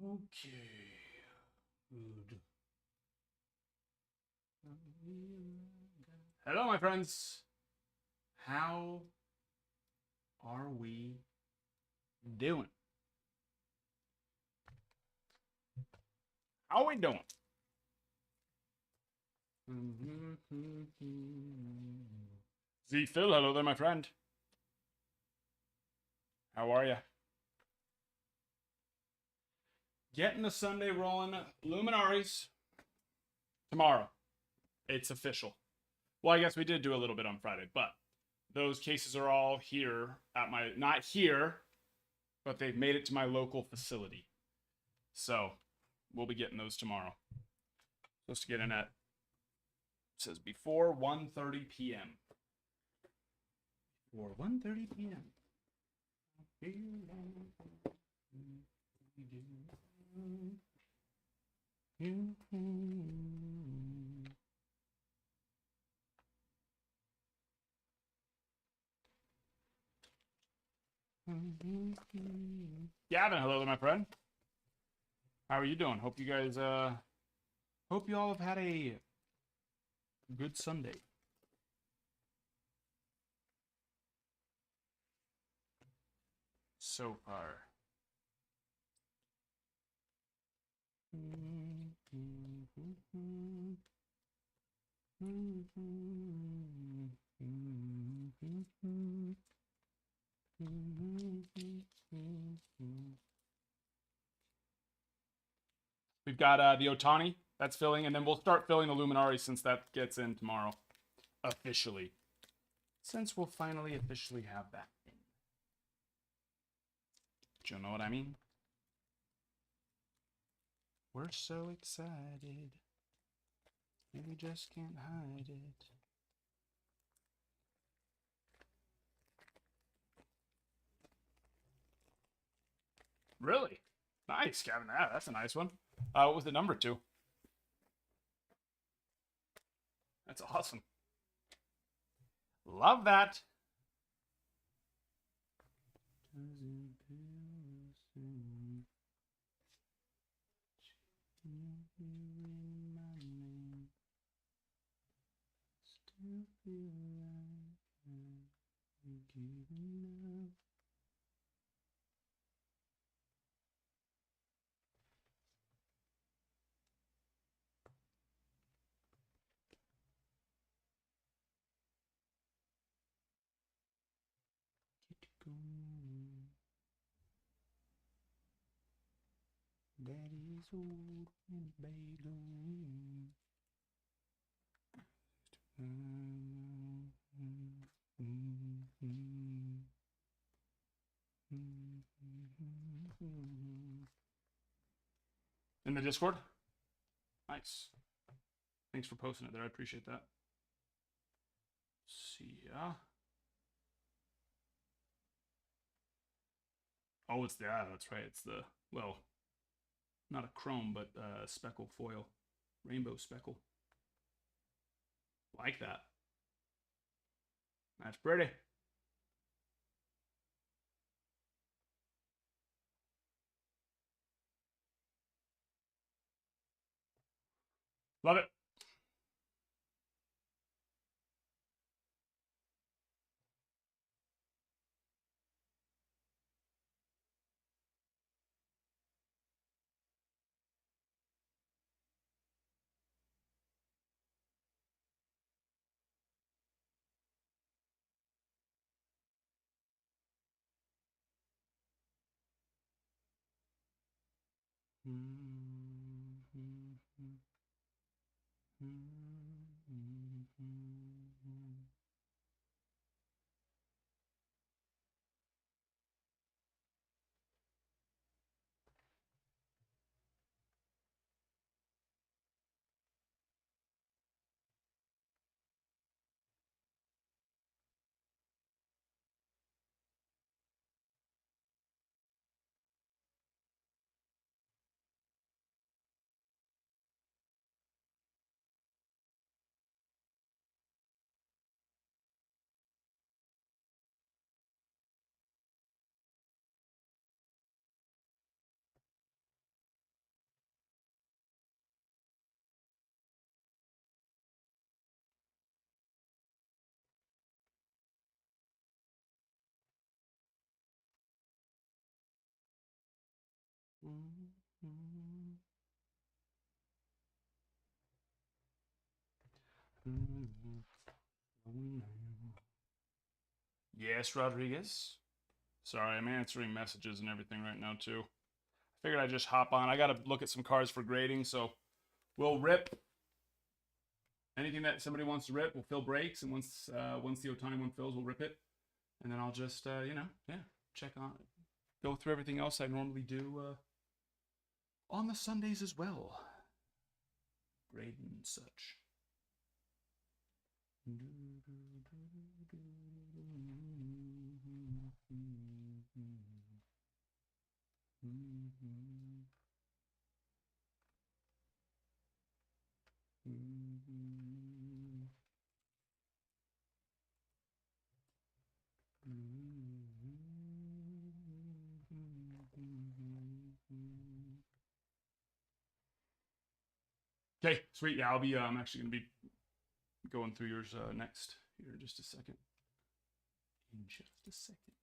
Okay. Good. Hello, my friends. How are we doing? How are we doing? Z Phil, hello there, my friend. How are you? Getting the Sunday rolling. Luminaries tomorrow. It's official. Well, I guess we did do a little bit on Friday, but those cases are all here at my, not here, but they've made it to my local facility. So we'll be getting those tomorrow. Supposed to get in at, says before 1:30 p.m. Before 1:30 p.m. Gavin, hello there, my friend. How are you doing? Hope you guys, hope you all have had a good Sunday. So far. We've got the Ohtani that's filling, and then we'll start filling the Luminari since that gets in tomorrow. Officially. Since we'll finally officially have that in. Do you know what I mean? We're so excited. We just can't hide it. Really? Nice, Gavin. That's a nice one. What was the number 2? That's awesome. Love that. Daddy's old and bagel. In the Discord? Nice. Thanks for posting it there. I appreciate that. See ya. Oh, it's the, that's right. It's the, well, not a chrome, but speckle foil. Rainbow speckle. Like that. That's pretty. Love it. Yes, Rodriguez. Sorry, I'm answering messages and everything right now too. I figured I'd just hop on. I gotta look at some cards for grading, so we'll rip anything that somebody wants to rip. We'll fill breaks, and once the Ohtani one fills, we'll rip it, and then I'll just check on it, go through everything else I normally do on the Sundays as well, grading and such. Okay, sweet. Yeah, I'll be. I'm actually gonna be going through yours next here in just a second. In just a second.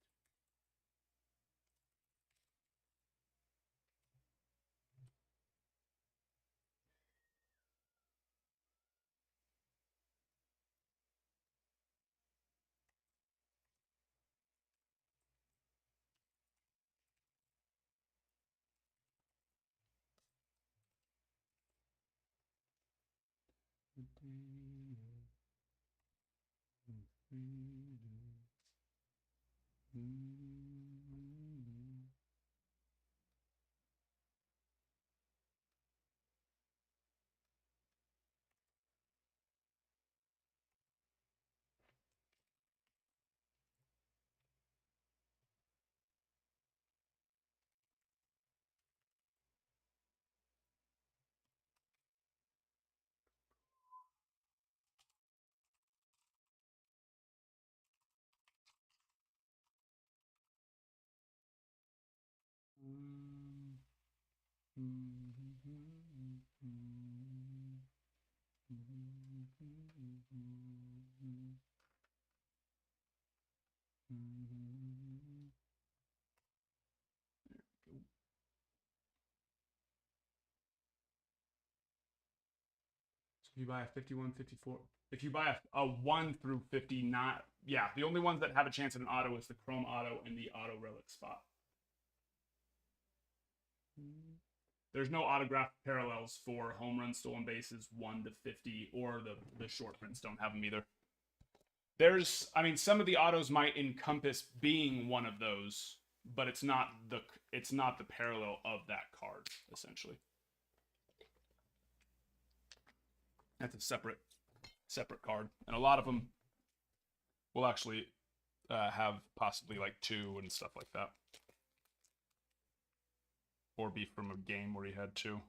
If you buy a 51, 54, if you buy a 1 through 50, not, yeah, the only ones that have a chance at an auto is the Chrome Auto and the Auto Relic spot. There's no autographed parallels for home run, stolen bases, 1 to 50, or the short prints don't have them either. There's, I mean, some of the autos might encompass being one of those, but it's not the parallel of that card, essentially. That's a separate card, and a lot of them will actually have possibly like 2 and stuff like that, or be from a game where he had 2.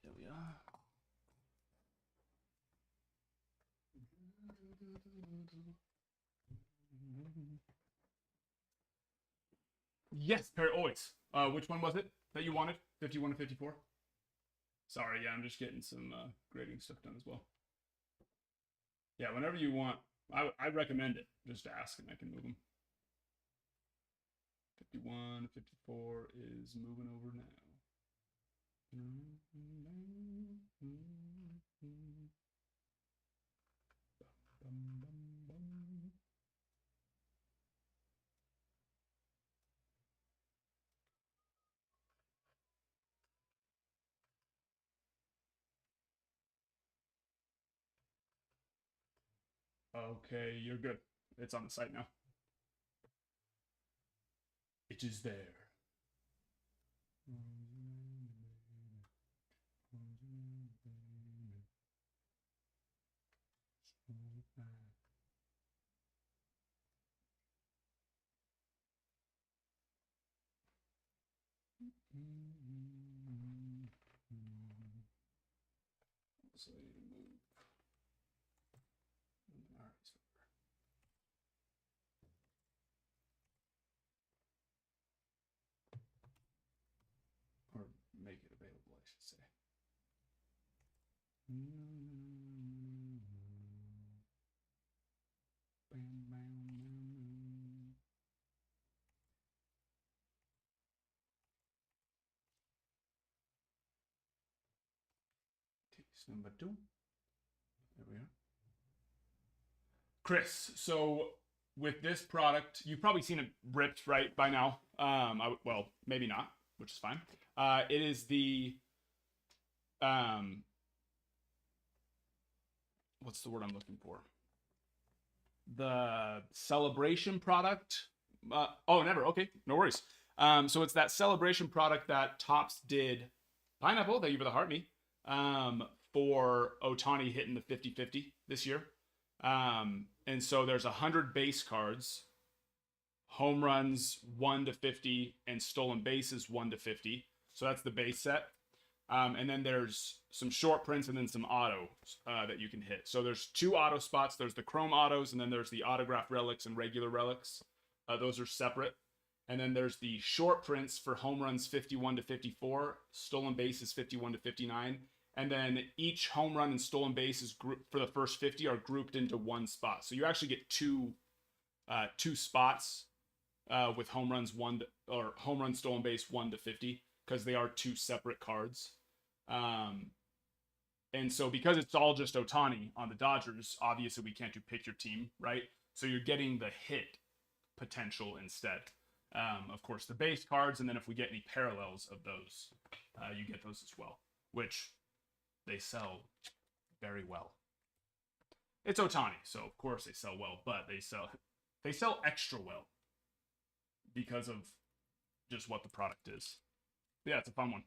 There we are. Yes, Perry, always. Which one was it that you wanted? 51 to 54? Sorry, yeah, I'm just getting some grading stuff done as well. Yeah, whenever you want, I recommend it. Just ask and I can move them. 51 to 54 is moving over now. Okay, you're good. It's on the site now. It is there. So I need to move. All right. Or make it available, I should say. Case number 2. There we are. Chris, so with this product, you've probably seen it ripped, right, by now. Well, maybe not, which is fine. It is the what's the word I'm looking for? The celebration product. Oh, never. Okay, no worries. So it's that celebration product that Topps did. Pineapple, thank you for the heart me. For Ohtani hitting the 50-50 this year. And so there's 100 base cards, home runs 1 to 50, and stolen bases 1 to 50. So that's the base set. And then there's some short prints and then some autos that you can hit. So there's 2 auto spots. There's the chrome autos, and then there's the autograph relics and regular relics. Those are separate. And then there's the short prints for home runs 51 to 54, stolen bases 51 to 59. And then each home run and stolen base is for the first 50 are grouped into one spot. So you actually get two spots with home runs or home run stolen base 1 to 50 because they are 2 separate cards. And so because it's all just Ohtani on the Dodgers, obviously we can't do pick your team, right? So you're getting the hit potential instead. Of course, the base cards, and then if we get any parallels of those, you get those as well, which they sell very well. It's Ohtani, so of course they sell well, but they sell extra well because of just what the product is. But yeah, it's a fun one.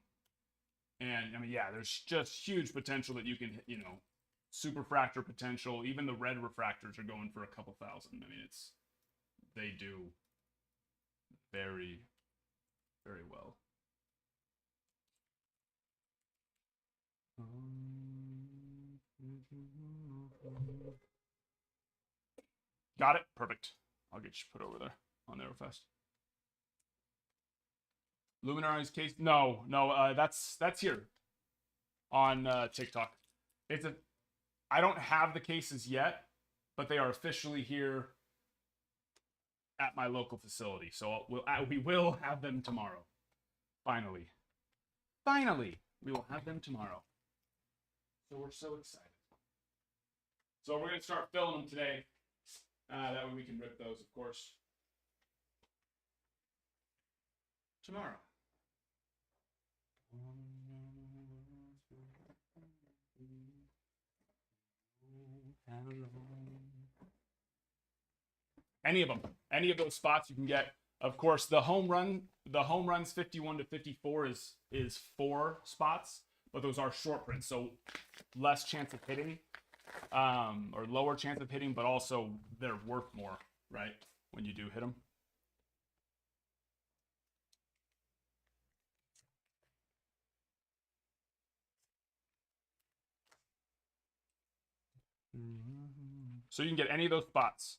And I mean, yeah, there's just huge potential that you can, super fractor potential. Even the red refractors are going for a couple thousand. I mean, they do very, very well. Got it. Perfect. I'll get you put over there on there real fast. Luminaries case? No. That's here on TikTok. I don't have the cases yet, but they are officially here at my local facility. So we will have them tomorrow. Finally, we will have them tomorrow. So we're so excited. So we're gonna start filling them today. That way we can rip those, of course, tomorrow. Any of them, any of those spots you can get. Of course, the home runs 51 to 54 is 4 spots, but those are short prints, so less chance of hitting, or lower chance of hitting, but also they're worth more, right? When you do hit them. So you can get any of those spots.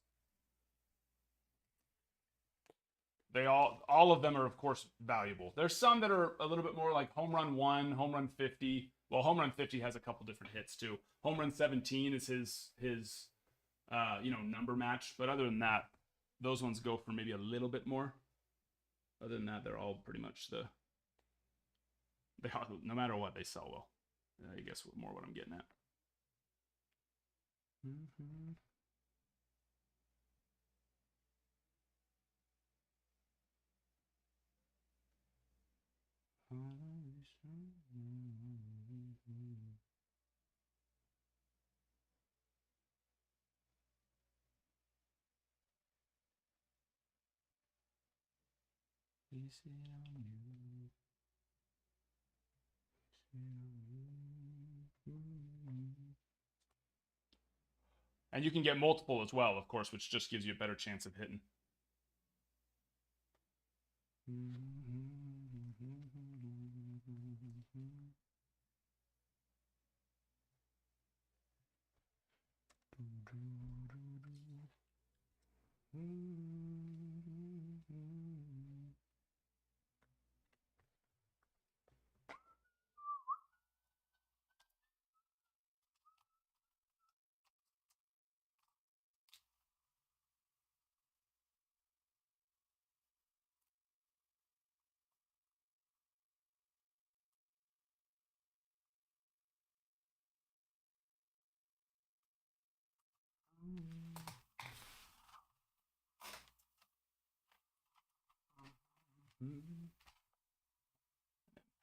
They all of them are of course valuable. There's some that are a little bit more like home run 1, home run 50. Well, home run 50 has a couple different hits too. Home run 17 is his number match, but other than that, those ones go for maybe a little bit more. Other than that, they're all pretty much no matter what, they sell well. I guess more what I'm getting at. And you can get multiple as well, of course, which just gives you a better chance of hitting.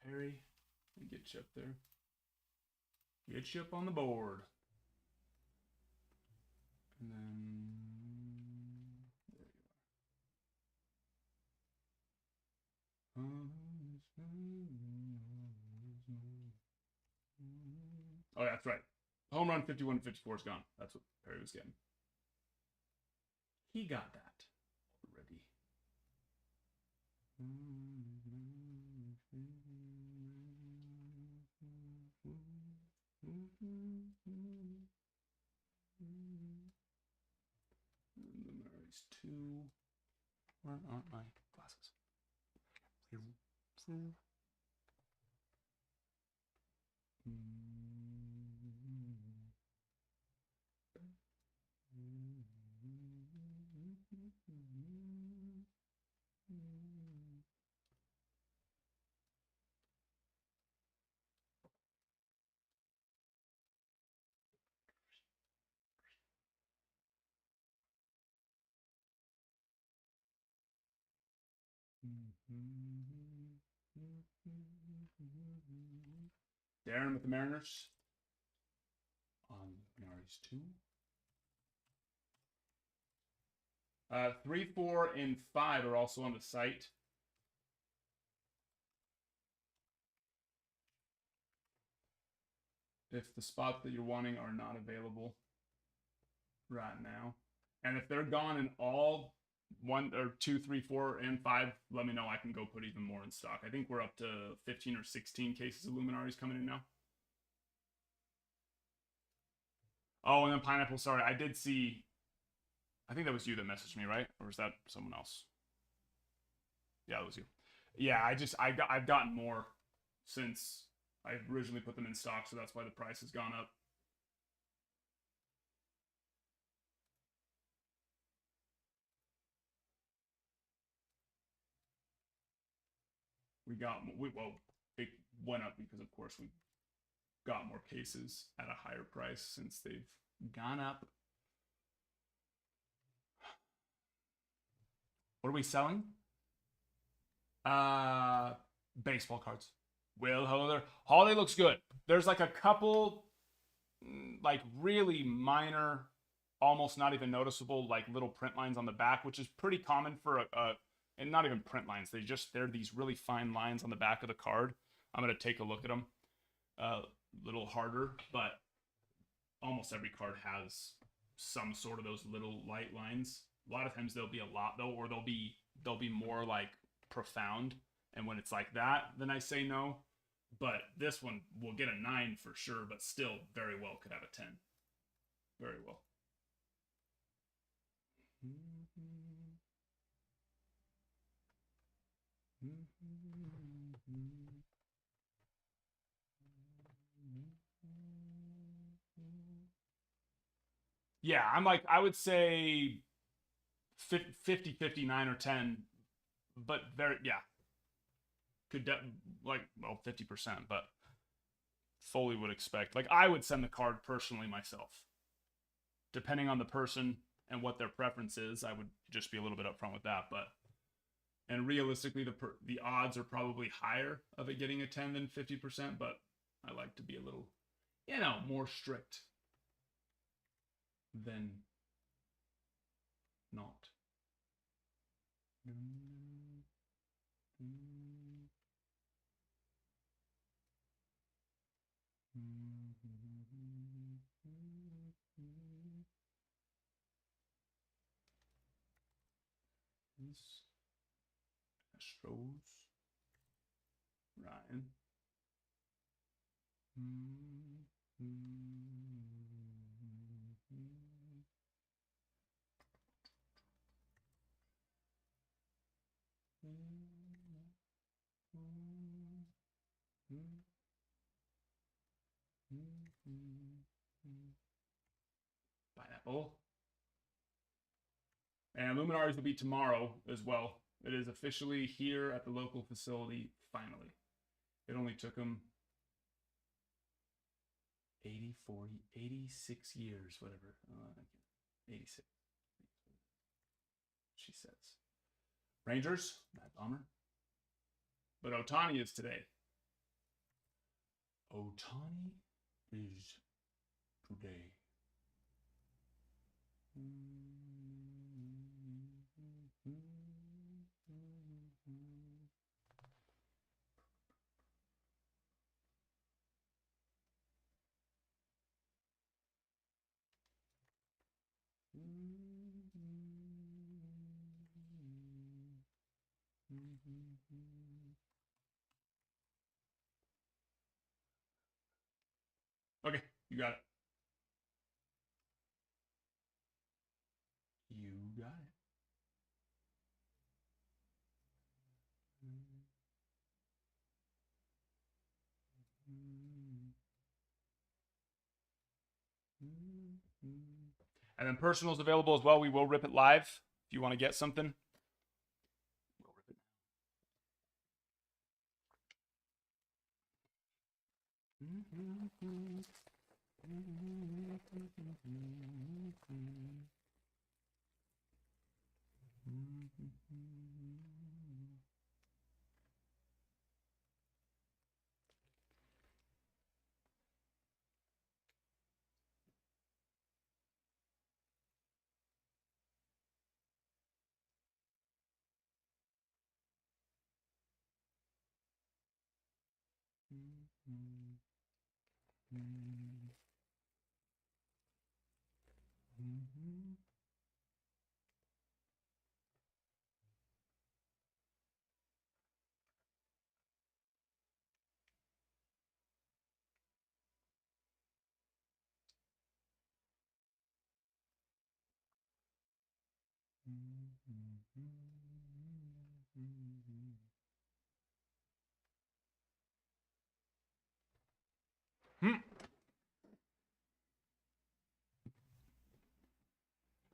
Perry, get you up there. Get you up on the board. And then there you are. Oh, that's right. Home run 51 to 54 is gone. That's what Perry was getting. He got that already. Luminaries 2. Where are my glasses? Darren with the Mariners on Luminaries 2. 3, 4, and 5 are also on the site. If the spots that you're wanting are not available right now, and if they're gone in all 1 or 2, 3, 4, and 5, let me know. I can go put even more in stock. I think we're up to 15 or 16 cases of Luminaries coming in now. Oh, and then Pineapple, sorry, I did see, I think that was you that messaged me, right? Or was that someone else? Yeah, it was you. Yeah, I've gotten more since I originally put them in stock, so that's why the price has gone up. It went up because, of course, we got more cases at a higher price since they've gone up. What are we selling? Baseball cards. Will Holiday. Holiday looks good. There's like a couple, like really minor almost not even noticeable, like little print lines on the back, which is pretty common for and not even print lines. They're these really fine lines on the back of the card. I'm gonna take a look at them a little harder, but almost every card has some sort of those little light lines. A lot of times there'll be a lot though, or they'll be more like profound. And when it's like that, then I say no. But this one will get a 9 for sure, but still very well could have a 10. Very well. Yeah, I'm like, I would say 50, 59 or 10, but very, yeah. Could, like, well, 50%, but fully would expect. Like, I would send the card personally myself. Depending on the person and what their preference is, I would just be a little bit upfront with that, but. And realistically, the odds are probably higher of it getting a 10 than 50%, but I like to be a little, more strict than not. Astros. Ryan. Pineapple. And Luminaries will be tomorrow as well. It is officially here at the local facility, finally. It only took them 80, 40, 86 years, whatever. 86. She says. Rangers, that bummer. But Ohtani is today. Ohtani is today. Okay, you got it. You got it. And then personals available as well. We will rip it live if you want to get something. We'll rip it.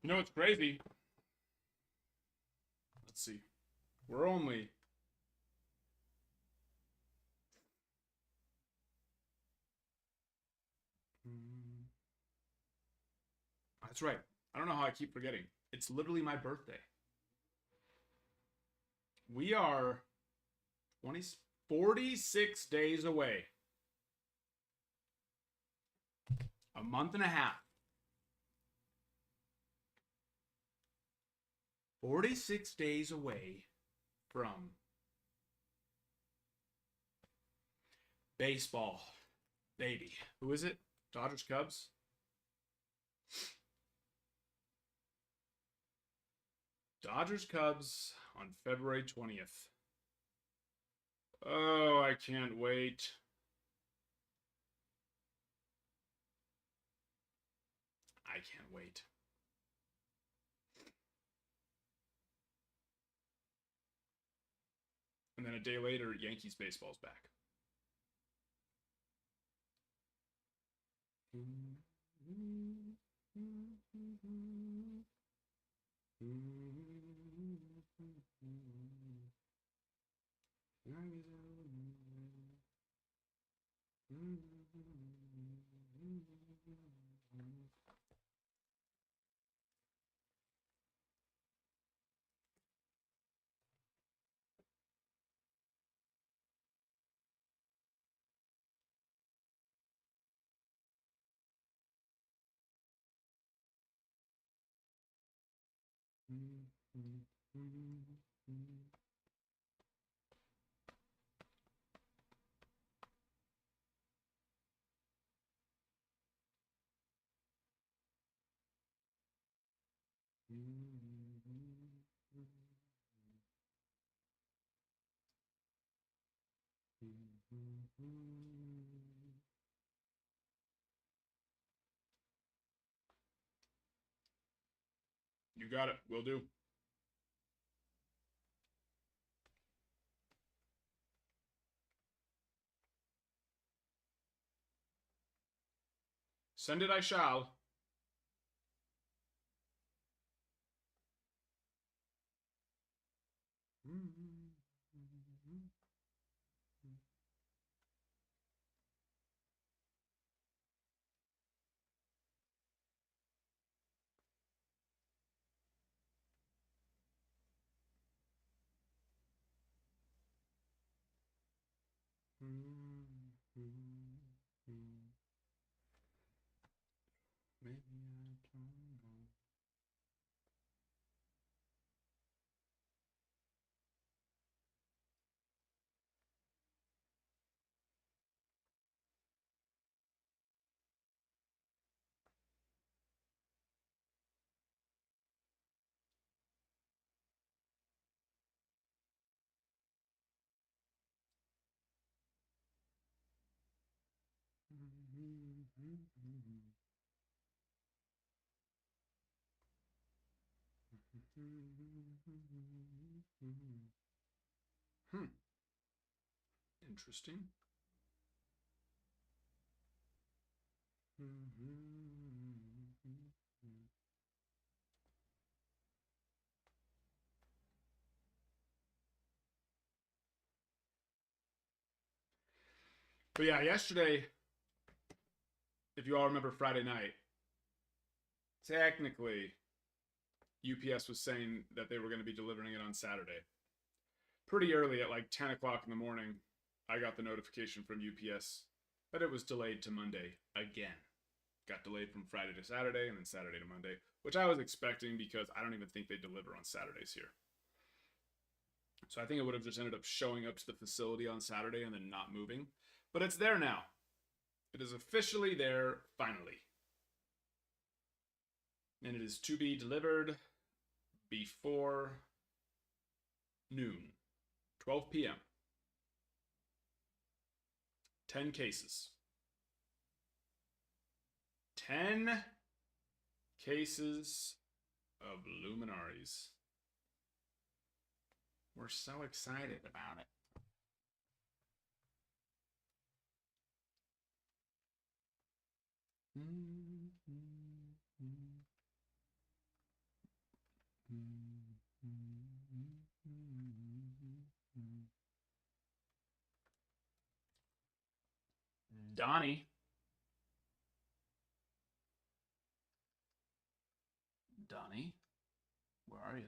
You know what's crazy? Let's see. We're only That's right. I don't know how I keep forgetting. It's literally my birthday. We are 46 days away. A month and a half 46 days away from baseball. Baby. Who is it? Dodgers Cubs? Dodgers Cubs on February 20th. Oh, I can't wait. I can't wait. And then a day later, Yankees baseball's back. You got it. Will do. Send it, I shall. Interesting. But yeah, yesterday, if you all remember Friday night, technically, UPS was saying that they were going to be delivering it on Saturday. Pretty early at like 10 o'clock in the morning, I got the notification from UPS that it was delayed to Monday again. Got delayed from Friday to Saturday and then Saturday to Monday, which I was expecting because I don't even think they deliver on Saturdays here. So I think it would have just ended up showing up to the facility on Saturday and then not moving. But it's there now. It is officially there finally. And it is to be delivered before noon, 12 p.m. 10 cases. 10 cases of Luminaries. We're so excited about it. Donnie. Donnie, where are you?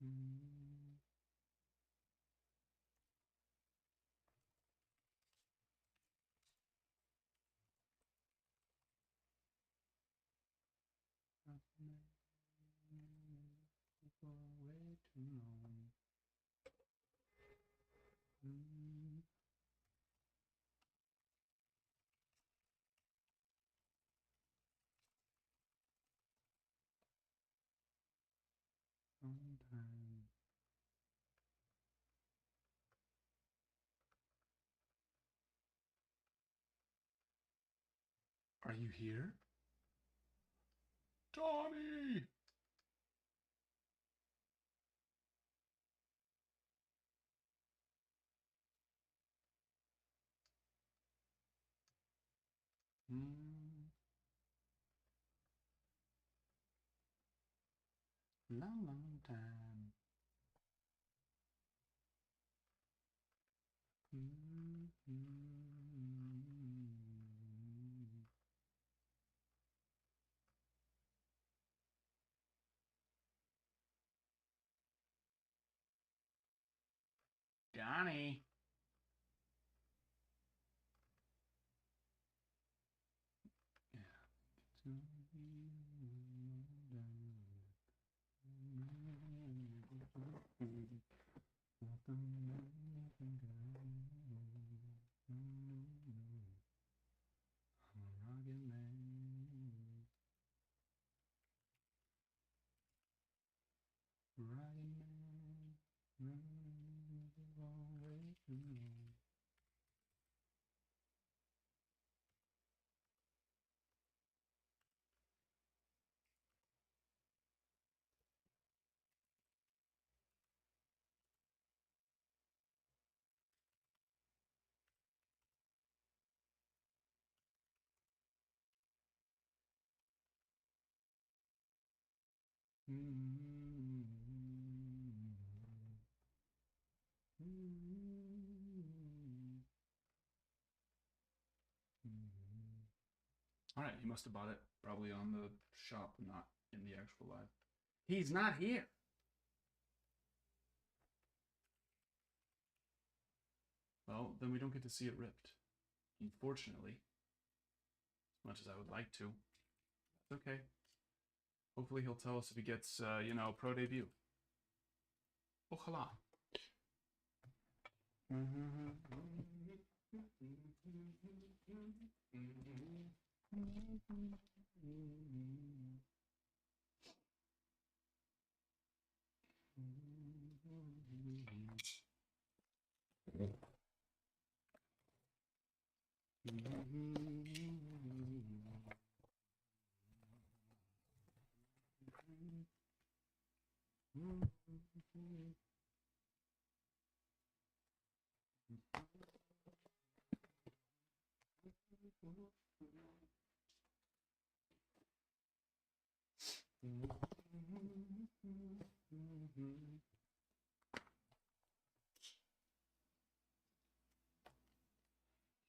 Way too long. Sometime. Are you here? Donnie! Long, long time. Donnie. All right, he must have bought it probably on the shop, not in the actual live. He's not here. Well, then we don't get to see it ripped. Unfortunately. As much as I would like to. That's okay. Hopefully he'll tell us if he gets, pro debut. Ojalá.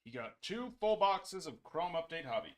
He got 2 full boxes of Chrome Update Hobby.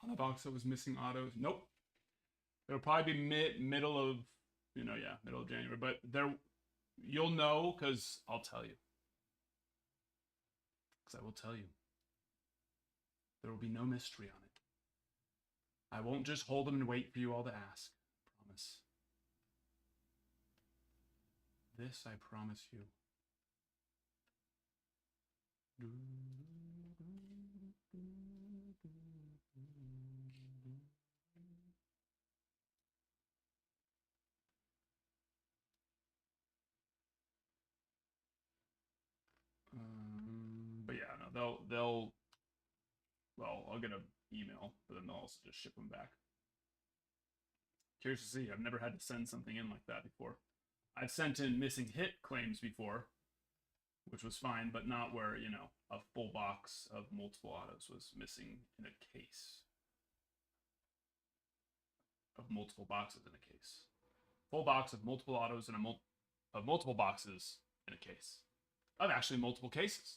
On the box that was missing autos. Nope. It'll probably be middle of, middle of January. But there, you'll know because I'll tell you. Because I will tell you. There will be no mystery on it. I won't just hold them and wait for you all to ask. I promise. This I promise you. But yeah, no, they'll. Well, I'll get an email, but then they'll also just ship them back. Curious to see. I've never had to send something in like that before. I've sent in missing hit claims before, which was fine, but not where, a full box of multiple autos was missing in a case. Of multiple boxes in a case. Full box of multiple autos and of multiple boxes in a case. Of actually multiple cases.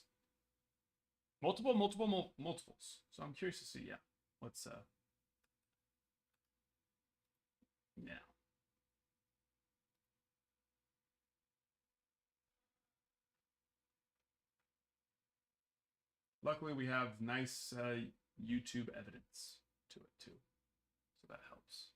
Multiples. So I'm curious to see, yeah. Let's yeah. Luckily, we have nice YouTube evidence to it, too. So that helps.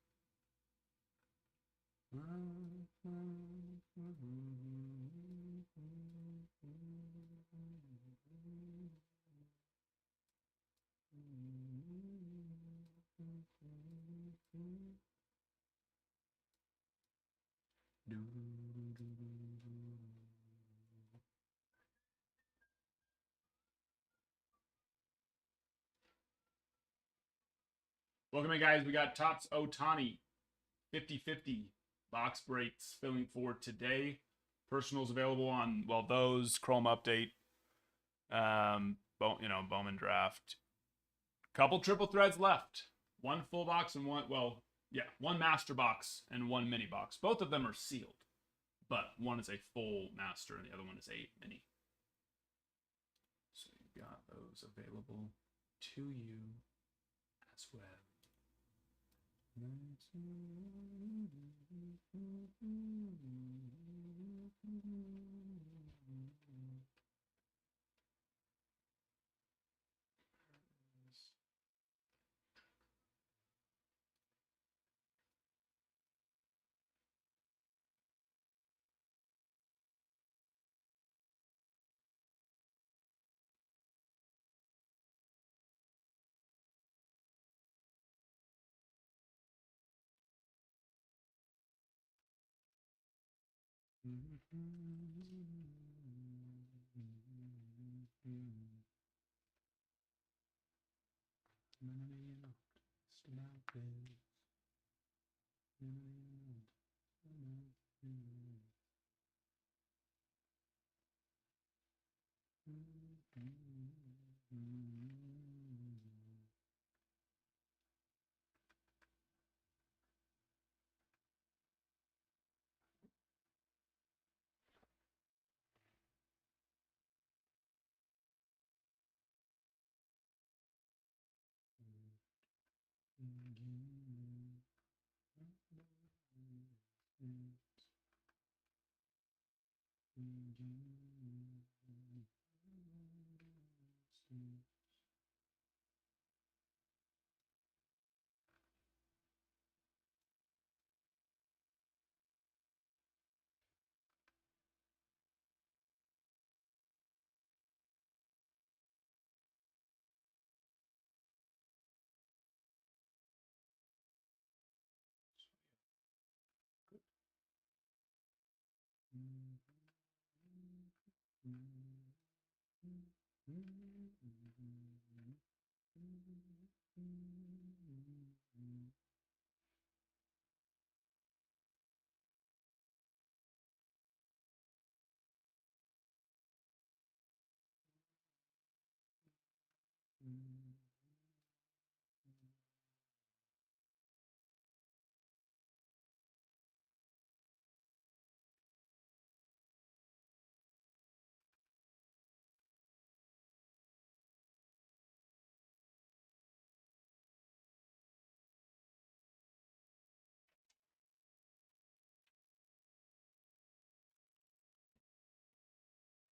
Welcome in, guys. We got Topps Ohtani 50-50 box breaks filling for today. Personals available on, those, Chrome Update, Bowman Draft. Couple triple threads left. One full box and one master box and one mini box. Both of them are sealed, but one is a full master and the other one is a mini. So you got those available to you as well.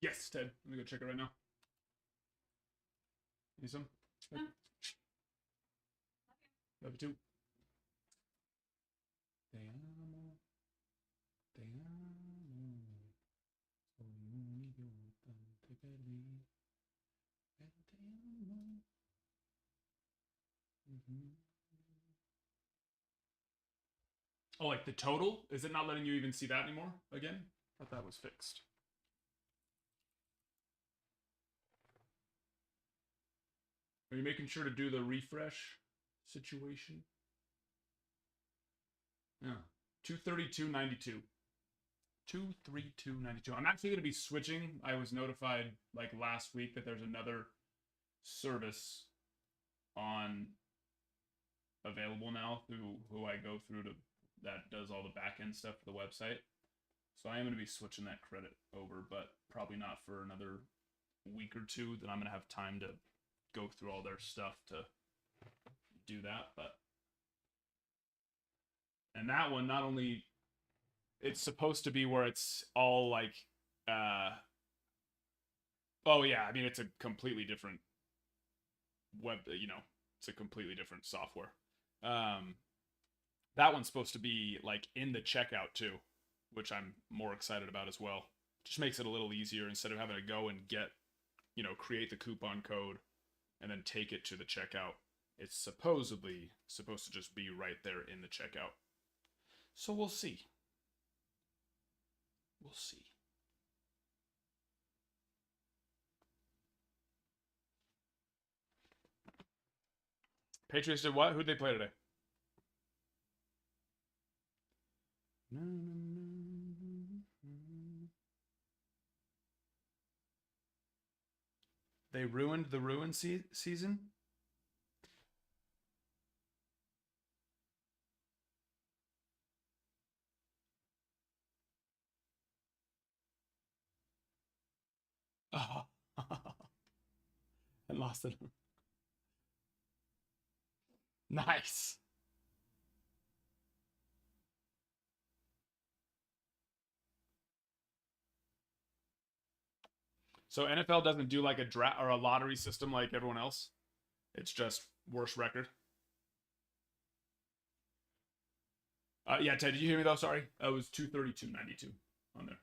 Yes, Ted. Let me go check it right now. Need some? No. Love you too. Te amo. Te amo. Soy un idiota. Te perdí. Pero te amo. Oh, like the total? Is it not letting you even see that anymore again? I thought that was fixed. Are you making sure to do the refresh situation? Yeah. 232.92. 232.92. I'm actually going to be switching. I was notified like last week that there's another service on available now through who I go through to that does all the back end stuff for the website. So I am going to be switching that credit over, but probably not for another week or two. Then I'm going to have time to go through all their stuff to do that. But and that one, not only it's supposed to be where it's all like oh yeah, I mean it's a completely different web, it's a completely different software. That one's supposed to be like in the checkout too, which I'm more excited about as well. Just makes it a little easier instead of having to go and get, create the coupon code and then take it to the checkout. It's supposedly supposed to just be right there in the checkout. So we'll see. We'll see. Patriots did what? Who'd they play today? They ruined the ruin season? Oh. And lost it. Nice. So NFL doesn't do like a draft or a lottery system like everyone else. It's just worst record. Yeah, Ted, did you hear me though? Sorry, it was 232.92 on there.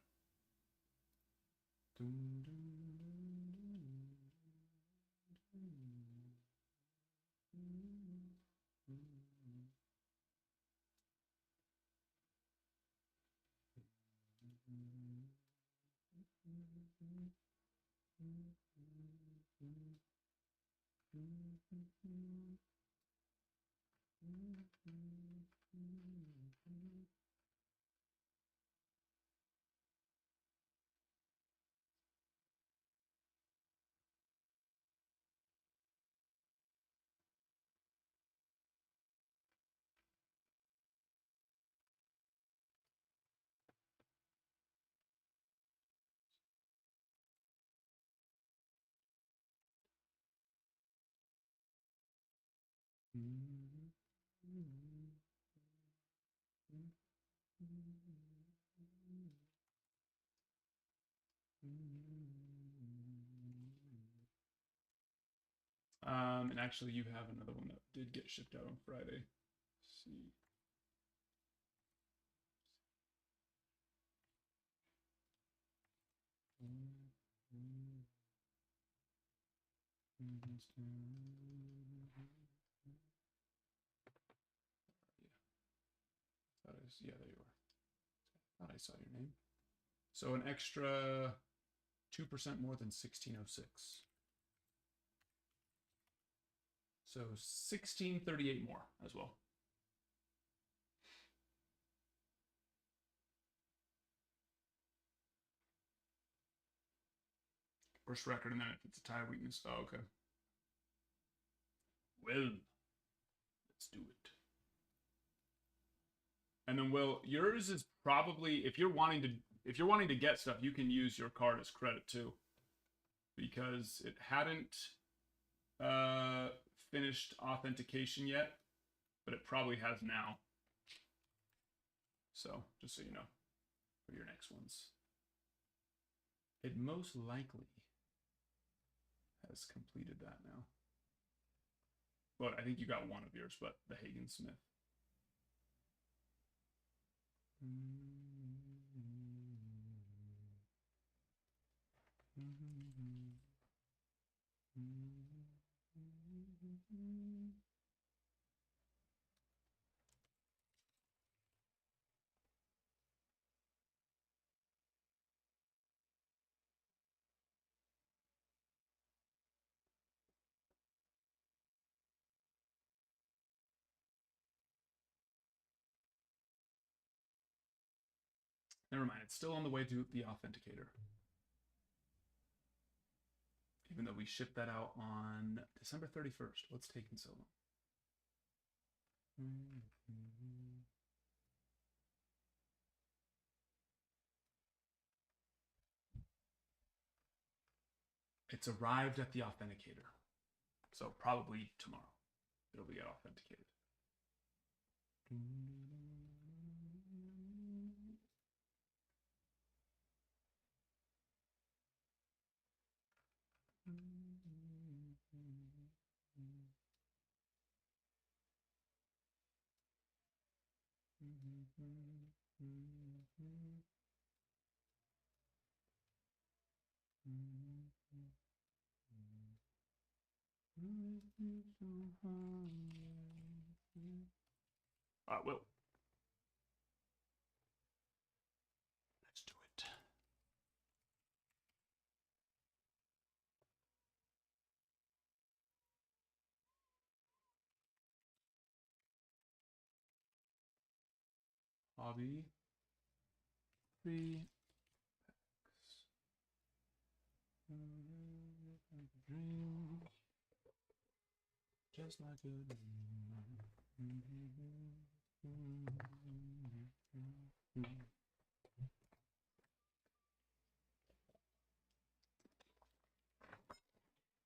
And actually, you have another one that did get shipped out on Friday. Let's see. Yeah, there you are. Thought I saw your name. So an extra 2% more than 1606. So 1638 more as well. Worst record, and then if it's a tie weakness. Oh, okay. Well, let's do it. And then, Will, yours is probably if you're wanting to get stuff, you can use your card as credit too, because it hadn't finished authentication yet, but it probably has now. So just so you know, for your next ones, it most likely has completed that now. But I think you got one of yours, but the Hagen Smith. Never mind, it's still on the way to the authenticator. Even though we shipped that out on December 31st. What's taking so long? It's arrived at the authenticator. So probably tomorrow it'll get authenticated. Will. Let's do it. Hobby. 3 packs. Dream. Just like a dream.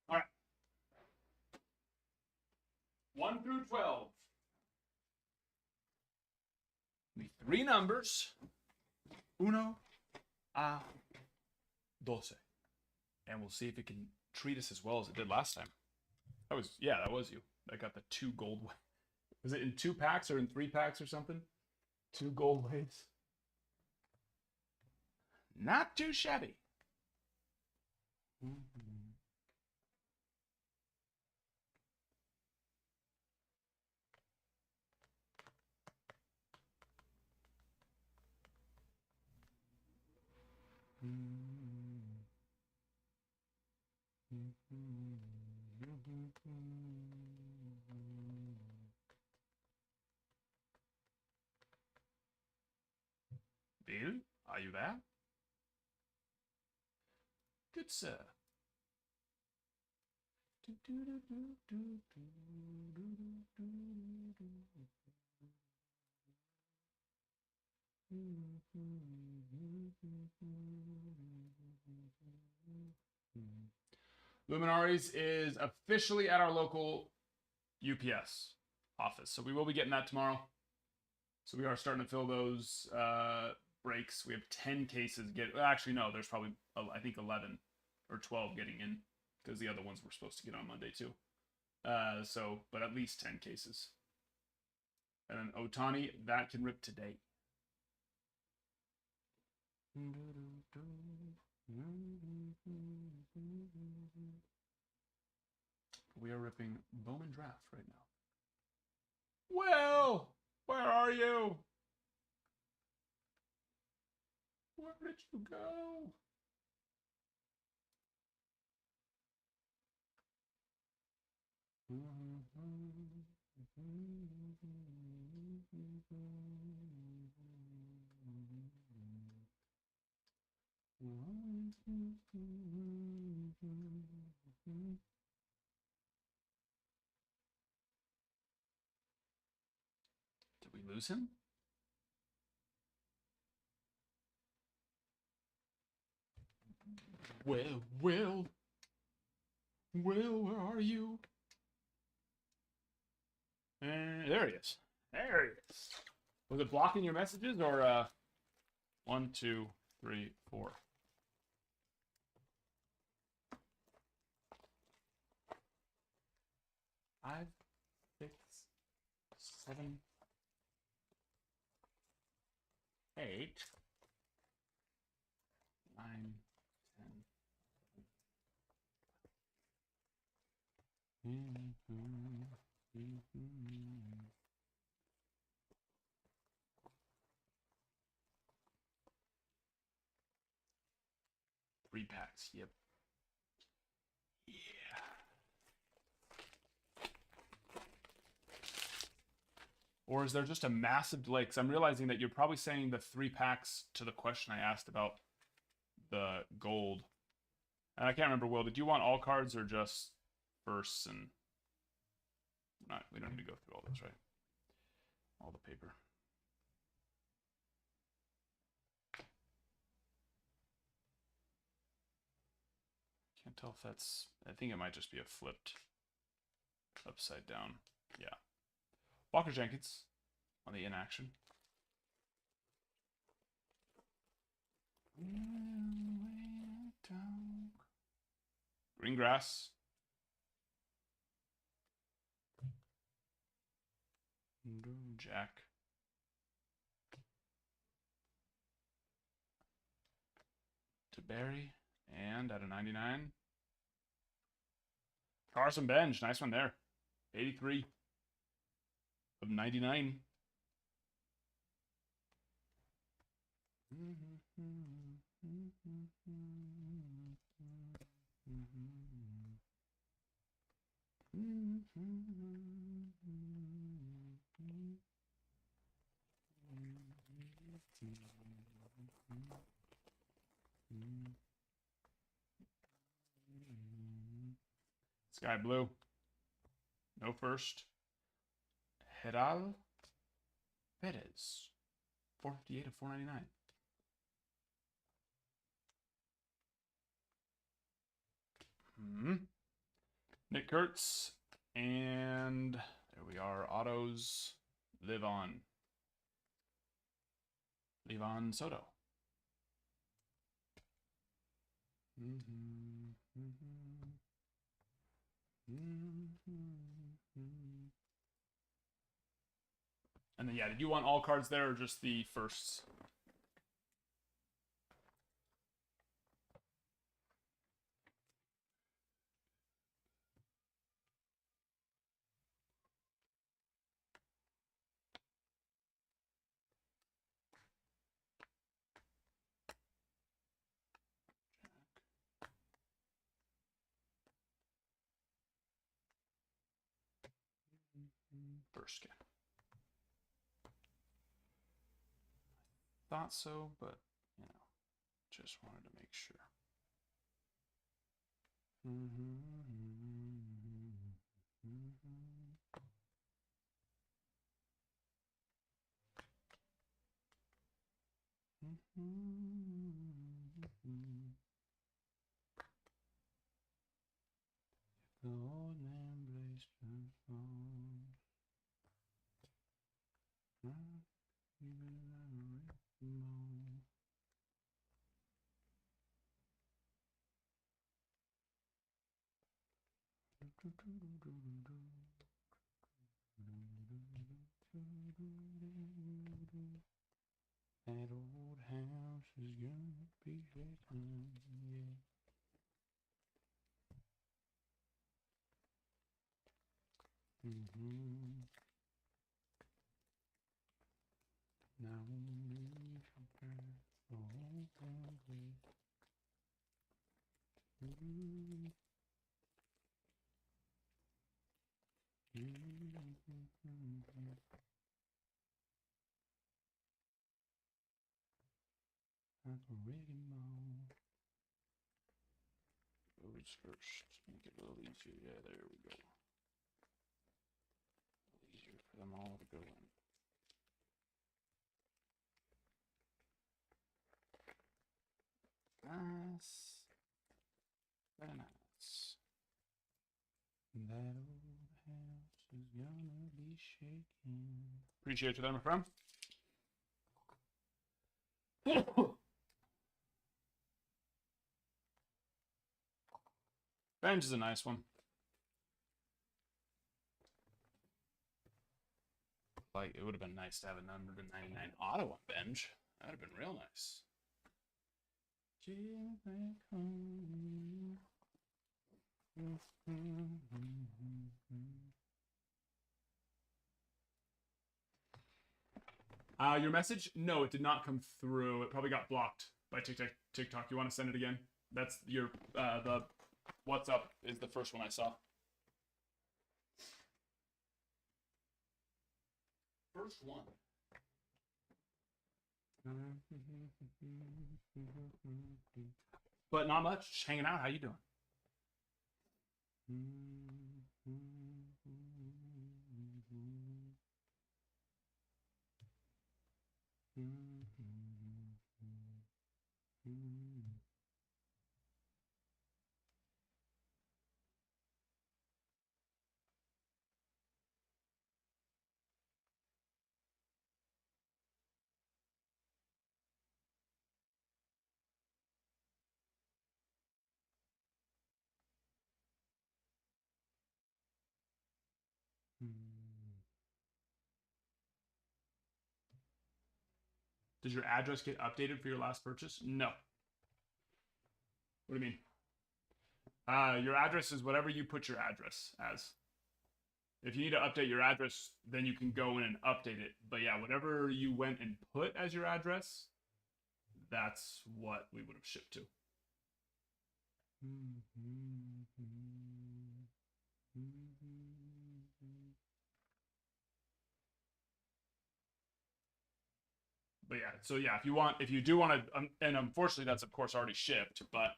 All right. 1 through 12. The 3 numbers. 1 a 12. And we'll see if it can treat us as well as it did last time. That was you. I got the 2 gold. Was it in 2 packs or in 3 packs or something? 2 gold weights. Not too shabby. Bill, are you there? Good sir. Luminaries is officially at our local UPS office, so we will be getting that tomorrow. So we are starting to fill those breaks. We have 10 cases. Actually, no, there's probably, I think, 11 or 12 getting in because the other ones were supposed to get on Monday too. But at least 10 cases. And then Ohtani, that can rip today. We are ripping Bowman Draft right now. Well, where are you? Where did you go? Did we lose him? Will, where are you? And there he is. There he is. Was it blocking your messages or 1, 2, 3, 4? Five, 6, 7, 8, 9, 10. Three packs, yep. Yeah. Or is there just a massive delay? Because I'm realizing that you're probably saying the 3 packs to the question I asked about the gold. And I can't remember, Will, did you want all cards or just firsts and... we don't need to go through all this, right? All the paper. Can't tell if that's... I think it might just be a flipped upside down. Yeah. Walker Jenkins on the inaction. Green grass. Jack. To Barry. And at a 99. Carson Bench. Nice one there. 83 of 99. Sky blue. No first. Heral Perez. 458 of 499. Nick Kurtz. And there we are. Autos. Live on. Levon Soto. And then, yeah, did you want all cards there or just the firsts? First scan. Thought so, but, you know, just wanted to make sure. The old man blazed that old house is gonna be vacant, yeah. Now we compare the whole thing. Who's first? Make it a little easier. Yeah, there we go. Easier for them all to go in. Nice. Very nice. That old house is gonna be shaking. Appreciate you there, my friend. Bench is a nice one. Like, it would have been nice to have a number to 99 auto on bench. That would have been real nice. Your message? No, it did not come through. It probably got blocked by TikTok. You want to send it again? That's your the what's up is the first one I saw. First one. But not much. Just hanging out. How you doing? Does your address get updated for your last purchase? No. What do you mean? Your address is whatever you put your address as. If you need to update your address, then you can go in and update it. But yeah, whatever you went and put as your address, that's what we would have shipped to. But yeah, so yeah, if you do want to, and unfortunately that's of course already shipped, but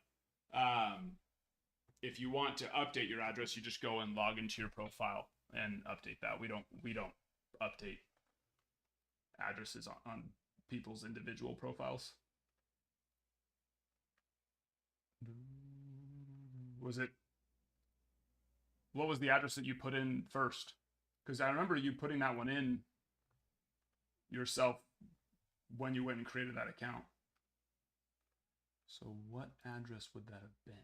if you want to update your address, you just go and log into your profile and update that. We don't update addresses on people's individual profiles. What was the address that you put in first? Because I remember you putting that one in yourself when you went and created that account. So what address would that have been?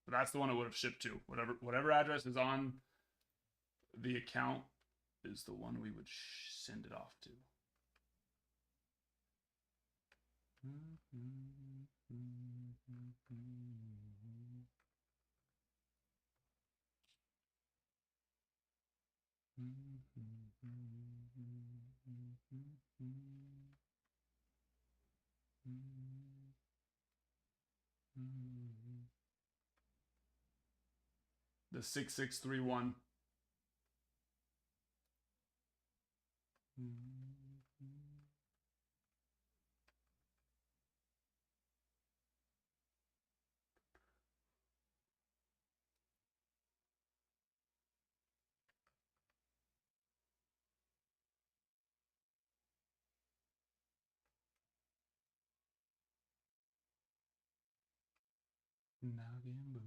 But that's the one it would have shipped to. Whatever address is on the account is the one we would send it off to. The 6631. Noggin boots.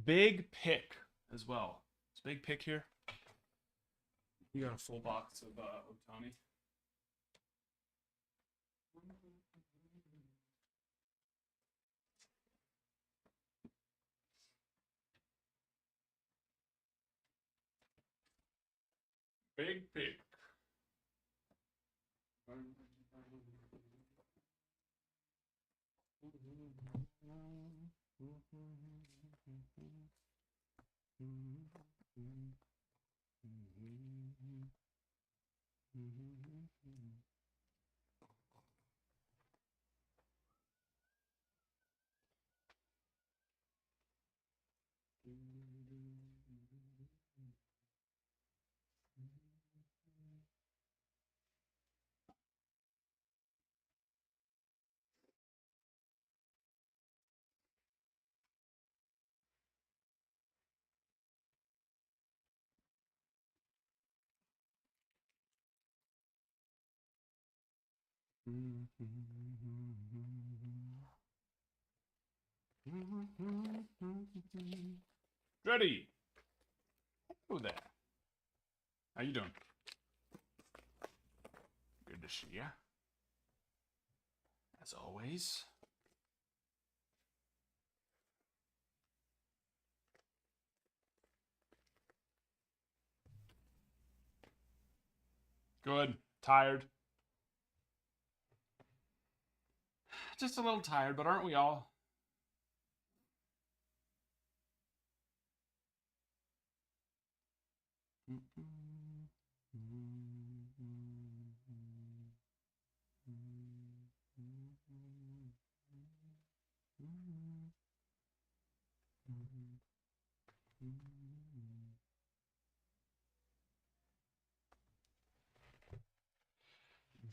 Big pick as well. It's big pick here. You got a full box of Ohtani. Big pick. Ready. Hello there. How you doing? Good to see ya. As always. Good. Tired. Just a little tired, but aren't we all?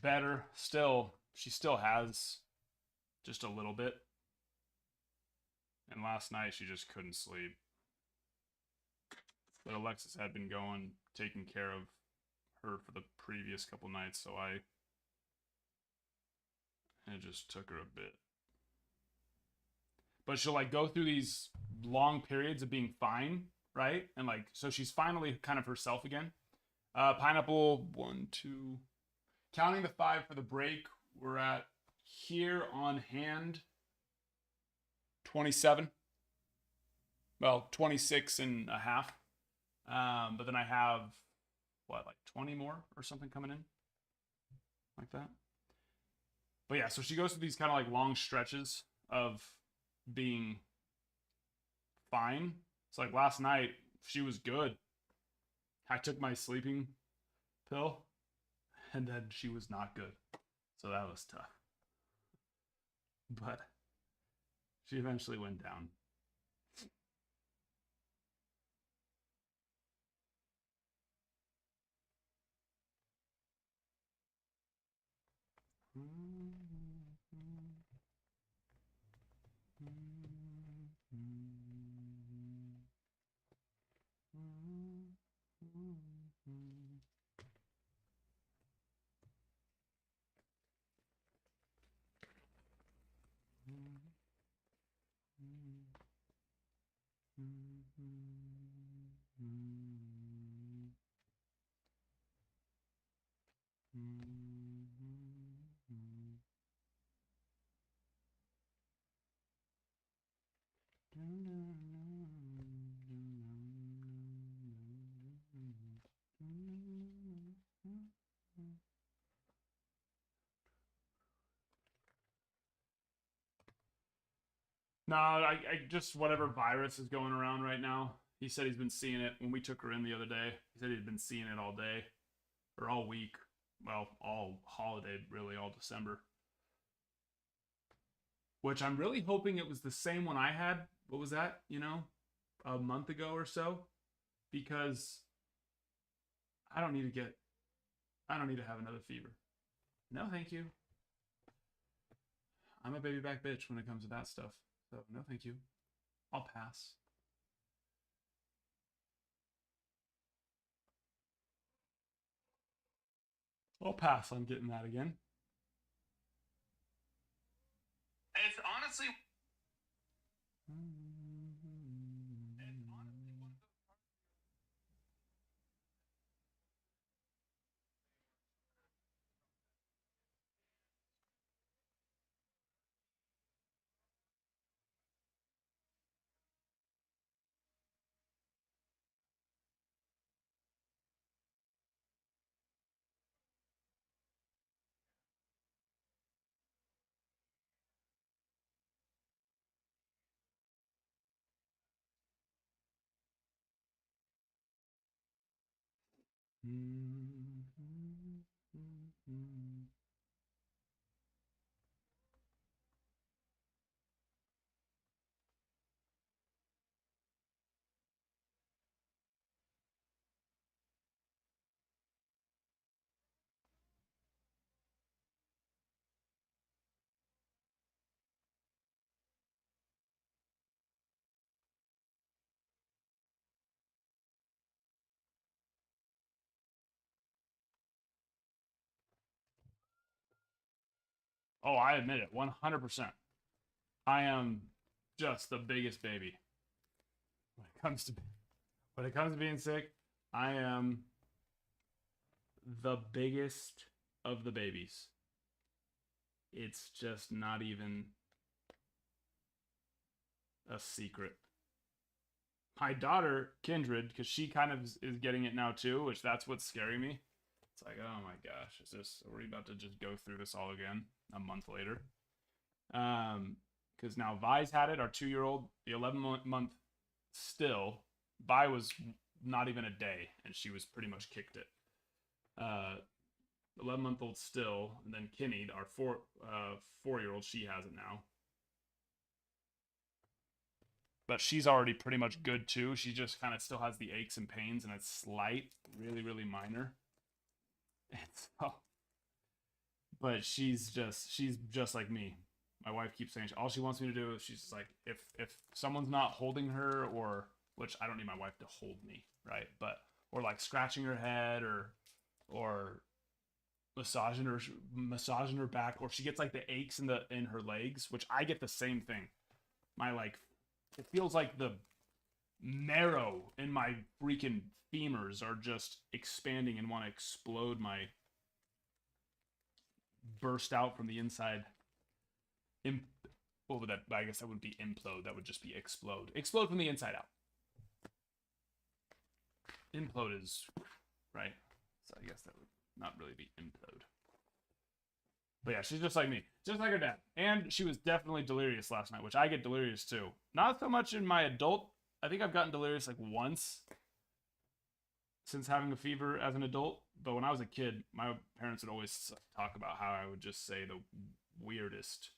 Better. Still, she still has just a little bit. And last night she just couldn't sleep. But Alexis had been going, taking care of her for the previous couple nights, so it just took her a bit. But she'll like go through these long periods of being fine, right? And like, so she's finally kind of herself again. Pineapple, 1, 2. Counting the 5 for the break, we're at here on hand 27. Well, 26 and a half. But then I have, what, like 20 more or something coming in? Like that. But yeah, so she goes through these kind of like long stretches of being fine. It's like last night, she was good. I took my sleeping pill, and then she was not good. So that was tough. But she eventually went down. No, I just whatever virus is going around right now. He said he's been seeing it when we took her in the other day. He said he'd been seeing it all day or all week. Well, all holiday, really, all December. Which I'm really hoping it was the same one I had. What was that? A month ago or so, because I don't need to get. I don't need to have another fever. No, thank you. I'm a baby back bitch when it comes to that stuff. So no, thank you. I'll pass. I'll pass on getting that again. It's honestly. Oh, I admit it, 100%. I am just the biggest baby when it comes to being sick. I am the biggest of the babies. It's just not even a secret. My daughter Kindred, because she kind of is getting it now too, which that's what's scaring me. It's like, oh my gosh, are we about to just go through this all again a month later? Because now Vi's had it, our 2-year-old, the 11-month still. Vi was not even a day, and she was pretty much kicked it. 11-month-old still, and then Kinney, our 4-year-old, she has it now. But she's already pretty much good too. She just kind of still has the aches and pains, and it's slight, really, really minor. And so, but she's just like me. My wife keeps saying all she wants me to do is she's like, if someone's not holding her, or which I don't need my wife to hold me, right? But or like scratching her head or massaging her back, or she gets like the aches in her legs, which I get the same thing. My like it feels like the marrow in my freaking femurs are just expanding and want to explode my burst out from the inside. What would that? I guess that wouldn't be implode. That would just be explode. Explode from the inside out. Implode is right. So I guess that would not really be implode. But yeah, she's just like me, just like her dad. And she was definitely delirious last night, which I get delirious too. Not so much in my adult. I think I've gotten delirious like once since having a fever as an adult. But when I was a kid, my parents would always talk about how I would just say the weirdest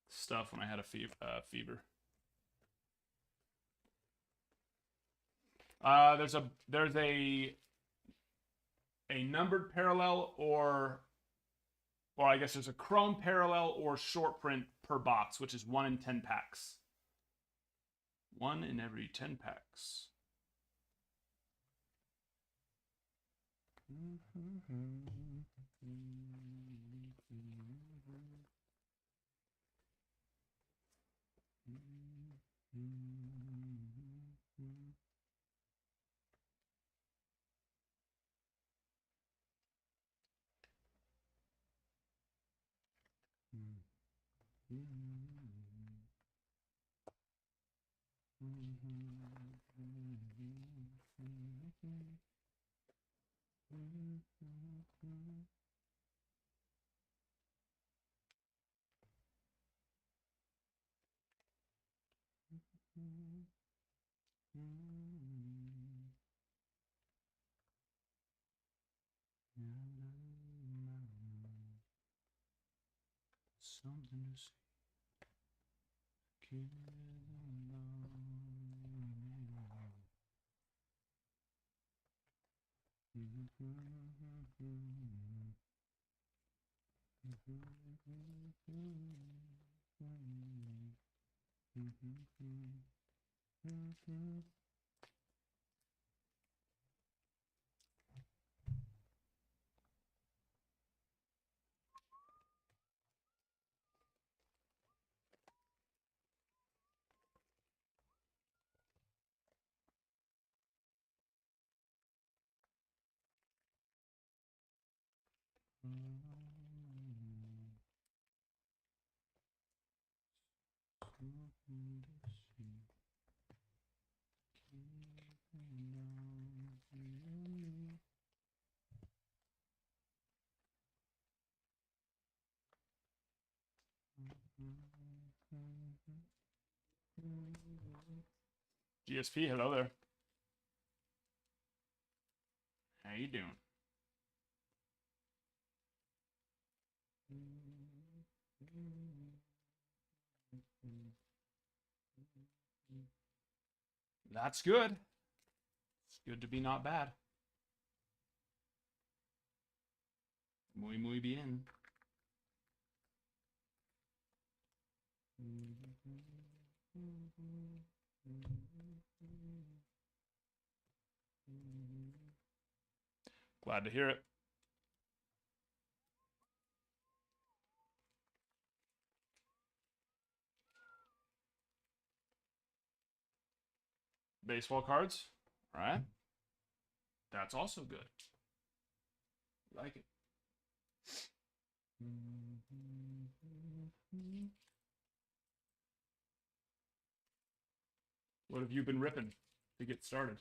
stuff when I had a fever. There's a numbered parallel, or I guess there's a chrome parallel or short print per box, which is 1 in 10 packs. 1 in every 10 packs. Something to see. GSP, hello there. How you doing? That's good. It's good to be not bad. Muy bien. Glad to hear it. Baseball cards. All right. That's also good. Like it. What have you been ripping to get started?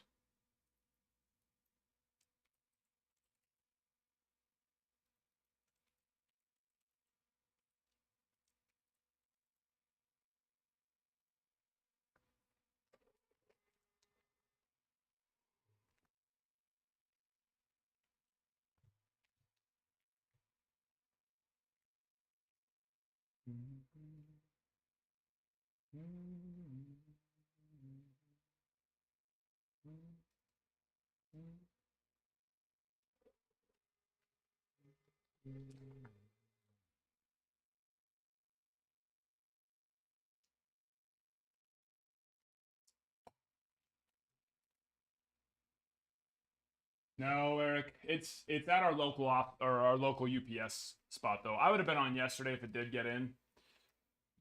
No, Eric. It's at our local our local UPS spot though. I would have been on yesterday if it did get in,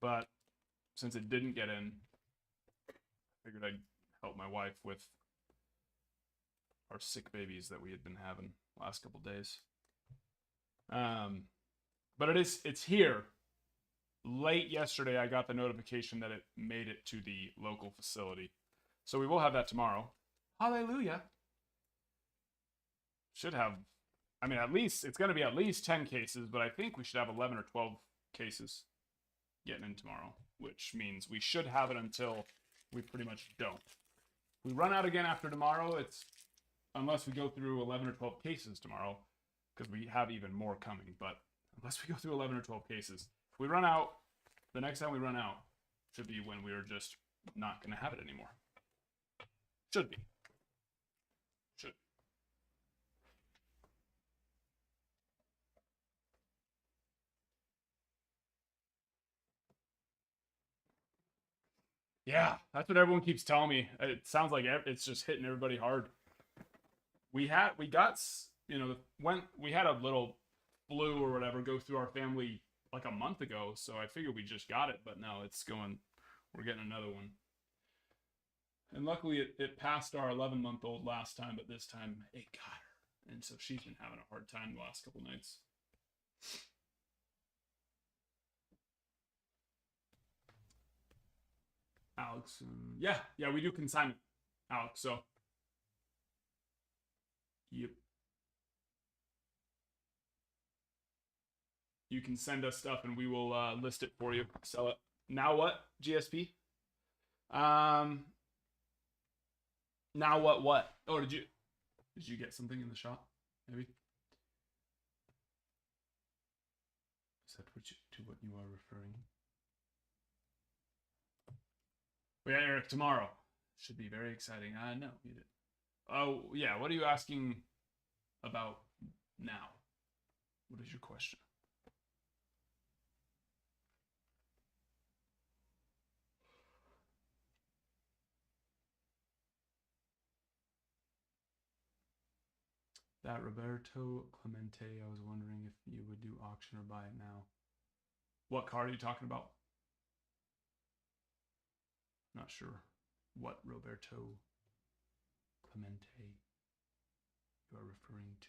but since it didn't get in, I figured I'd help my wife with our sick babies that we had been having last couple days. But it's here. Late yesterday, I got the notification that it made it to the local facility, so we will have that tomorrow. Hallelujah. Should have, I mean, at least it's going to be at least 10 cases, but I think we should have 11 or 12 cases getting in tomorrow, which means we should have it until we pretty much don't. If we run out again after tomorrow, it's unless we go through 11 or 12 cases tomorrow, because we have even more coming, but unless we go through 11 or 12 cases, if we run out, the next time we run out should be when we are just not going to have it anymore. Should be. Should. Yeah, that's what everyone keeps telling me. It sounds like it's just hitting everybody hard. We got, when we had a little flu or whatever go through our family like a month ago, so I figured we just got it, but no, we're getting another one. And luckily it passed our 11-month-old last time, but this time it got her. And so she's been having a hard time the last couple nights. Alex, yeah, we do consignment, Alex, so. Yep. You can send us stuff and we will list it for you, sell it. Now what, GSP? Um. Now what? What? Oh, did you get something in the shop? Maybe. Is that what you are referring? But yeah, Eric, tomorrow should be very exciting. No, you did. Oh yeah, what are you asking about now? What is your question? That Roberto Clemente, I was wondering if you would do auction or buy it now. What card are you talking about? Not sure what Roberto Clemente you are referring to.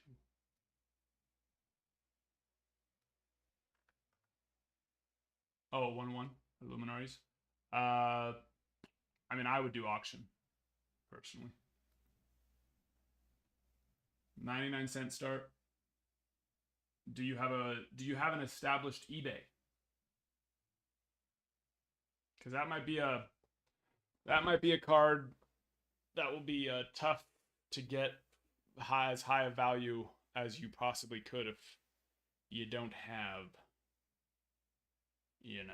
Oh, 1-1 Luminaries. I mean, I would do auction personally. 99-cent start. Do you have an established eBay? Because that might be a card that will be tough to get as high a value as you possibly could if you don't have, an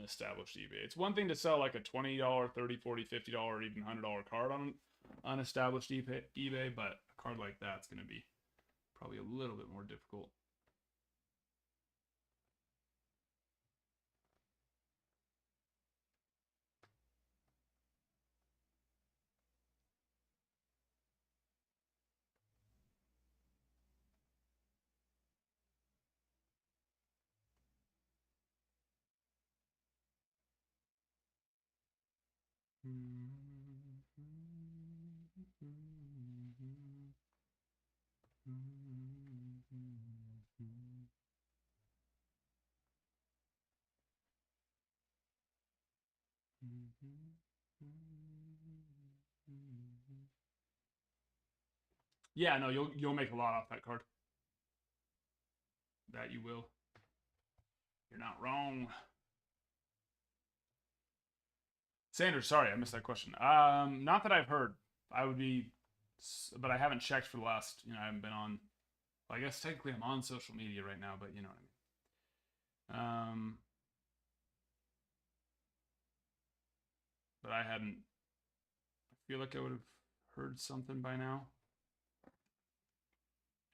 established eBay. It's one thing to sell like a $20, $30, $40, $50, even $100 card on unestablished eBay, but a card like that's going to be probably a little bit more difficult. Yeah, no, you'll make a lot off that card. That you will. You're not wrong. Sanders, sorry, I missed that question. Not that I've heard. I would be, but I haven't checked for the last. I haven't been on. Well, I guess technically I'm on social media right now, but you know what I mean. But I hadn't. I feel like I would have heard something by now,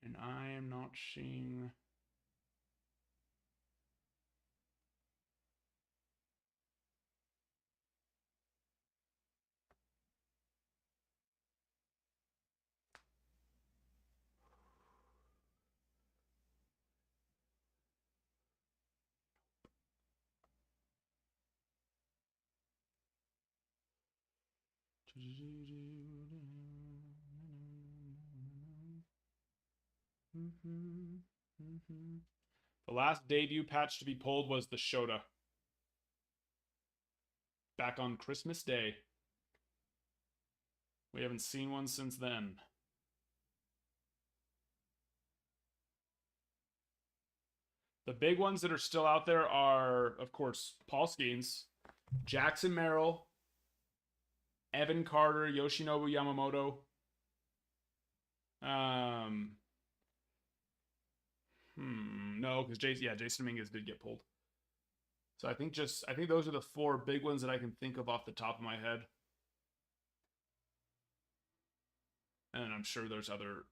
and I am not seeing. The last debut patch to be pulled was the Shota. Back on Christmas Day. We haven't seen one since then. The big ones that are still out there are, of course, Paul Skeens, Jackson Merrill, Evan Carter, Yoshinobu Yamamoto. No, because Jason Dominguez did get pulled. So I think those are the four big ones that I can think of off the top of my head. And I'm sure there's other,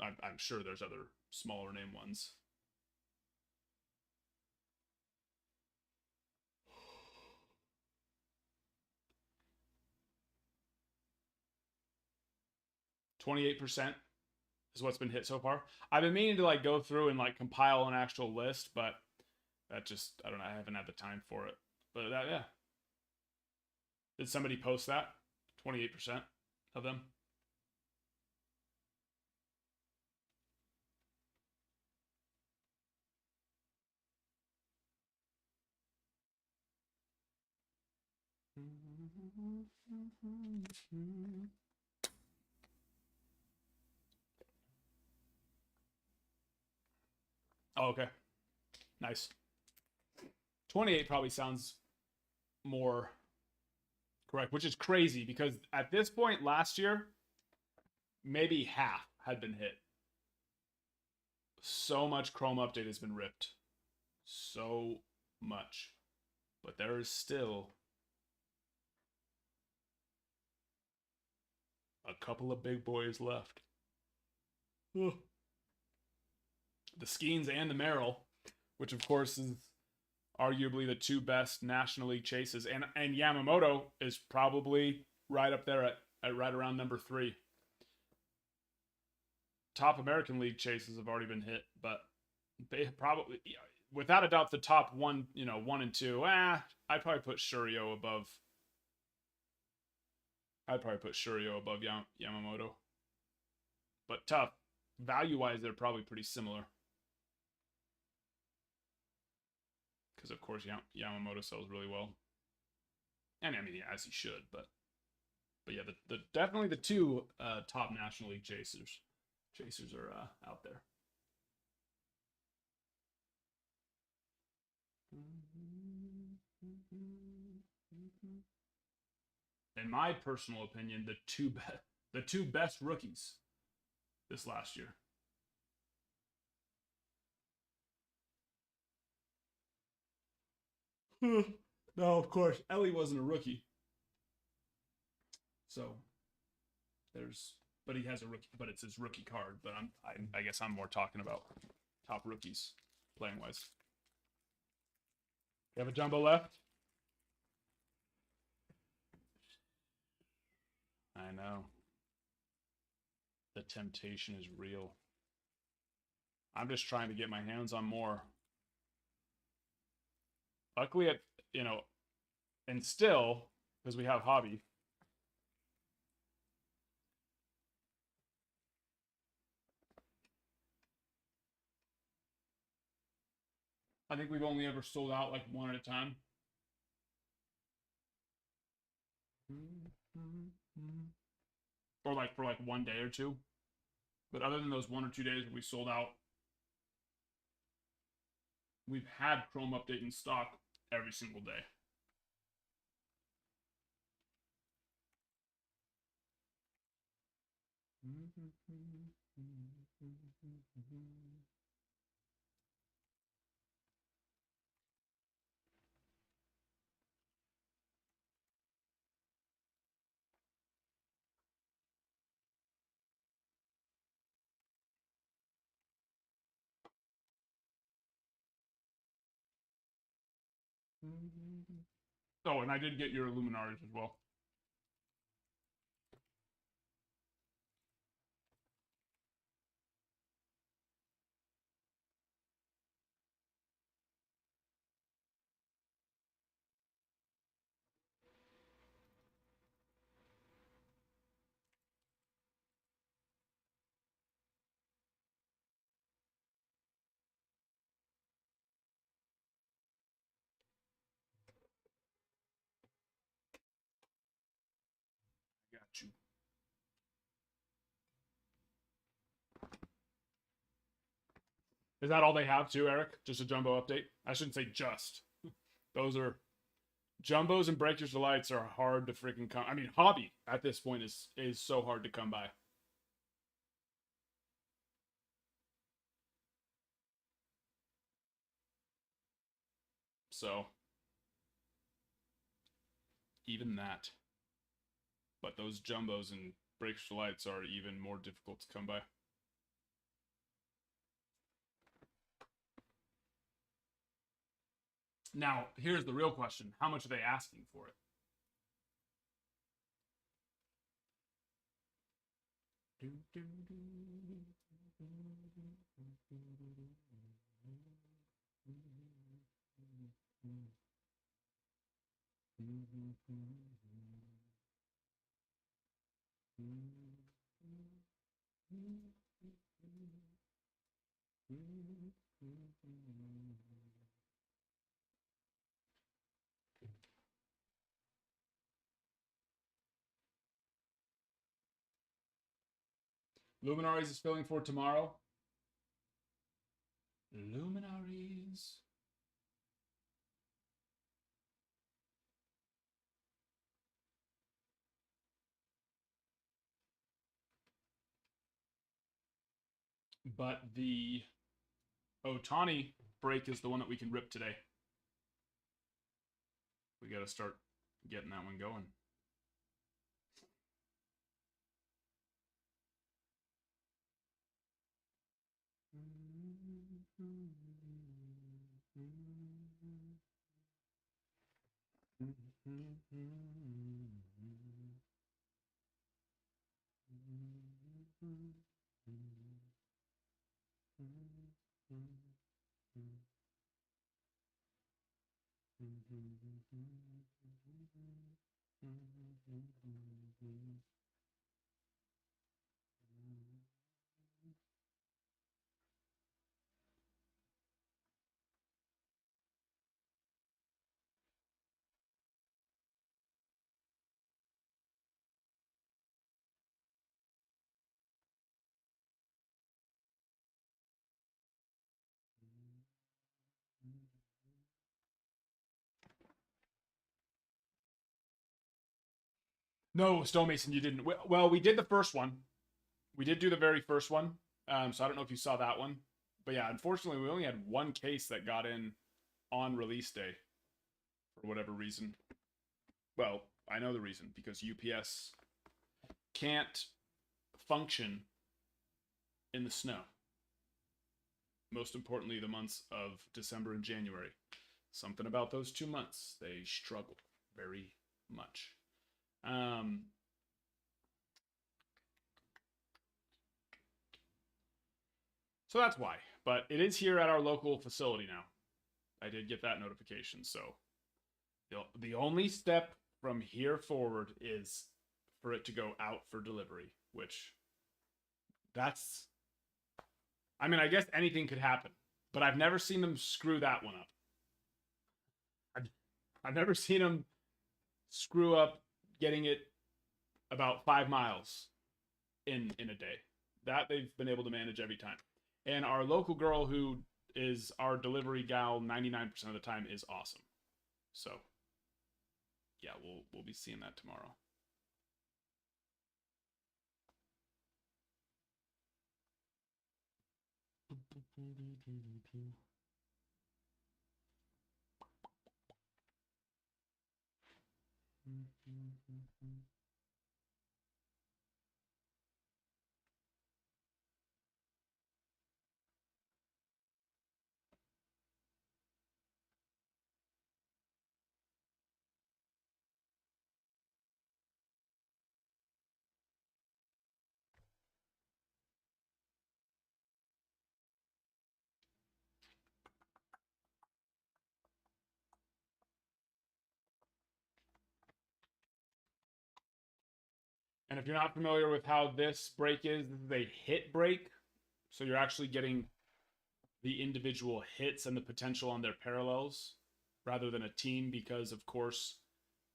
I'm sure there's other smaller name ones. %28 is what's been hit so far. I've been meaning to go through and compile an actual list, but that just, I don't know, I haven't had the time for it. But yeah. Did somebody post that? 28% of them. Oh, okay. Nice. 28 probably sounds more correct, which is crazy because at this point last year, maybe half had been hit. So much Chrome update has been ripped. So much. But there is still a couple of big boys left. Ugh. The Skeens and the Merrill, which of course is arguably the two best National League chases. And Yamamoto is probably right up there at right around number 3. Top American League chases have already been hit, but they probably, without a doubt, the top 1 and 2. I'd probably put Shurio above. Yamamoto. But tough. Value-wise, they're probably pretty similar. Because, of course, Yamamoto sells really well. And, I mean, yeah, as he should. But yeah, the definitely the two top National League chasers are out there. In my personal opinion, the two best rookies this last year. No, of course, Ellie wasn't a rookie. So but he has a rookie, but it's his rookie card. But I guess I'm more talking about top rookies playing wise. You have a jumbo left? I know. The temptation is real. I'm just trying to get my hands on more. Luckily, and still, because we have hobby. I think we've only ever sold out like one at a time. Or like for like 1 day or 2. But other than those 1 or 2 days where we sold out, we've had Chrome update in stock every single day. Oh, and I did get your Illuminaries as well. I got you. Is that all they have too, Eric? Just a jumbo update? I shouldn't say just. Those are jumbos and Breakers Delights are hard to freaking come. I mean, hobby at this point is so hard to come by. So even that. But those jumbos and Breakers Delights are even more difficult to come by. Now, here's the real question. How much are they asking for it? Luminaries is filling for tomorrow. Luminaries. But the Ohtani break is the one that we can rip today. We got to start getting that one going. No, Stonemason, you didn't. Well, we did the first one. We did do the very first one. So I don't know if you saw that one. But yeah, unfortunately, we only had one case that got in on release day for whatever reason. Well, I know the reason because UPS can't function in the snow. Most importantly, the months of December and January. Something about those 2 months, they struggle very much. So that's why. But it is here at our local facility now. I did get that notification. So the only step from here forward is for it to go out for delivery, which that's, I mean, I guess anything could happen, but I've never seen them screw that one up. I've never seen them screw up getting it about 5 miles in a day. That they've been able to manage every time. And our local girl, who is our delivery gal 99% of the time, is awesome. So yeah, we'll be seeing that tomorrow. And if you're not familiar with how this break is, this is a hit break. So you're actually getting the individual hits and the potential on their parallels rather than a team because, of course,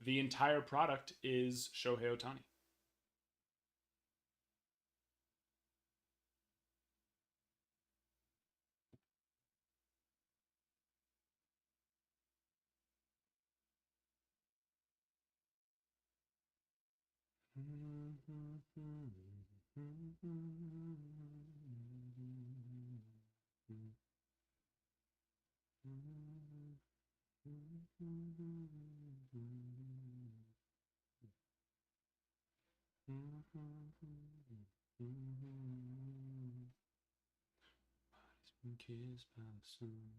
the entire product is Shohei Ohtani. Kissed by the sun.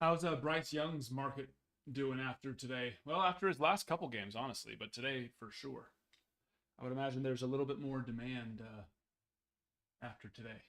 How's Bryce Young's market doing after today? Well, after his last couple games, honestly, but today for sure. I would imagine there's a little bit more demand after today.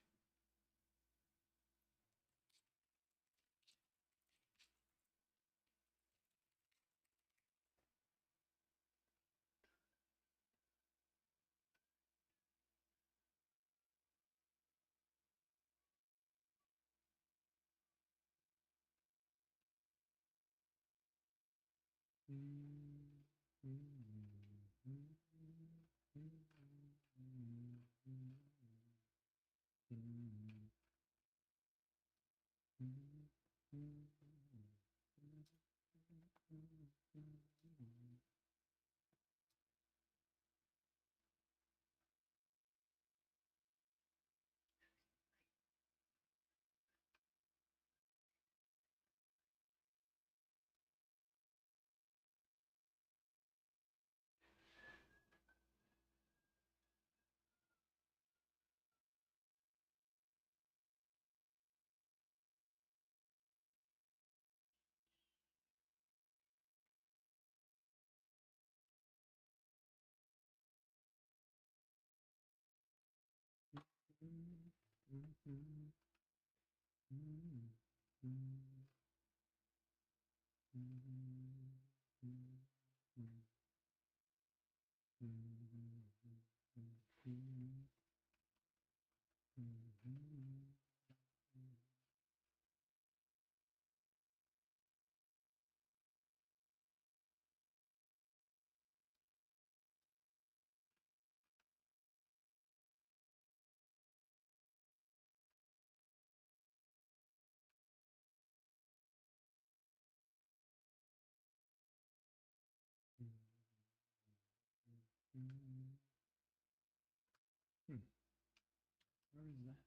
Where is that?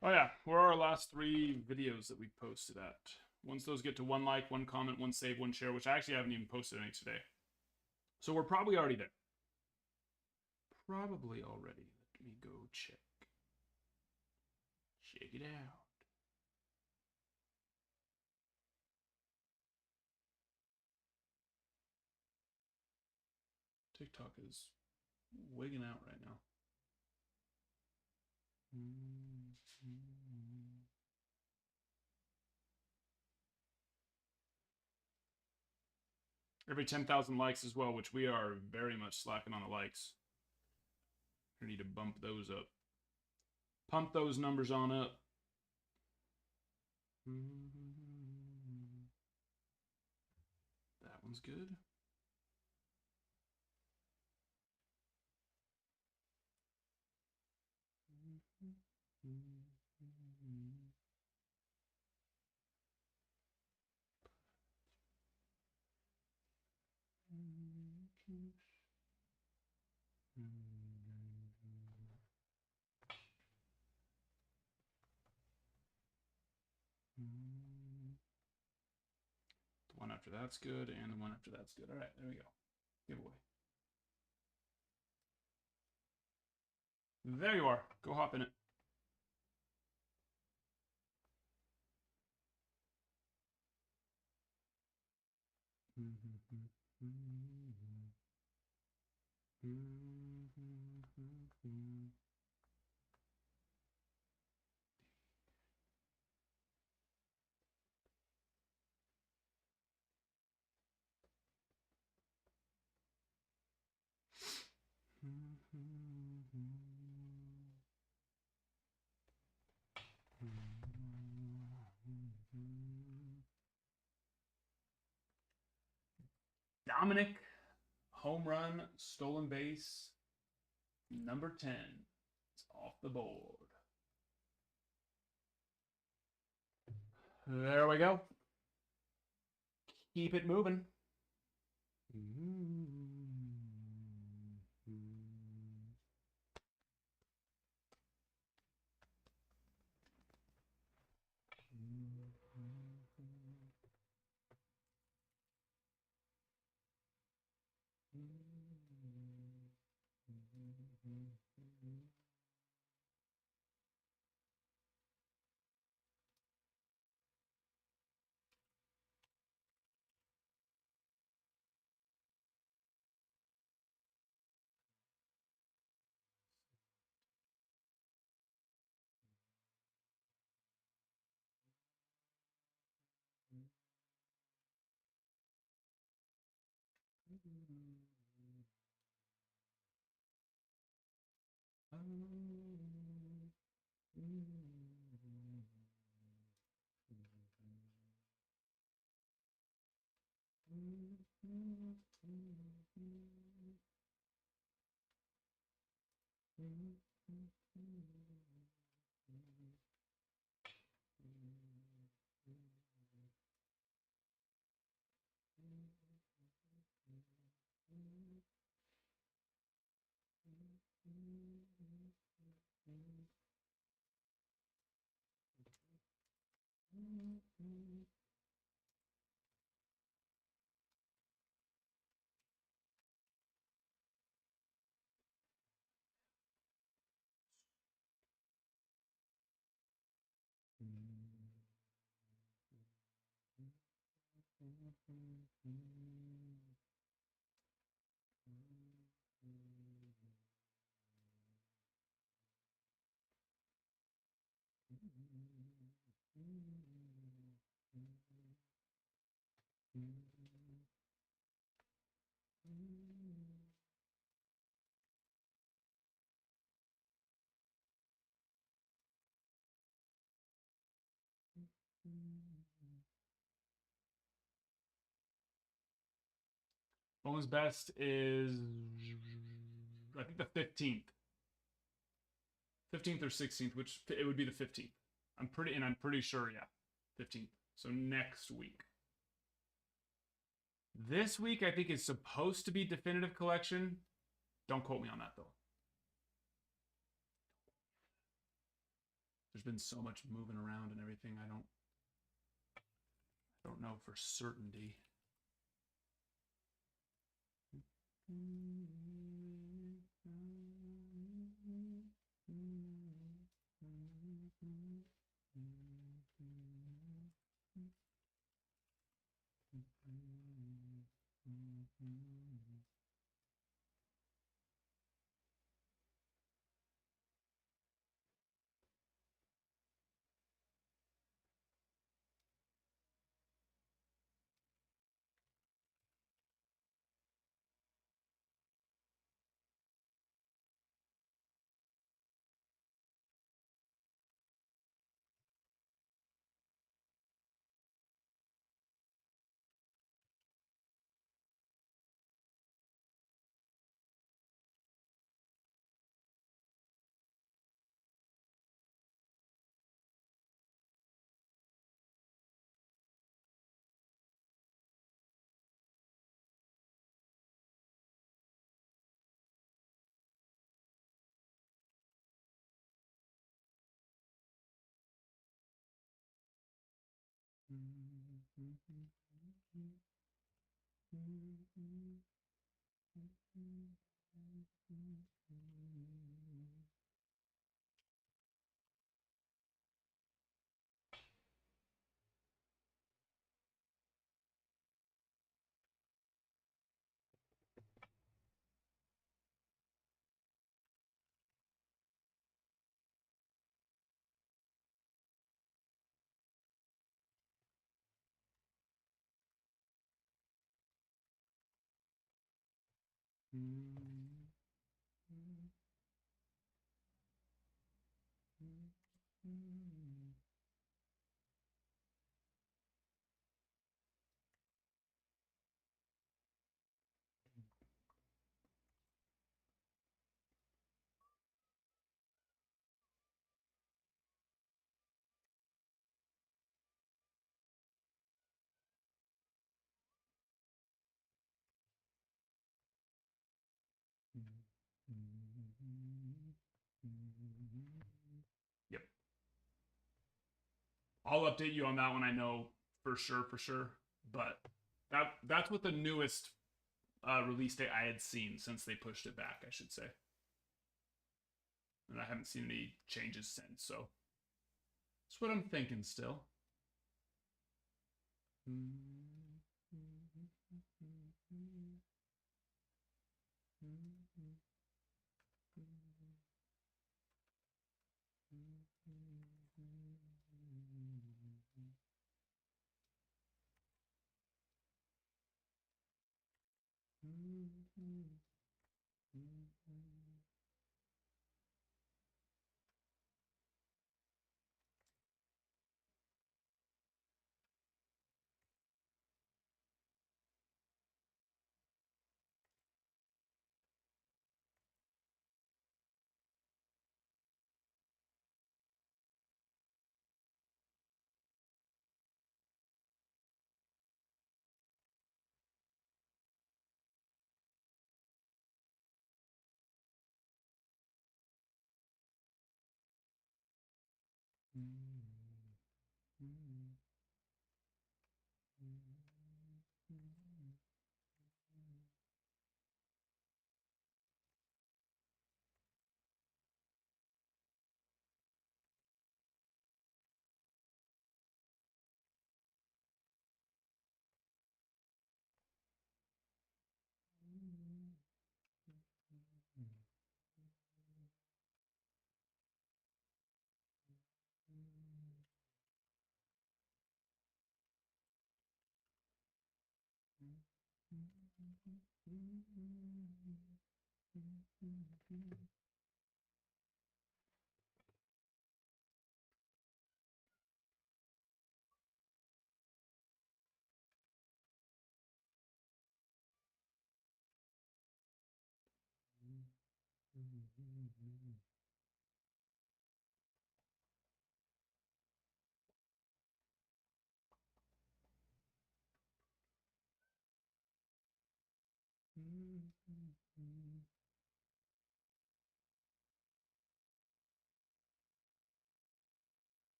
Oh yeah, where are our last 3 videos that we posted at? Once those get to 1 like, 1 comment, 1 save, 1 share, which I actually haven't even posted any today. So we're probably already there. Probably already. Let me go check. Check it out. TikTok is wigging out right now. Every 10,000 likes as well, which we are very much slacking on the likes. We need to bump those up. Pump those numbers on up. That one's good. The one after that's good, and the one after that's good. All right, there we go. Giveaway. There you are. Go hop in it. Dominic, home run, stolen base, number 10. It's off the board. There we go. Keep it moving. Bonus best is, I think, the 15th. 15th or 16th, which it would be the 15th. I'm pretty sure, yeah. 15th. So next week. This week, I think, is supposed to be definitive collection. Don't quote me on that, though. There's been so much moving around and everything. I don't know for certainty. Yep. I'll update you on that one. I know for sure. But that's what the newest release date I had seen since they pushed it back, I should say. And I haven't seen any changes since, so that's what I'm thinking still.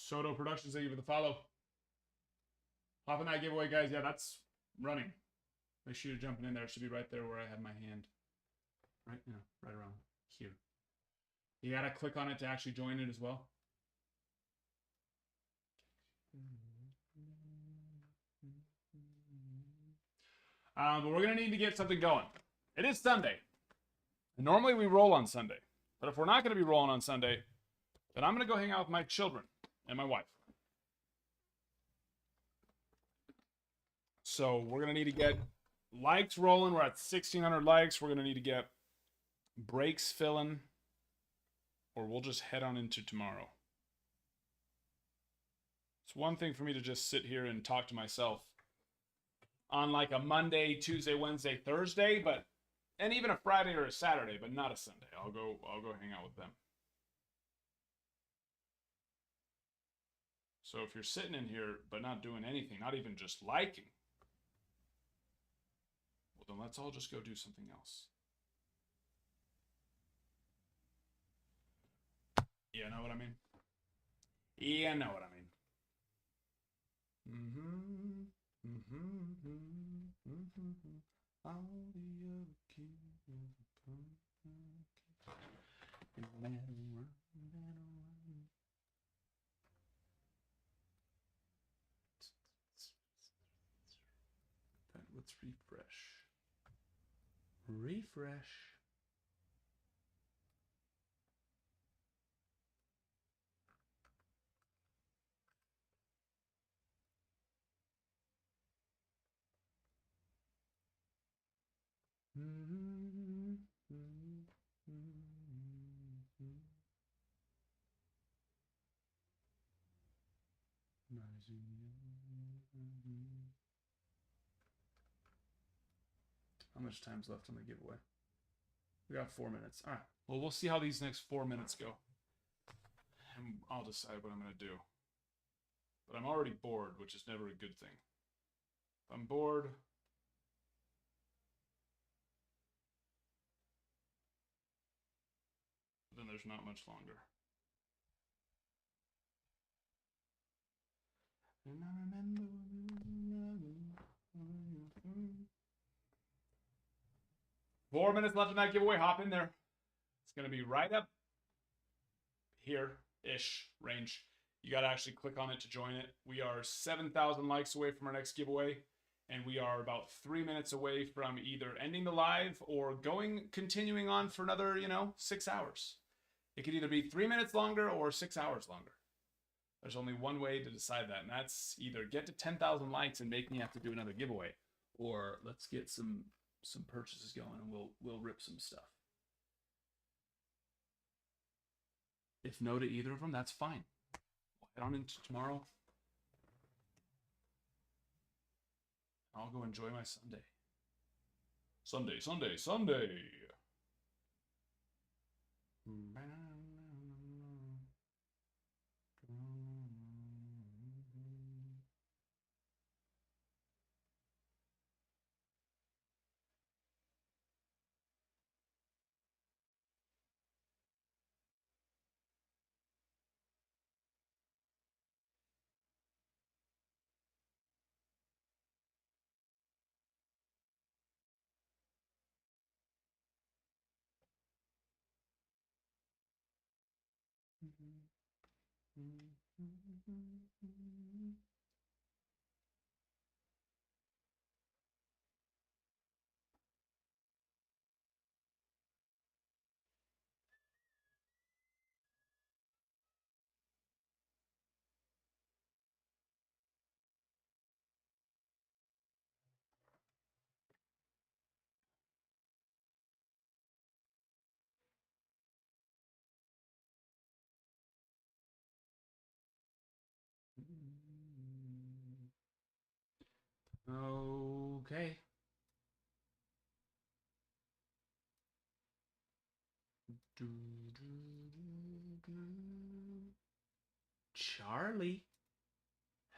Soto Productions, thank you for the follow. Hop on that giveaway, guys. Yeah, that's running. Make sure you're jumping in there. It should be right there where I have my hand. Right? Yeah, right around here. You gotta click on it to actually join it as well. But we're gonna need to get something going. It is Sunday. And normally we roll on Sunday. But if we're not gonna be rolling on Sunday, then I'm gonna go hang out with my children and my wife. So we're gonna need to get likes rolling. We're at 1,600 likes. We're gonna need to get breaks filling, or we'll just head on into tomorrow. It's one thing for me to just sit here and talk to myself on like a Monday, Tuesday, Wednesday, Thursday, and even a Friday or a Saturday, but not a Sunday. I'll go hang out with them. So if you're sitting in here but not doing anything, not even just liking, well then let's all just go do something else. Yeah, know what I mean? Yeah, know what I mean. All the other kids let's refresh. Refresh. How much time's left on the giveaway? We got 4 minutes. All right. Well, we'll see how these next 4 minutes go. And I'll decide what I'm going to do. But I'm already bored, which is never a good thing. If I'm bored, then there's not much longer. And I remember. 4 minutes left in that giveaway. Hop in there. It's going to be right up here-ish range. You got to actually click on it to join it. We are 7,000 likes away from our next giveaway, and we are about 3 minutes away from either ending the live or continuing on for another, 6 hours. It could either be 3 minutes longer or 6 hours longer. There's only one way to decide that, and that's either get to 10,000 likes and make me have to do another giveaway, or let's get some purchases going and we'll rip some stuff. If no to either of them, that's fine. We'll head on into tomorrow. I'll go enjoy my Sunday. Sunday. Okay. Charlie.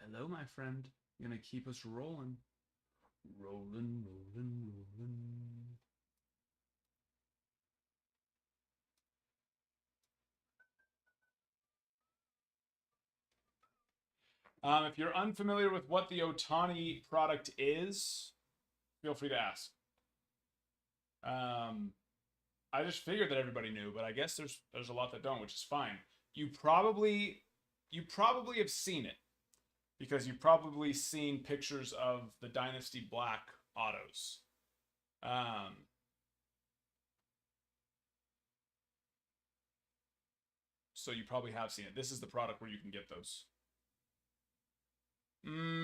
Hello, my friend. You're gonna keep us rolling. Rolling. If you're unfamiliar with what the Ohtani product is, feel free to ask. I just figured that everybody knew, but I guess there's a lot that don't, which is fine. You probably have seen it because you've probably seen pictures of the Dynasty Black autos. So you probably have seen it. This is the product where you can get those.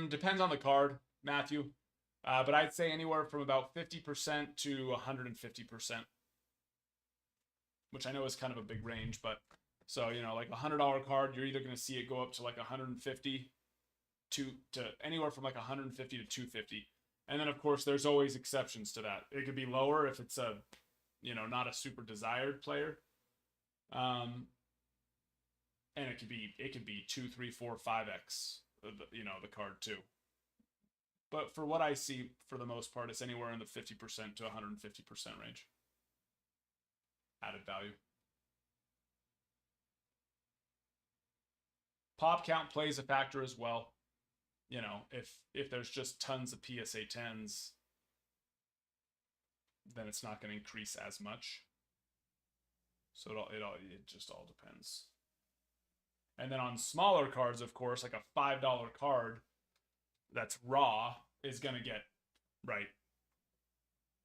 Depends on the card, Matthew. But I'd say anywhere from about 50% to 150%. Which I know is kind of a big range, but so, like a $100 card, you're either going to see it go up to like 150 to anywhere from like 150 to 250. And then of course there's always exceptions to that. It could be lower if it's a, not a super desired player. And it could be 2, 3, 4, 5x, the card too. But for what I see, for the most part, it's anywhere in the 50% to 150% range. Added value. Pop count plays a factor as well. If there's just tons of PSA 10s, then it's not going to increase as much. So it just all depends. And then on smaller cards, of course, like a $5 card that's raw is going to get, right,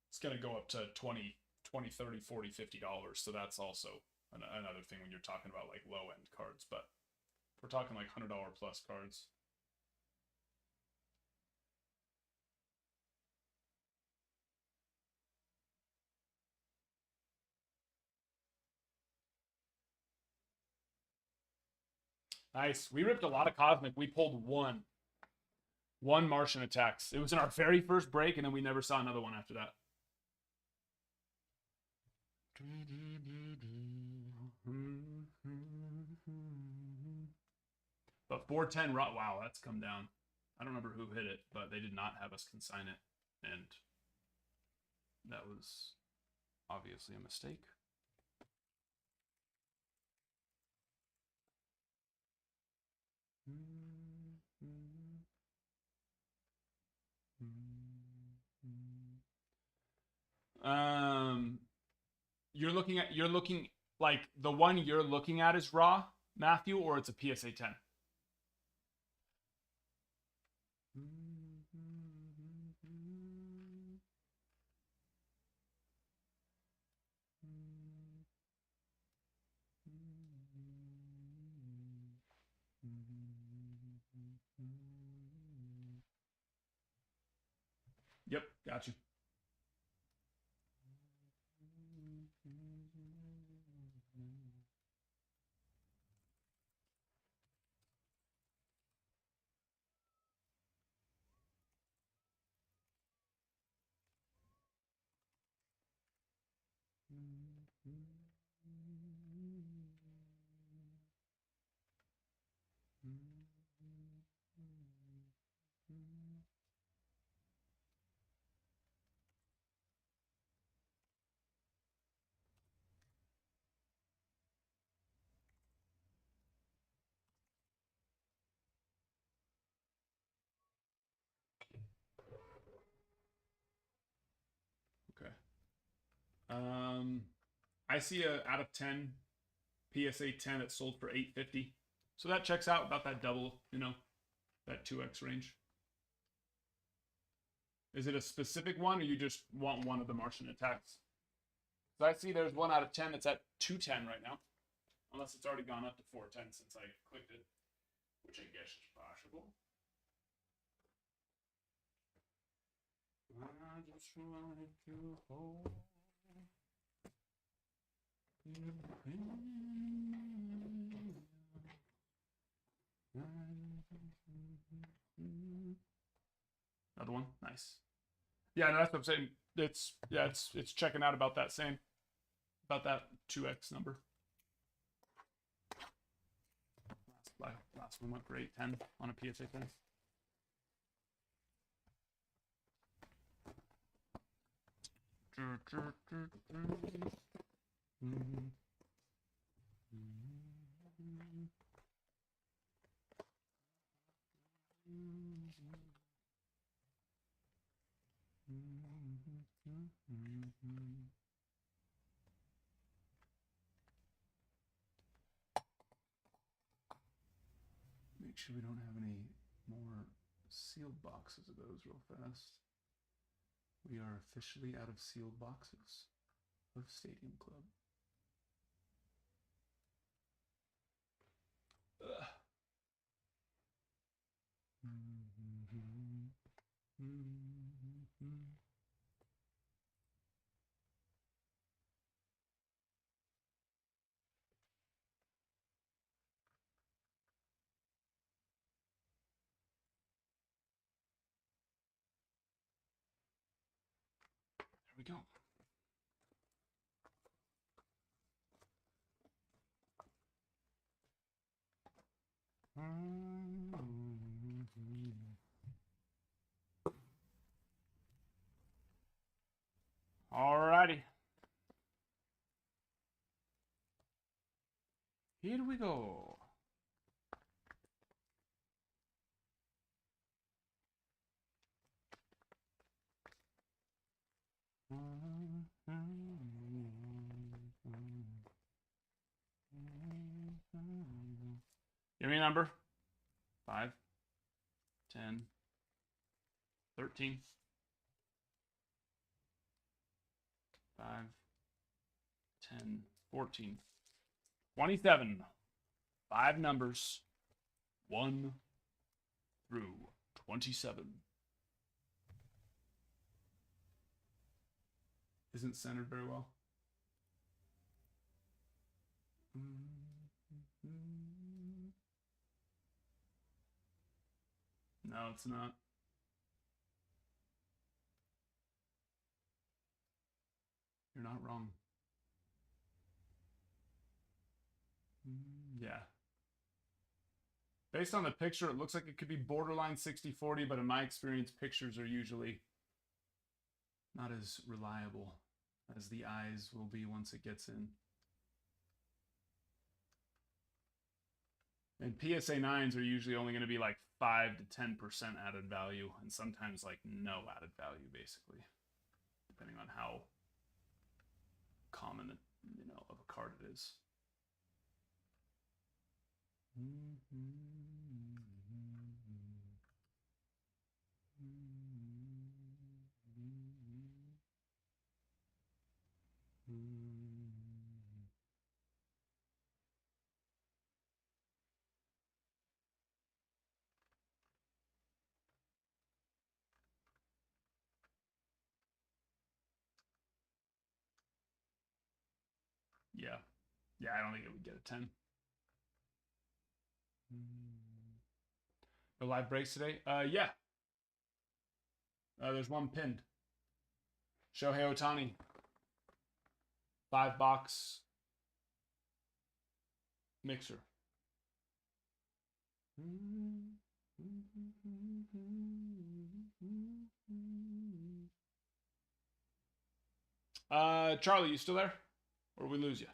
it's going to go up to 20, 30, 40, $50. So that's also another thing when you're talking about like low end cards. But if we're talking like $100 plus cards. Nice. We ripped a lot of Cosmic. We pulled one Martian attacks. It was in our very first break, and then we never saw another one after that. But 410, wow, that's come down. I don't remember who hit it, but they did not have us consign it. And that was obviously a mistake. You're looking like the one you're looking at is raw, Matthew, or it's a PSA 10. Yep, got you. Okay. I see a out of 10 PSA 10 that sold for 850. So that checks out about that double, that 2x range. Is it a specific one, or you just want one of the Martian attacks? So I see there's one out of 10 that's at 210 right now. Unless it's already gone up to 410 since I clicked it, which I guess is possible. I just wanted to hold another one, nice. Yeah, no, that's what I'm saying. It's checking out about that 2x number. Last one went for 810 on a PSA 10. Make sure we don't have any more sealed boxes of those real fast. We are officially out of sealed boxes of Stadium Club. Ugh. There we go. Alrighty. Here we go. Give me a number. 5, 10, 13, 5, 10, 14, 27. 5 numbers. 1 through 27. Isn't centered very well. No, it's not. You're not wrong. Yeah. Based on the picture, it looks like it could be borderline 60-40, but in my experience, pictures are usually not as reliable as the eyes will be once it gets in. And PSA 9s are usually only going to be like 5 to 10% added value, and sometimes like no added value, basically, depending on how common, of a card it is. Yeah. Yeah, I don't think it would get a 10. The live breaks today? Yeah. There's one pinned. Shohei Ohtani. 5-box mixer. Charlie, you still there? Or we lose you?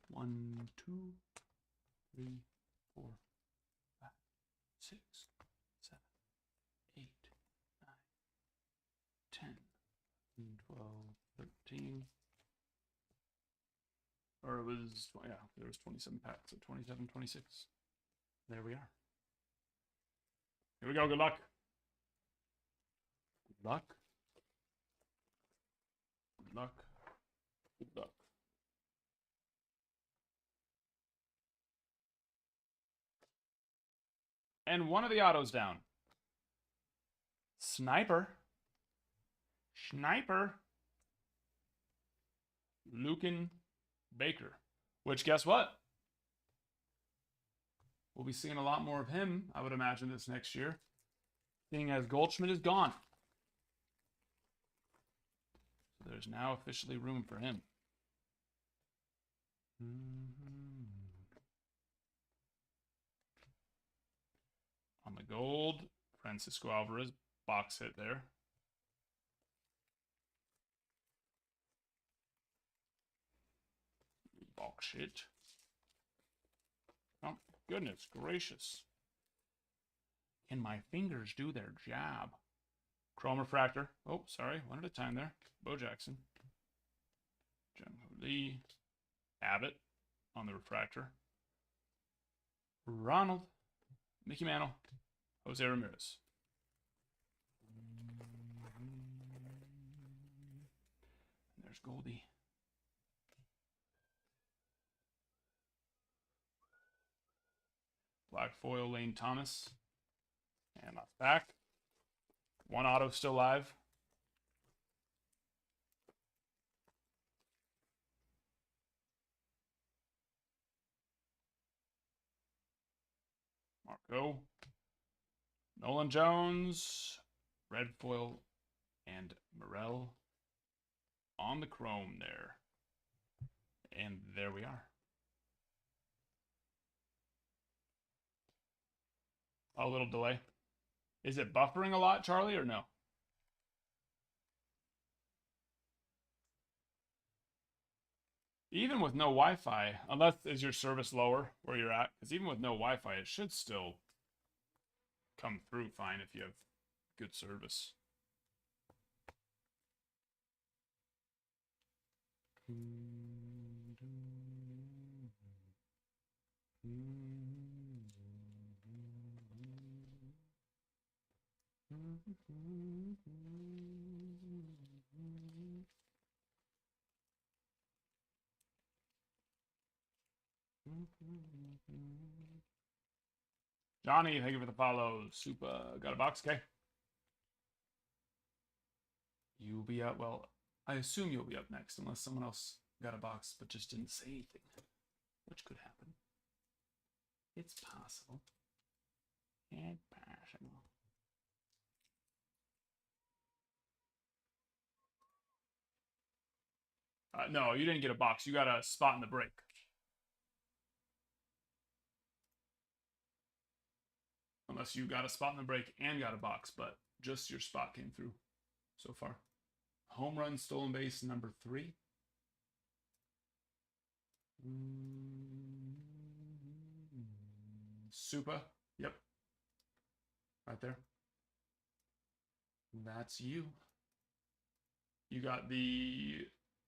One, two, three, 4, 5, 6, 7, 8, 9, 10, 12, 13. Or it was, yeah, there was 27 packs, so 27, 26. There we are. Here we go. Good luck. Good luck. Good luck. Good luck. And one of the autos down. Sniper. Sniper. Lucan Baker. Which, guess what? We'll be seeing a lot more of him, I would imagine, this next year. Seeing as Goldschmidt is gone. So there's now officially room for him. On the gold, Francisco Alvarez, box hit there. Box hit. Oh, goodness gracious. Can my fingers do their job? Chrome refractor. Oh, sorry. One at a time there. Bo Jackson. Jung-Hoo Lee. Abbott on the refractor. Ronald. Mickey Mantle. Jose Ramirez. And there's Goldie. Black foil, Lane Thomas. And off back. One auto still live. Marco. Nolan Jones. Red foil and Morel on the chrome there. And there we are. A little delay. Is it buffering a lot, Charlie, or no? Even with no Wi-Fi, unless is your service lower where you're at, because even with no Wi-Fi, it should still come through fine if you have good service. Johnny, thank you for the follow. Super. Got a box, okay? You'll be up. Well, I assume you'll be up next, unless someone else got a box but just didn't say anything, which could happen. It's possible. It's possible. No, you didn't get a box. You got a spot in the break. Unless you got a spot in the break and got a box, but just your spot came through so far. Home run, stolen base, number 3. Supa. Yep. Right there. That's you. You got the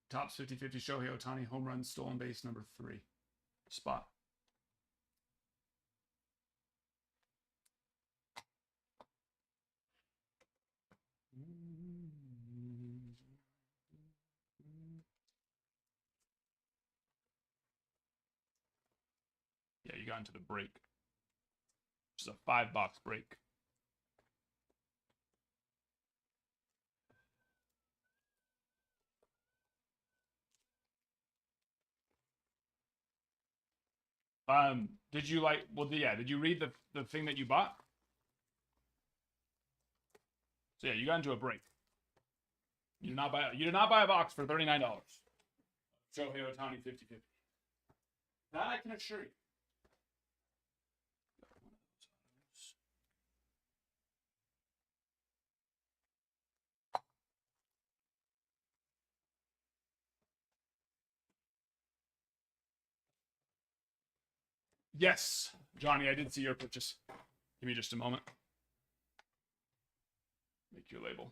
Topps 50-50 Shohei Ohtani home run stolen base number 3 spot. Yeah, you got into the break. Which is a 5-box break. Did you like? Well, yeah. Did you read the thing that you bought? So yeah, you got into a break. You did not buy a box for $39. Shohei Ohtani 50-50. That I can assure you. Yes, Johnny, I did see your purchase. Give me just a moment. Make your label.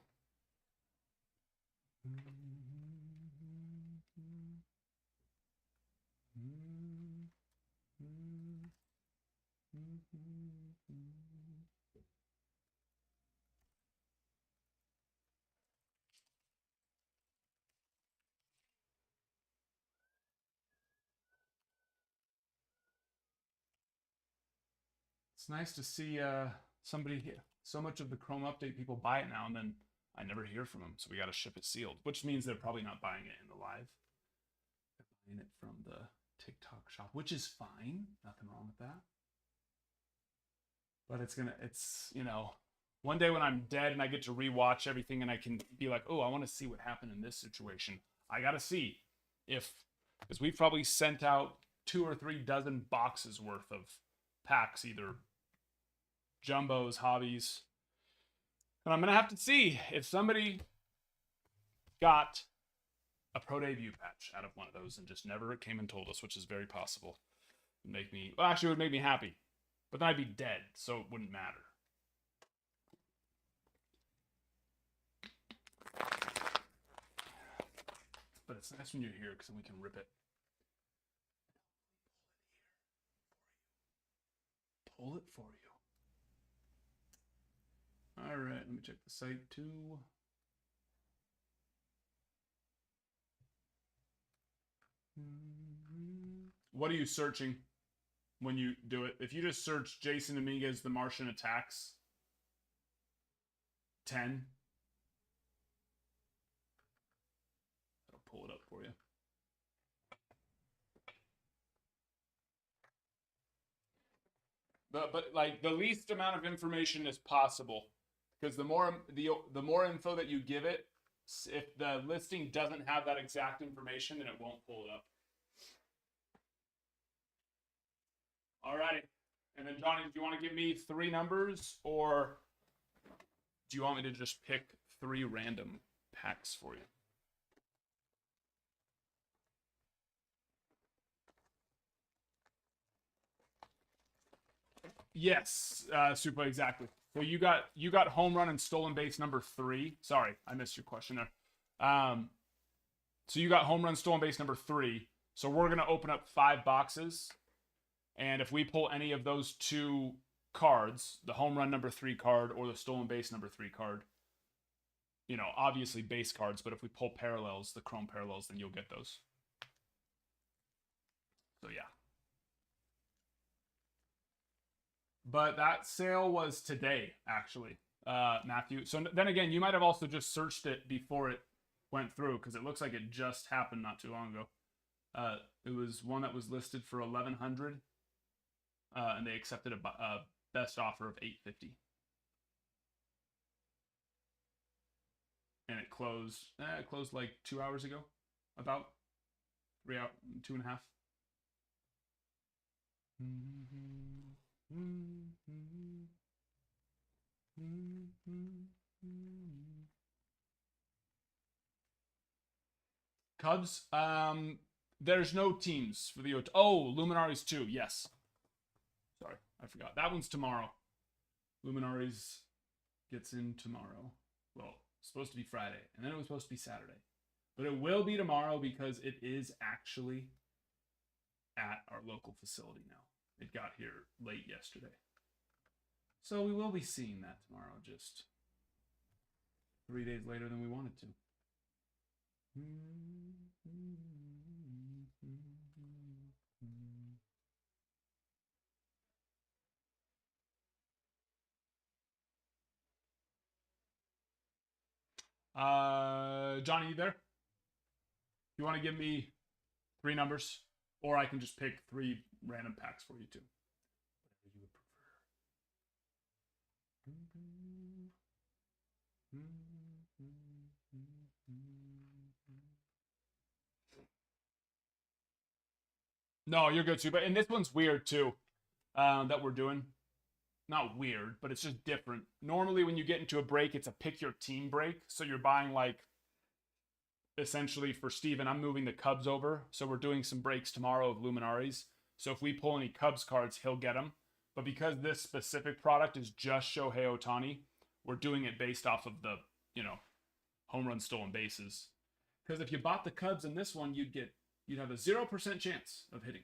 It's nice to see somebody here. So much of the Chrome update, people buy it now, and then I never hear from them. So we got to ship it sealed, which means they're probably not buying it in the live. They're buying it from the TikTok shop, which is fine. Nothing wrong with that. But it's, you know, one day when I'm dead and I get to rewatch everything and I can be like, oh, I want to see what happened in this situation. I got to see if, because we've probably sent out 2 or 3 dozen boxes worth of packs, either jumbos, hobbies. And I'm going to have to see if somebody got a pro debut patch out of one of those and just never came and told us, which is very possible. It'd make me, well, actually, it would make me happy. But then I'd be dead, so it wouldn't matter. But it's nice when you're here because then we can rip it. Pull it for you. All right, let me check the site too. What are you searching when you do it? If you just search Jason Dominguez, The Martian Attacks 10, it'll pull it up for you. But like the least amount of information as possible, because the more info that you give it, if the listing doesn't have that exact information, then it won't pull it up. Alrighty, and then Johnny, do you want to give me 3 numbers, or do you want me to just pick 3 random packs for you? Yes, Super, exactly. So you got home run and stolen base number 3. Sorry, I missed your question there. So you got home run, stolen base number 3. So we're gonna open up 5 boxes, and if we pull any of those 2 cards, the home run number 3 card or the stolen base number 3 card, you know, obviously base cards, but if we pull parallels, the Chrome parallels, then you'll get those. So yeah. But that sale was today, actually, Matthew. So then again, you might have also just searched it before it went through, because it looks like it just happened not too long ago. It was one that was listed for $1,100, and they accepted a best offer of $850. And it closed. It closed like 2 hours ago, about 3 hours, 2.5. Cubs. There's no teams for the. Oh, Luminaries 2. Yes. Sorry, I forgot. That one's tomorrow. Luminaries gets in tomorrow. Well, it's supposed to be Friday, and then it was supposed to be Saturday. But it will be tomorrow because it is actually at our local facility now. It got here late yesterday. So we will be seeing that tomorrow, just 3 days later than we wanted to. Johnny, you there? You want to give me 3 numbers? Or I can just pick 3 random packs for you too. Whatever you would prefer. No, you're good too. But and this one's weird too. That we're doing. Not weird, but it's just different. Normally when you get into a break, it's a pick your team break. So you're buying like essentially for Steven, I'm moving the Cubs over. So we're doing some breaks tomorrow of Luminaries. So if we pull any Cubs cards, he'll get them. But because this specific product is just Shohei Ohtani, we're doing it based off of the, home run stolen bases. Because if you bought the Cubs in this one, you'd have a 0% chance of hitting.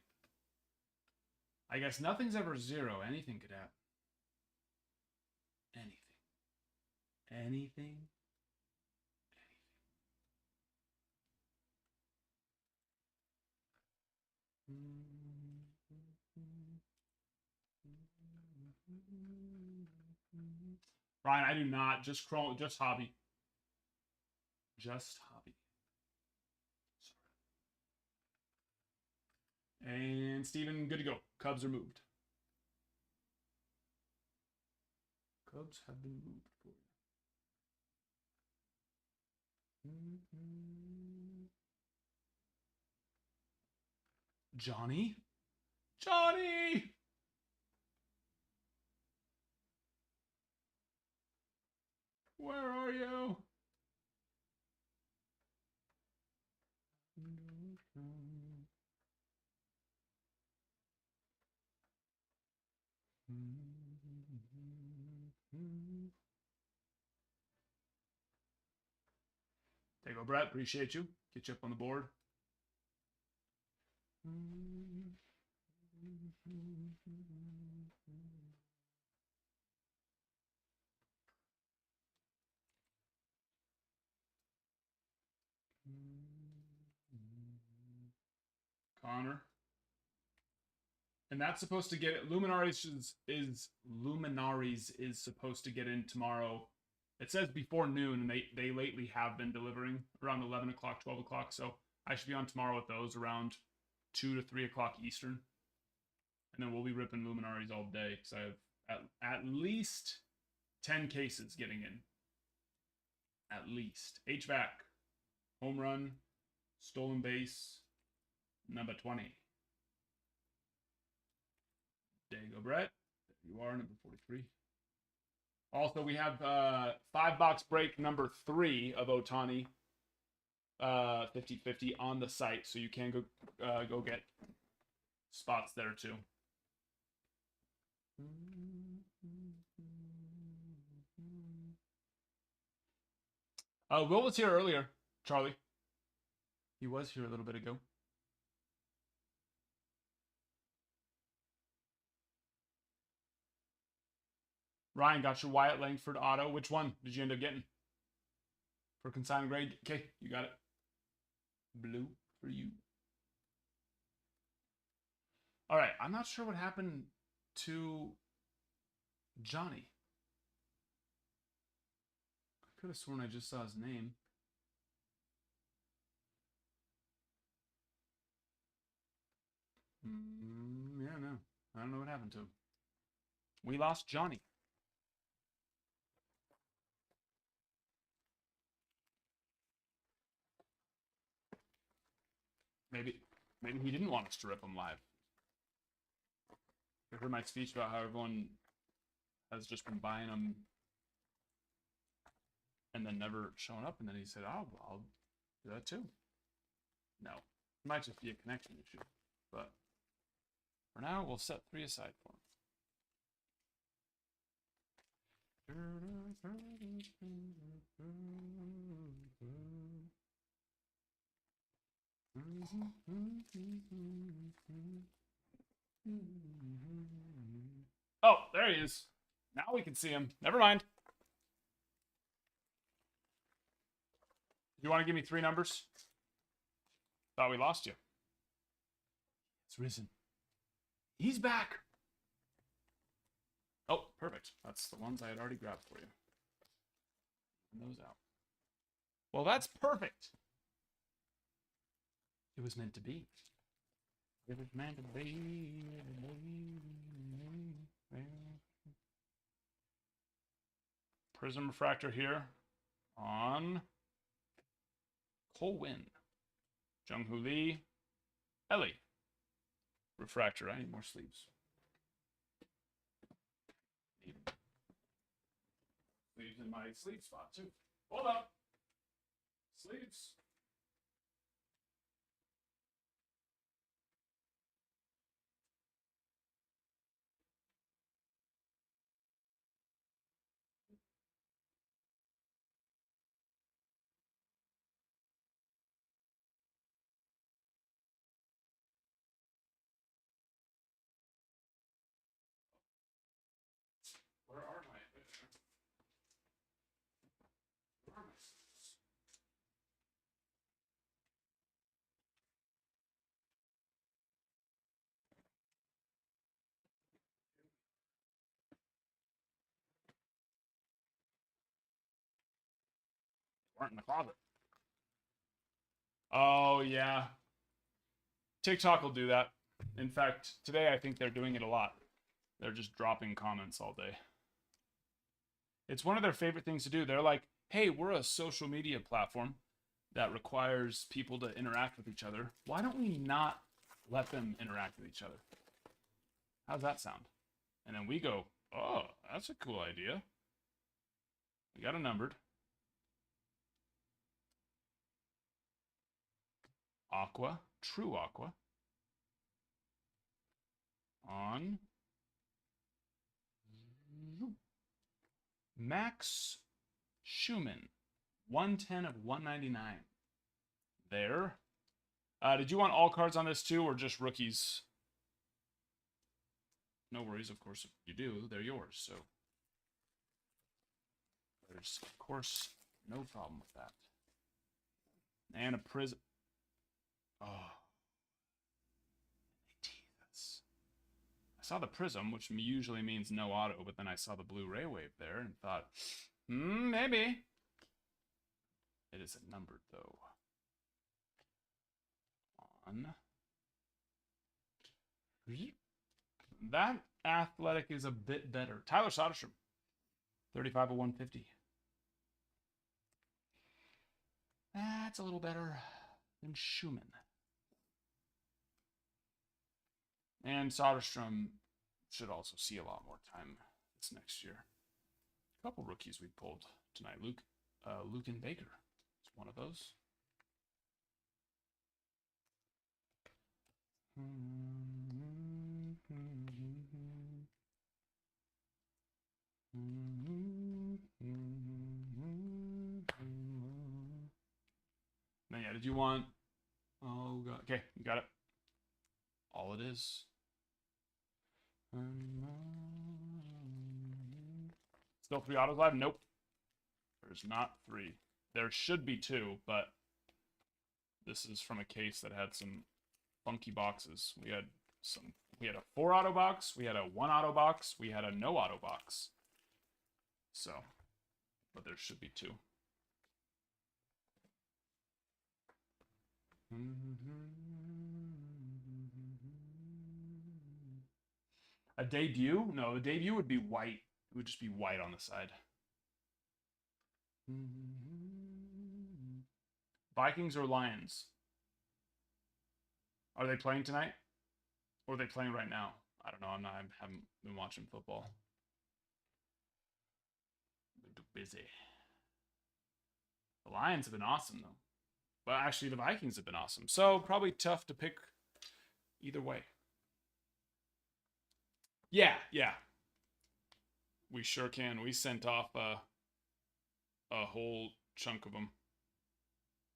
I guess nothing's ever 0. Anything could happen. Anything. Ryan, I do not. Just hobby. Just hobby. Sorry. And Steven, good to go. Cubs are moved. Cubs have been moved for you. Johnny? Johnny! Where are you? There you go, Brett. Appreciate you. Get you up on the board. Connor. And that's supposed to get Luminaries is supposed to get in tomorrow. It says before noon, and they lately have been delivering around 11 o'clock, 12 o'clock. So I should be on tomorrow with those around 2 to 3 o'clock Eastern. And then we'll be ripping Luminaries all day because I have at least 10 cases getting in. At least. HVAC. Home run. Stolen base. Number 20. There you go, Brett. There you are, number 43. Also, we have 5-box break number 3 of Ohtani. 50-50 on the site, so you can go get spots there too. Will was here earlier, Charlie. He was here a little bit ago. Ryan got your Wyatt Langford auto. Which one did you end up getting? For consigned grade? Okay, you got it. Blue for you. All right, I'm not sure what happened to Johnny. I could have sworn I just saw his name. Yeah, no. I don't know what happened to him. We lost Johnny. Maybe he didn't want us to rip him live. You heard my speech about how everyone has just been buying them and then never showing up, and then he said, "Oh, well, I'll do that too." No, it might just be a connection issue, but for now, we'll set 3 aside for him. Oh, there he is. Now we can see him. Never mind. You want to give me 3 numbers? Thought we lost you. It's risen. He's back. Oh, perfect. That's the ones I had already grabbed for you. Those out. Well, that's perfect. It was meant to be. It was meant to be. Prism refractor here on Cole Win. Jung-Hoo Lee. Ellie. Refractor. I need more sleeves. Sleeves in my sleeve spot, too. Hold up. Sleeves. Where are my sleeves? Weren't in the closet. Oh, yeah. TikTok will do that. In fact, today I think they're doing it a lot. They're just dropping comments all day. It's one of their favorite things to do. They're like, hey, we're a social media platform that requires people to interact with each other. Why don't we not let them interact with each other? How's that sound? And then we go, oh, that's a cool idea. We got it numbered. Aqua, True Aqua. On Max Schumann, 110 of 199. There. Did you want all cards on this too, or just rookies? No worries, of course. If you do, they're yours. So there's, of course, no problem with that. And a prism. Oh. I saw the prism, which usually means no auto, but then I saw the Blu-ray wave there and thought, maybe. It isn't numbered, though. On. That athletic is a bit better. Tyler Soderstrom. 35 of 150. That's a little better than Schumann. And Soderstrom should also see a lot more time this next year. A couple rookies we pulled tonight. Luke and Baker is one of those. Then yeah, did you want? Oh god. Okay, you got it. All it is. Still 3 autos live? Nope. There's not 3. There should be 2, but this is from a case that had some funky boxes. We had a 4 auto box, we had a 1 auto box, we had a no auto box. So, but there should be 2. A debut? No, the debut would be white. It would just be white on the side. Vikings or Lions? Are they playing tonight? Or are they playing right now? I don't know. I haven't been watching football. Been too busy. The Lions have been awesome, though. But actually, the Vikings have been awesome. So, probably tough to pick either way. Yeah. We sure can. We sent off a whole chunk of them.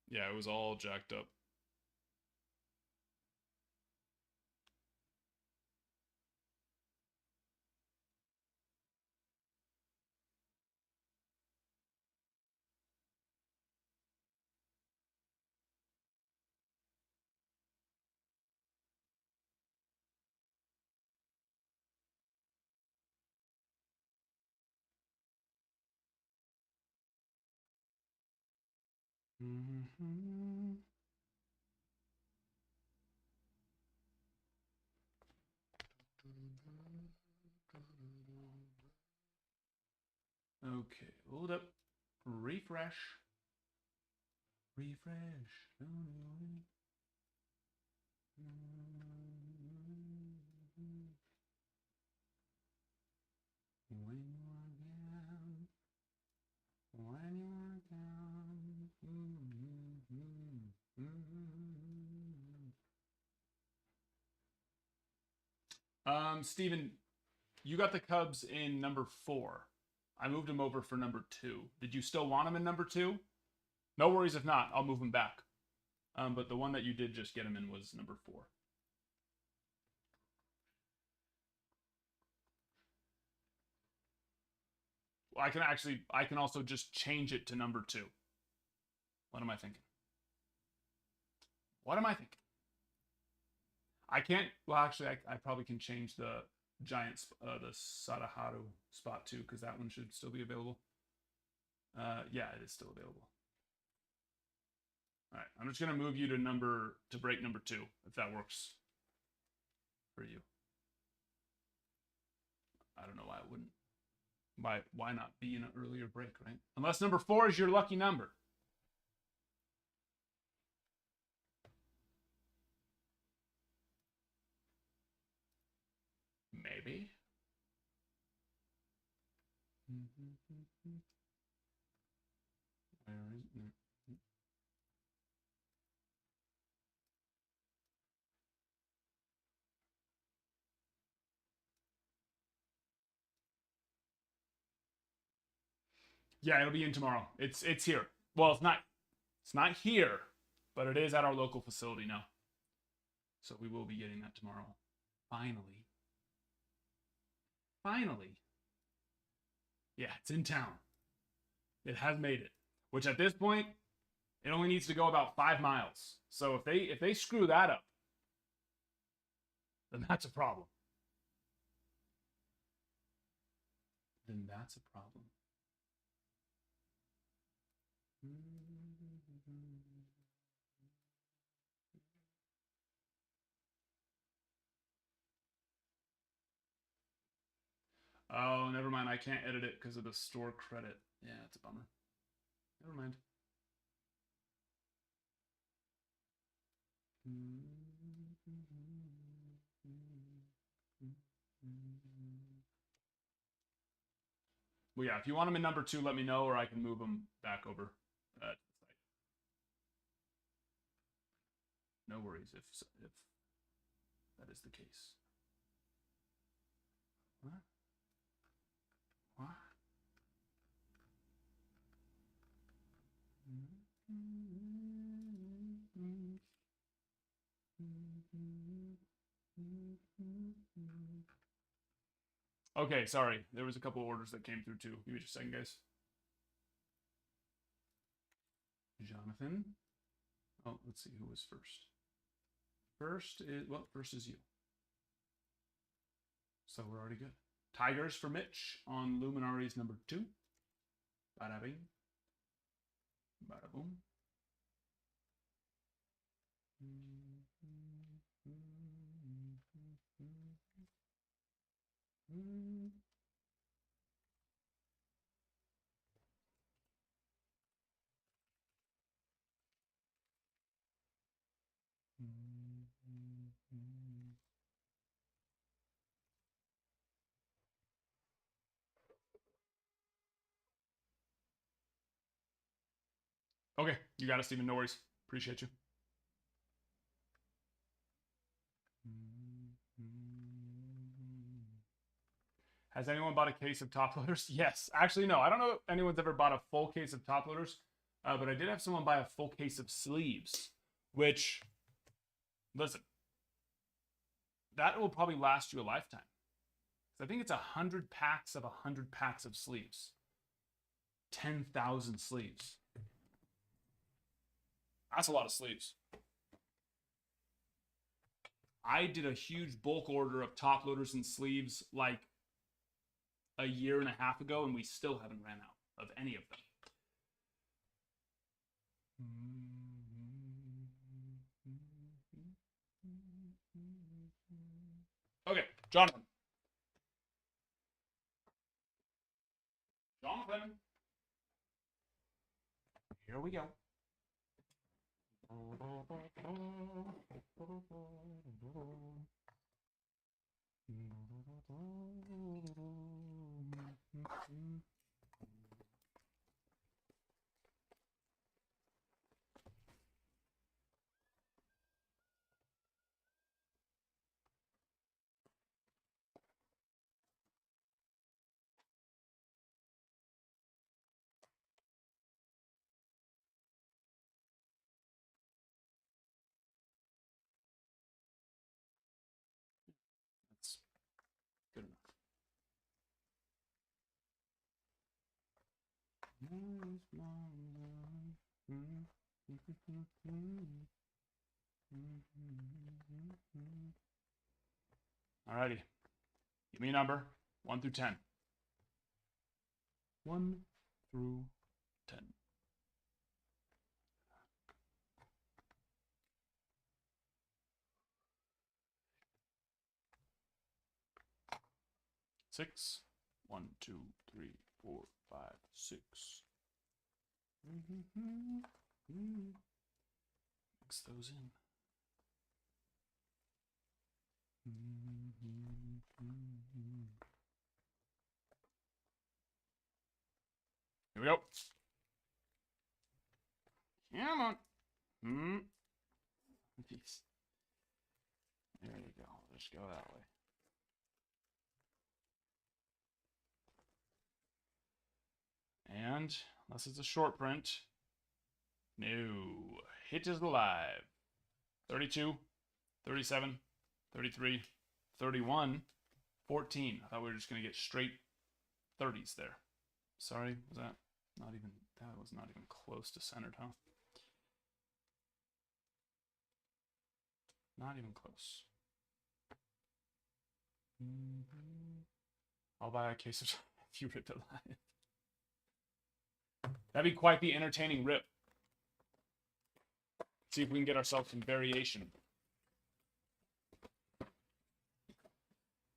Yeah, it was all jacked up. Mm-hmm. Okay, hold up. Refresh. Refresh. When you're down. Steven, you got the Cubs in number 4. I moved him over for number 2. Did you still want him in number 2? No worries if not. I'll move him back. But the one that you did just get him in was number 4. Well, I can also just change it to number 2. What am I thinking? What am I thinking? I can't. Well, actually, I probably can change the Giants, the Sadaharu spot too, because that one should still be available. Yeah, it is still available. All right, I'm just gonna move you to break number 2, if that works for you. I don't know why it wouldn't. Why not be in an earlier break, right? Unless number 4 is your lucky number. Maybe. Where is it? Yeah, it'll be in tomorrow. It's here. Well, it's not here, but it is at our local facility now. So we will be getting that tomorrow. Finally. Finally. Yeah, it's in town. It has made it. Which at this point, it only needs to go about 5 miles. So if they screw that up, then that's a problem. Then that's a problem. Oh, never mind. I can't edit it because of the store credit. Yeah, it's a bummer. Never mind. Well, yeah, if you want him in number 2, let me know, or I can move him back over. No worries if that is the case. What? What? Okay, sorry. There was a couple orders that came through too. Give me just a second, guys. Jonathan. Oh, let's see who was first. First is you. So we're already good. Tigers for Mitch on Luminaries number 2. Bada bing. Bada boom. Okay, you got it, Steven. No worries. Appreciate you. Has anyone bought a case of top loaders? Yes. Actually, no. I don't know if anyone's ever bought a full case of top loaders, but I did have someone buy a full case of sleeves, which, listen, that will probably last you a lifetime. I think it's 100 packs of 100 packs of sleeves. 10,000 sleeves. That's a lot of sleeves. I did a huge bulk order of top loaders and sleeves like a year and a half ago, and we still haven't ran out of any of them. Okay, Jonathan. Here we go. That's good enough. Alrighty. Give me a number. 1 through 10. 1 through 10. Six. 1, 2, 3, 4, 5, 6. Mix those in. Here we go. Come on. Jeez. There you go. Let's go that way. And unless it's a short print, no. Hit is alive. 32, 37, 33, 31, 14. I thought we were just going to get straight 30s there. Sorry, was that not even, that was not even close to centered, huh? Not even close. I'll buy a case of if you rip it live. That'd be quite the entertaining rip. See if we can get ourselves some variation.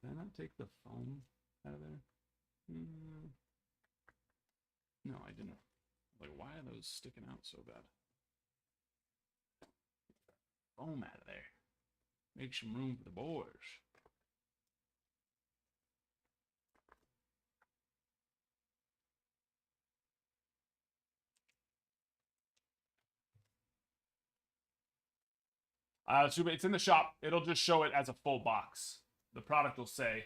Did I not take the foam out of there? No, I didn't. Like, why are those sticking out so bad? Foam out of there. Make some room for the boys. It's in the shop. It'll just show it as a full box. The product will say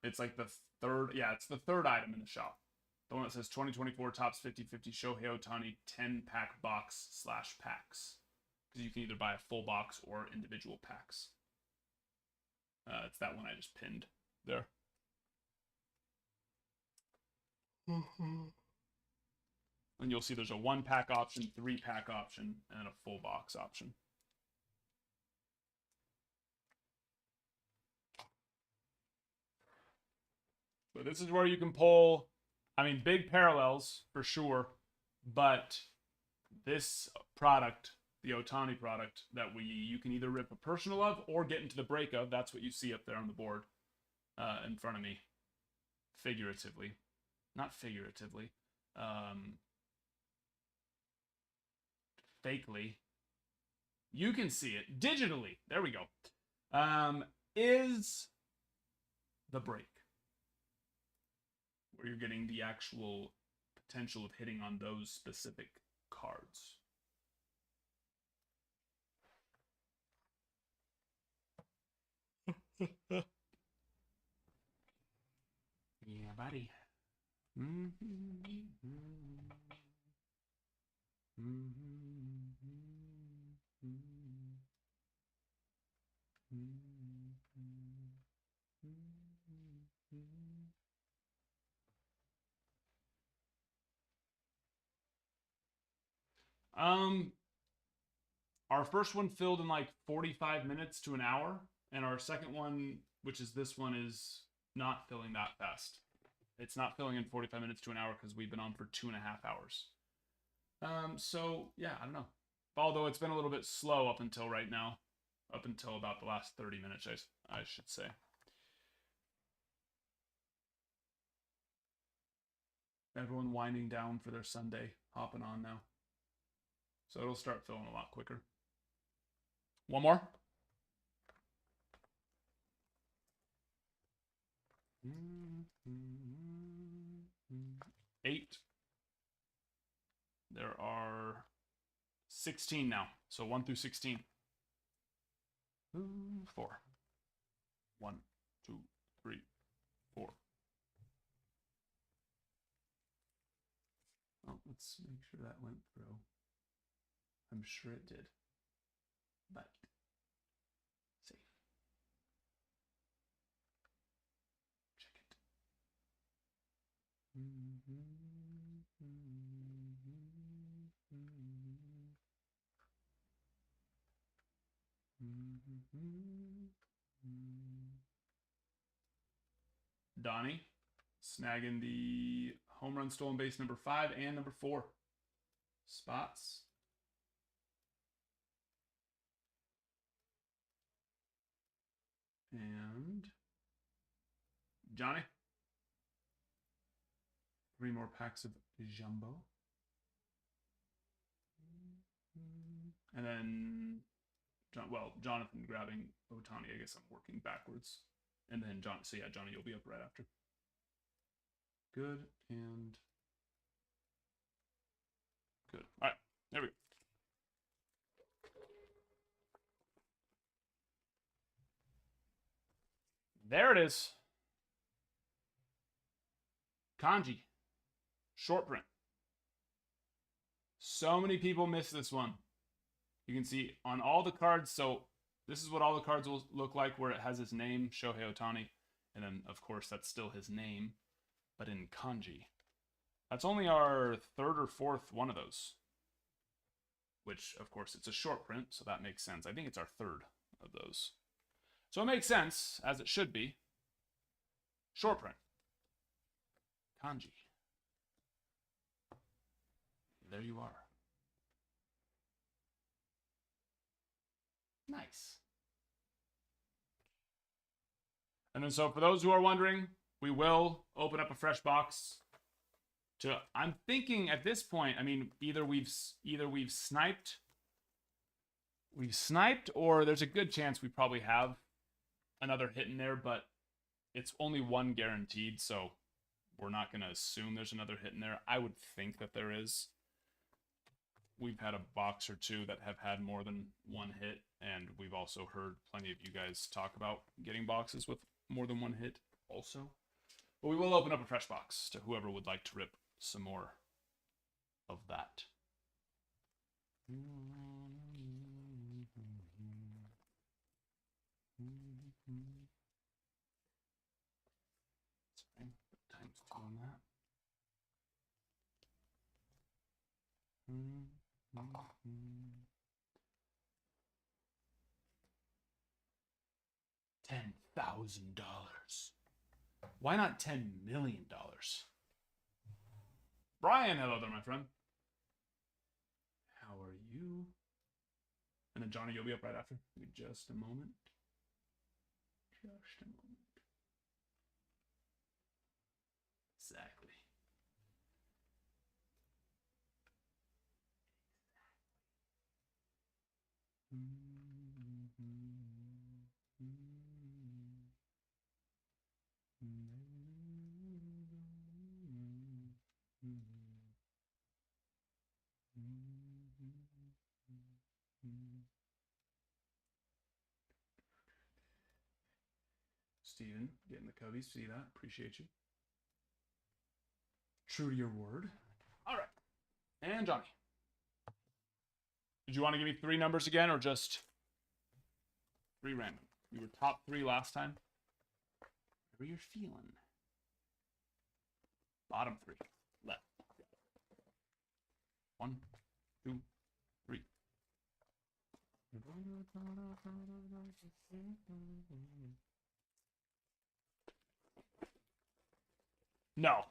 it's like the third. Yeah, it's the third item in the shop. The one that says 2024 Topps 50/50 Shohei Ohtani 10-pack box / packs. Because you can either buy a full box or individual packs. It's that one I just pinned there. And you'll see there's a 1-pack option, 3-pack option, and a full box option. But this is where you can pull, I mean, big parallels for sure, but this product, the Ohtani product, that you can either rip a personal of or get into the break of. That's what you see up there on the board in front of me, figuratively. Not figuratively. Fakely. You can see it digitally. There we go. Is the break, where you're getting the actual potential of hitting on those specific cards. buddy. Our first one filled in like 45 minutes to an hour, and our second one, which is this one, is not filling that fast. It's not filling in 45 minutes to an hour because we've been on for 2.5 hours. So yeah, I don't know. Although it's been a little bit slow up until right now, up until about the last 30 minutes, I should say. Everyone winding down for their Sunday, hopping on now. So it'll start filling a lot quicker. One more. Eight. There are 16 now. So 1 through 16. 4. 1, 2, 3, 4. Oh, let's make sure that went through. I'm sure it did. But safe. Check it. Donnie snagging the home run stolen base number 5 and number 4 spots. And Johnny, 3 more packs of Jumbo. And then, Jonathan grabbing Ohtani. I guess I'm working backwards. And then Johnny, so yeah, Johnny, you'll be up right after. Good and good. All right, there we go. There it is. Kanji. Short print. So many people missed this one. You can see on all the cards, so this is what all the cards will look like where it has his name, Shohei Ohtani. And then, of course, that's still his name, but in kanji. That's only our 3rd or 4th one of those. Which, of course, it's a short print, so that makes sense. I think it's our 3rd of those. So it makes sense, as it should be. Short print. Kanji. There you are. Nice. And then so for those who are wondering, we will open up a fresh box. I'm thinking at this point, I mean, either we've sniped, or there's a good chance we probably have another hit in there, but it's only one guaranteed, so we're not going to assume there's another hit in there. I would think that there is. We've had a box or two that have had more than one hit, and we've also heard plenty of you guys talk about getting boxes with more than one hit also. But we will open up a fresh box to whoever would like to rip some more of that. Sorry, times 2 on that. $10,000. Why not $10 million? Brian, hello there, my friend. How are you? And then Johnny, you'll be up right after. Give me just a moment. Just a moment. Exactly. Steven, getting the Cubbies. See that? Appreciate you. True to your word. All right. And Johnny. Did you want to give me 3 numbers again or just 3 random? You were top 3 last time. Whatever you're feeling. Bottom 3. Left. 1, 2, 3. No.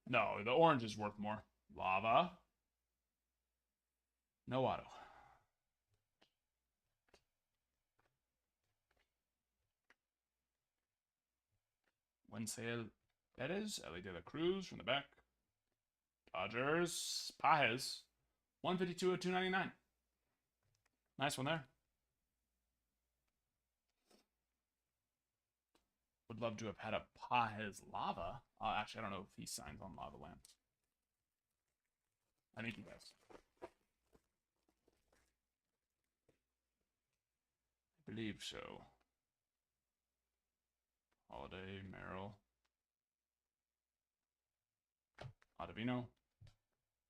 No, the orange is worth more. Lava. No auto. Wednesday Perez, Ellie De La Cruz from the back. Dodgers, Pajes, 152 at 299. Nice one there. Would love to have had a Pajes Lava. Actually, I don't know if he signs on Lava Land. I think he does. I believe so. Holiday, Merrill, Ottavino,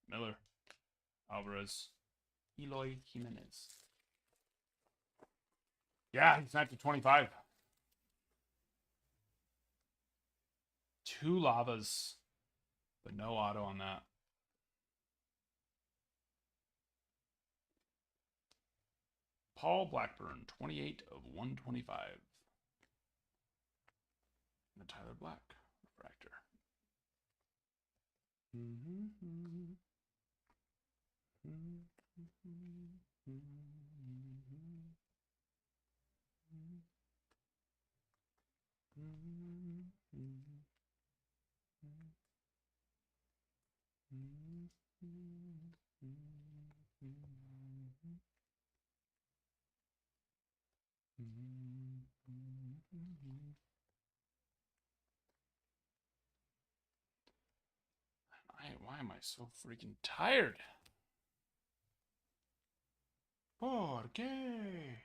Miller, Alvarez, Eloy Jimenez. Yeah, he's not to 25. 2 lavas, but no auto on that. Paul Blackburn, 28 of 125. And the Tyler Black refractor. Why am I so freaking tired? ¿Por qué?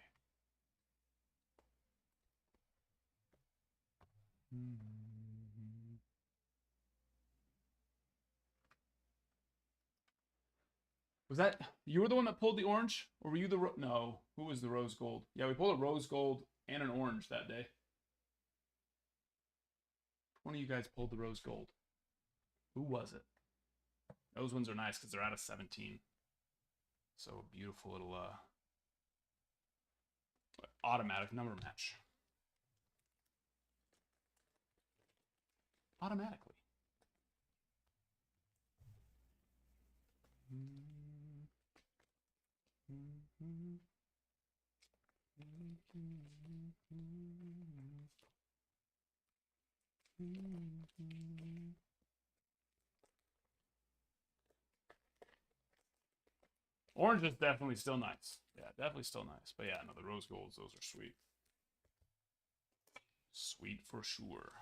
Was that, you were the one that pulled the orange? Or were you the, no, who was the rose gold? Yeah, we pulled a rose gold and an orange that day. One of you guys pulled the rose gold. Who was it? Those ones are nice because they're out of 17. So a beautiful little automatic number match. Automatically. Orange is definitely still nice. Yeah, definitely still nice. But yeah, no, the rose golds, those are sweet. Sweet for sure.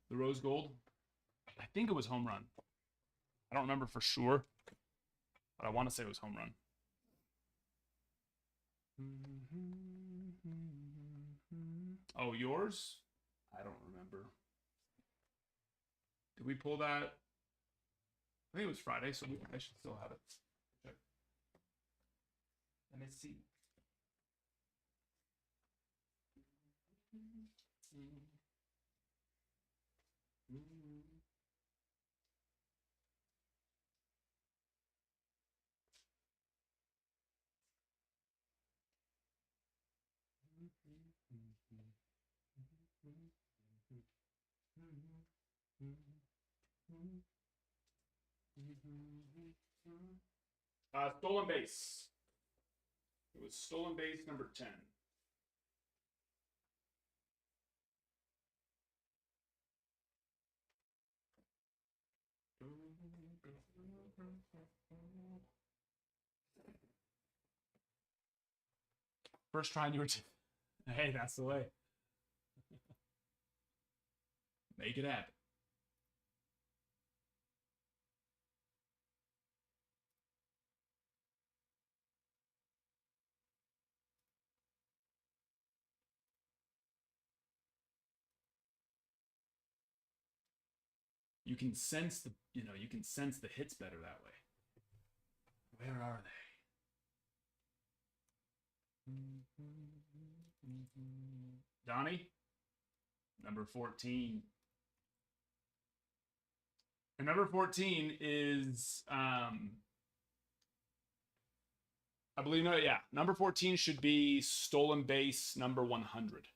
The rose gold, I think it was home run. I don't remember for sure, but I want to say it was home run. Oh, yours? I don't remember. Did we pull that? I think it was Friday, so I should still have it. Check. Let me see. Stolen base. It was stolen base number 10. First try and you were hey, that's the way. Make it happen. You can sense the, you can sense the hits better that way. Where are they? Donnie, number 14. And number 14 is, I believe, no, yeah. Number 14 should be stolen base number 100.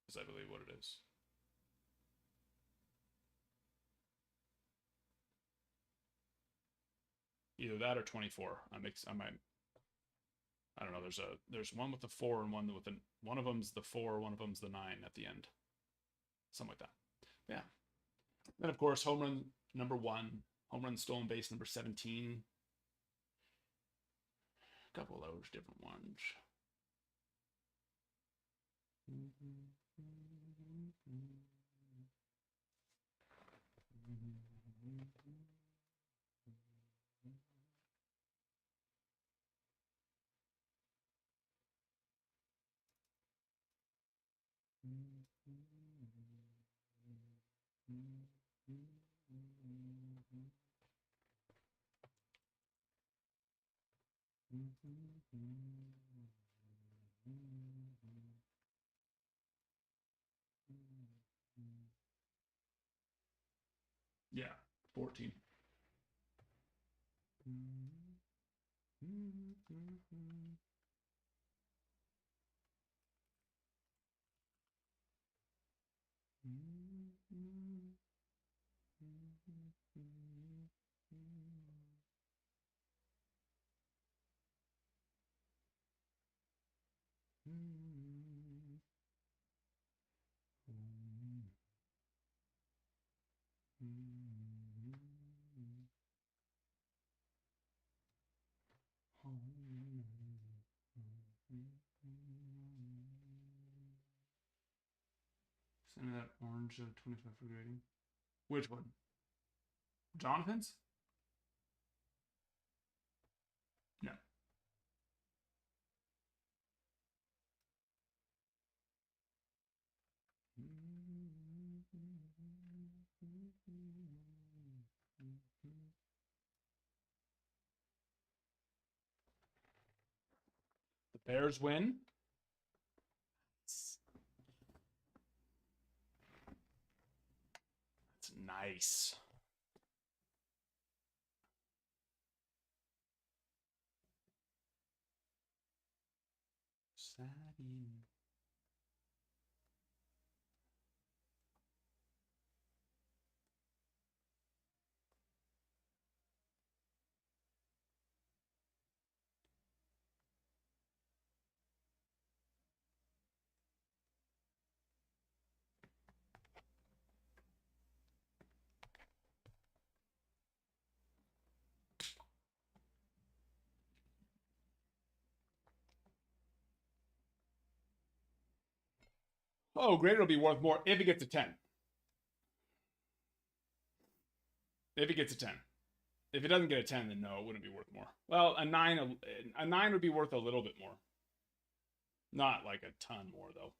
Is I believe what it is. Either that or 24. I might. I don't know. There's one with the 4 and one with the, one of them's the 4, one of them's the 9 at the end. Something like that. Yeah. Then of course home run number 1, home run stolen base number 17. A couple of those different ones. Yeah, 14. Send me that orange 25 for grading. Which one? Jonathan's? No. The Bears win. That's nice. Sadie. Oh, great. It'll be worth more if it gets a 10. If it gets a 10. If it doesn't get a 10, then no, it wouldn't be worth more. Well, a 9 would be worth a little bit more. Not like a ton more though.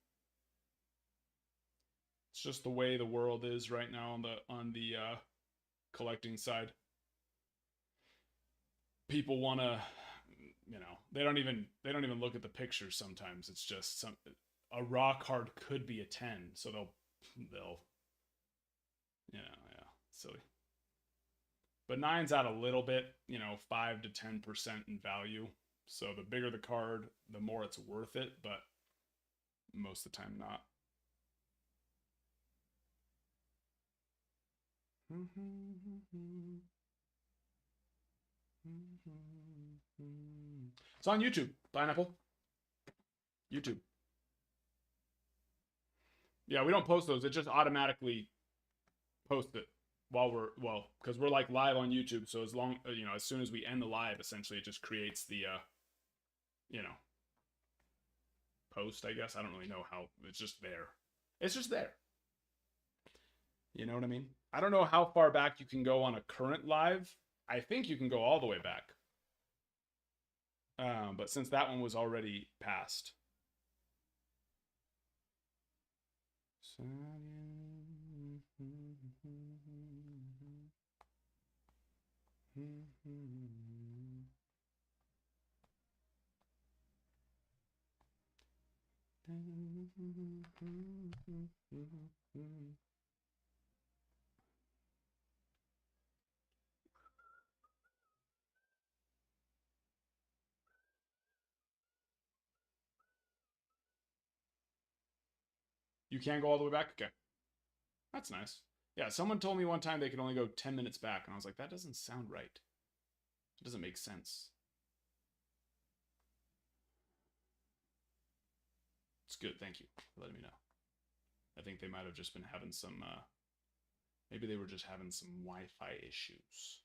It's just the way the world is right now on the collecting side. People want to, they don't even look at the pictures sometimes. It's just a raw card could be a 10, so they'll yeah, silly. But 9's out a little bit, 5 to 10% in value. So the bigger the card, the more it's worth it, but most of the time not. It's on YouTube, Pineapple. YouTube. Yeah, we don't post those. It just automatically posts it while because we're like live on YouTube. So as soon as we end the live, essentially it just creates the, post, I guess. I don't really know how. It's just there. It's just there. You know what I mean? I don't know how far back you can go on a current live. I think you can go all the way back. But since that one was already passed. You can go all the way back? Okay. That's nice. Yeah, someone told me one time they could only go 10 minutes back, and I was like, that doesn't sound right. It doesn't make sense. It's good. Thank you for letting me know. I think they might have just been having some, maybe they were just having some Wi-Fi issues.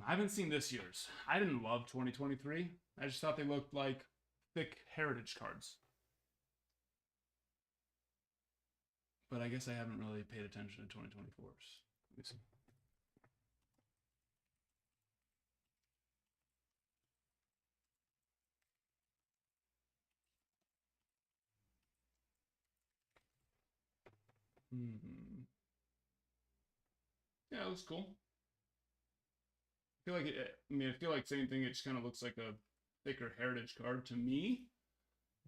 I haven't seen this year's. I didn't love 2023. I just thought they looked like thick heritage cards. But I guess I haven't really paid attention to 2024's. Let me see. Yeah, it looks cool. I feel like I feel like same thing. It just kind of looks like a thicker heritage card to me,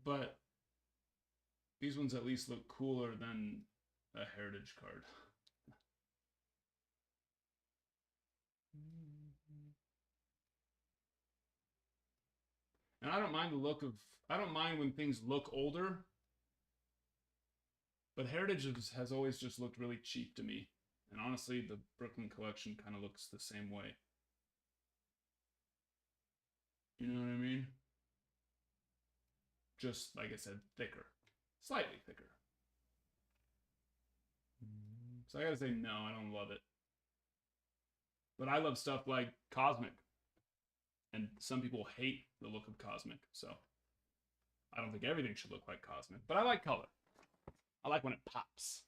but these ones at least look cooler than a heritage card. And I don't mind the look of. I don't mind when things look older, but heritage has always just looked really cheap to me. And honestly, the Brooklyn collection kind of looks the same way. You know what I mean? Just like I said, thicker, slightly thicker. So I gotta say, no, I don't love it. But I love stuff like Cosmic, and some people hate the look of Cosmic. So I don't think everything should look like Cosmic, but I like color. I like when it pops.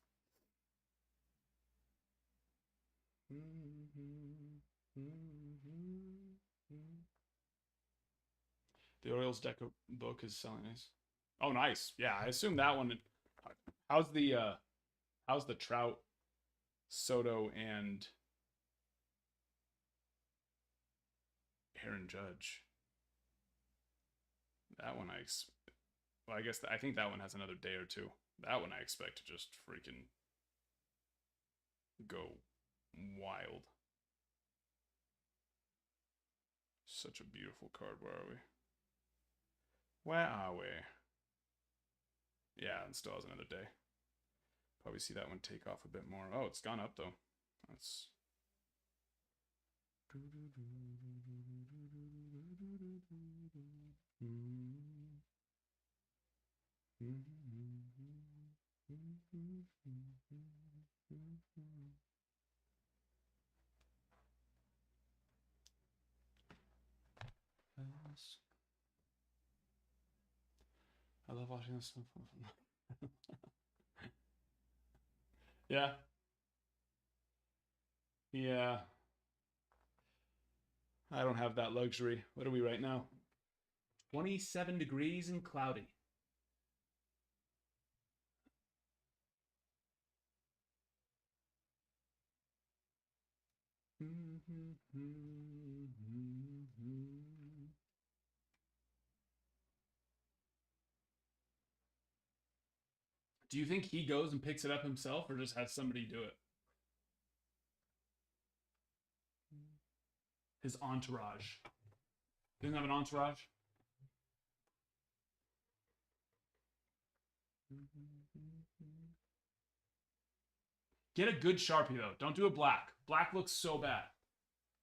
The Orioles deco book is selling nice. Oh, nice. Yeah, I assume that one. How's the Trout, Soto, and Aaron Judge? That one well, I guess I think that one has another day or two. That one I expect to just freaking go wild. Such a beautiful card. Where are we? Where are we? Yeah, and still has another day. Probably see that one take off a bit more. Oh, it's gone up though. That's I love watching this stuff. Yeah. Yeah. I don't have that luxury. What are we right now? 27 degrees and cloudy. Do you think he goes and picks it up himself or just has somebody do it? His entourage. Didn't have an entourage? Get a good Sharpie though. Don't do a black. Black looks so bad.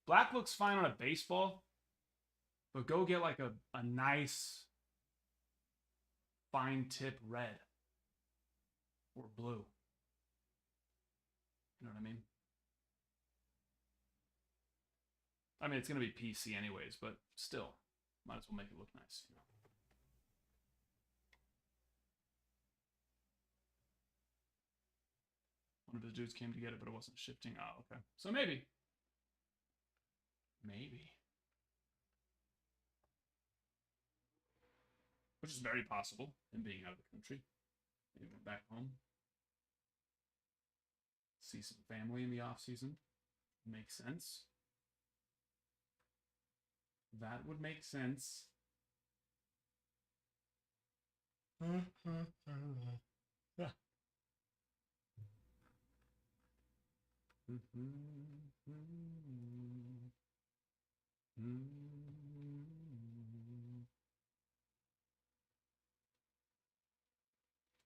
Black looks fine on a baseball, but go get like a nice fine tip red or blue. You know what I mean? I mean, it's going to be PC anyways, but still, might as well make it look nice. You know? One of his dudes came to get it, but it wasn't shifting. Oh, okay. So maybe. Maybe. Which is very possible, him being out of the country. He went back home. See some family in the off season. Makes sense. That would make sense.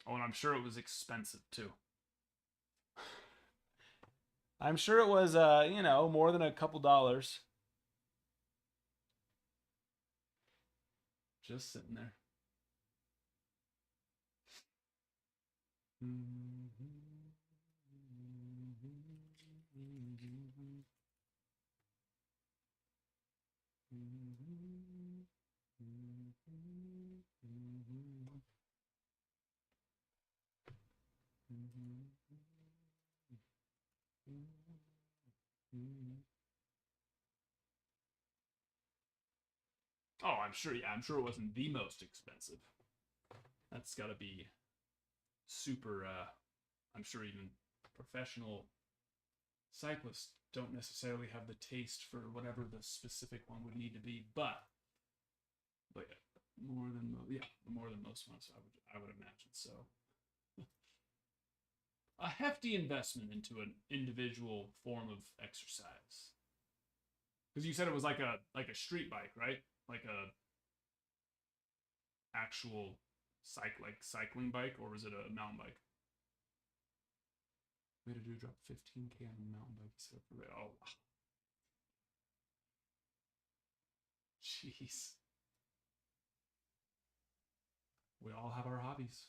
Oh, and I'm sure it was expensive too. I'm sure it was, you know, more than a couple dollars. Just sitting there. Oh, I'm sure. Yeah, I'm sure it wasn't the most expensive. That's got to be super. I'm sure even professional cyclists don't necessarily have the taste for whatever the specific one would need to be, but yeah, more than most ones. I would imagine so. A hefty investment into an individual form of exercise. Because you said it was like a street bike, right? Like a actual cycling bike, or was it a mountain bike? We had to do drop 15K on a mountain bike instead of oh, jeez. We all have our hobbies.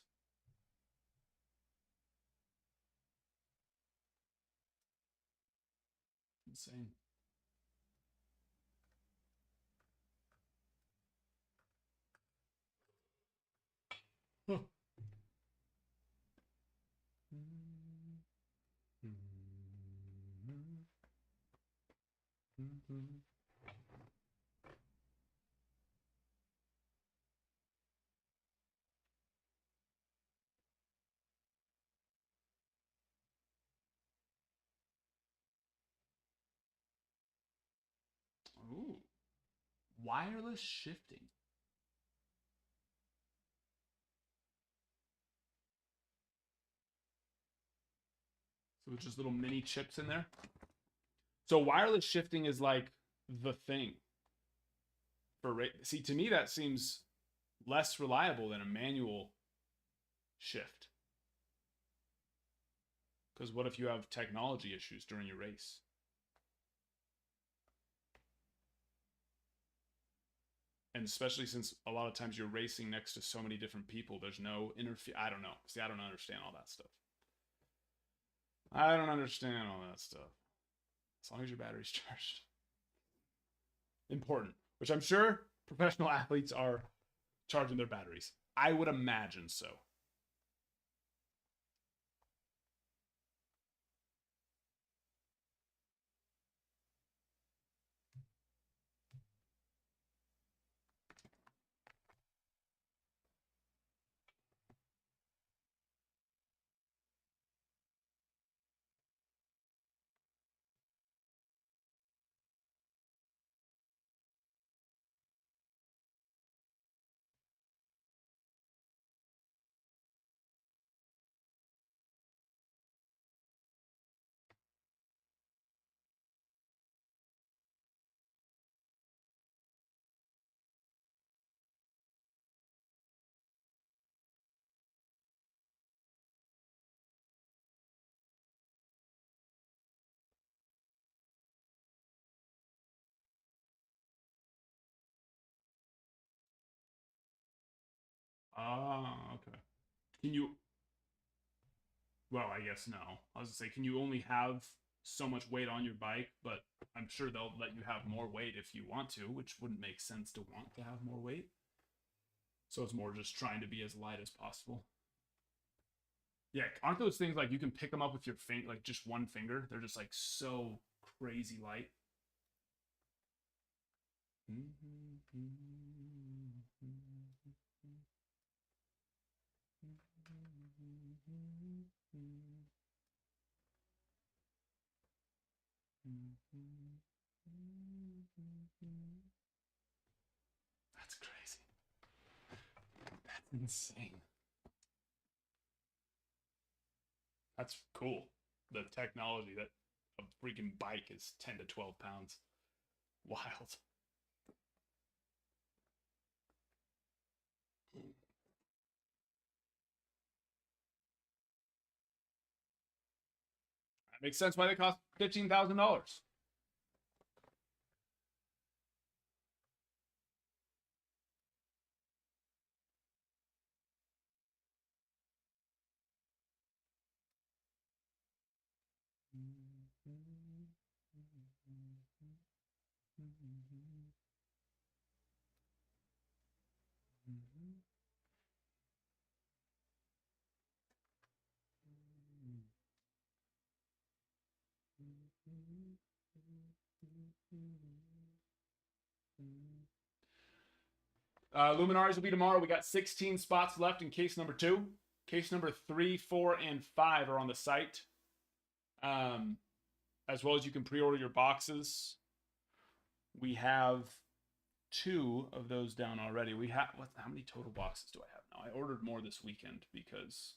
Insane. Huh. Ooh. Wireless shifting. So it's just little mini chips in there. So wireless shifting is like the thing for see, to me that seems less reliable than a manual shift. Because what if you have technology issues during your race? And especially since a lot of times you're racing next to so many different people, there's no interfere. I don't know. See, I don't understand all that stuff. I don't understand all that stuff. As long as your battery's charged. Important. Which I'm sure professional athletes are charging their batteries. I would imagine so. Ah, okay. Can you? Well, I guess no. I was gonna say, can you only have so much weight on your bike? But I'm sure they'll let you have more weight if you want to, which wouldn't make sense to want to have more weight. So it's more just trying to be as light as possible. Yeah, aren't those things like you can pick them up with your finger, like just one finger? They're just like so crazy light. That's crazy. That's insane. That's cool. The technology that a freaking bike is 10 to 12 pounds. Wild. That makes sense why they cost $15,000. Luminaries will be tomorrow. We got 16 spots left in case number 2. Case number 3, 4, and 5 are on the site. As well as you can pre-order your boxes. We have 2 of those down already. We have how many total boxes do I have now? I ordered more this weekend because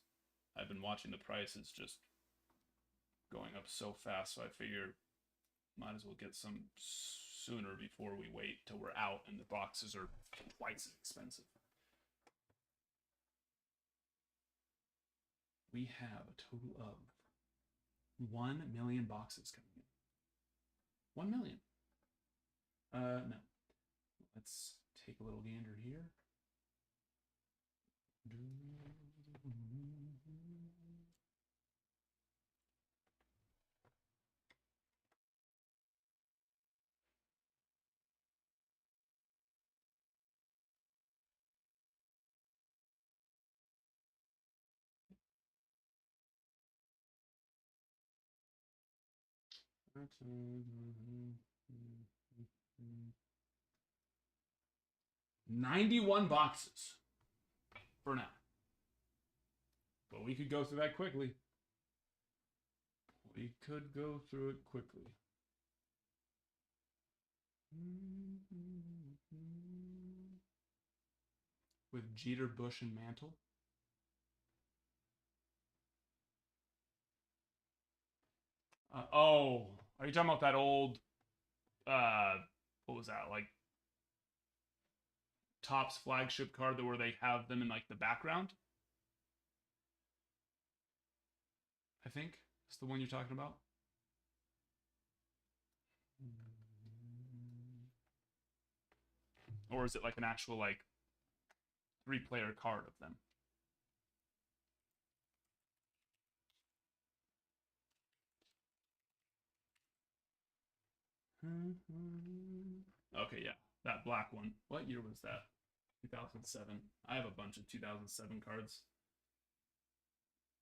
I've been watching the prices just going up so fast. So I figure might as well get some sooner before we wait till we're out and the boxes are twice as expensive. We have a total of 1 million boxes coming in. 1 million. No. Let's take a little gander here. That's 91 boxes for now. But we could go through that quickly. We could go through it quickly. With Jeter, Bush, and Mantle. Oh, are you talking about that old, what was that, like, Topps flagship card where they have them in, like, the background? I think that's the one you're talking about. Or is it like an actual like 3-player card of them? Okay, yeah. That black one. What year was that? 2007. I have a bunch of 2007 cards.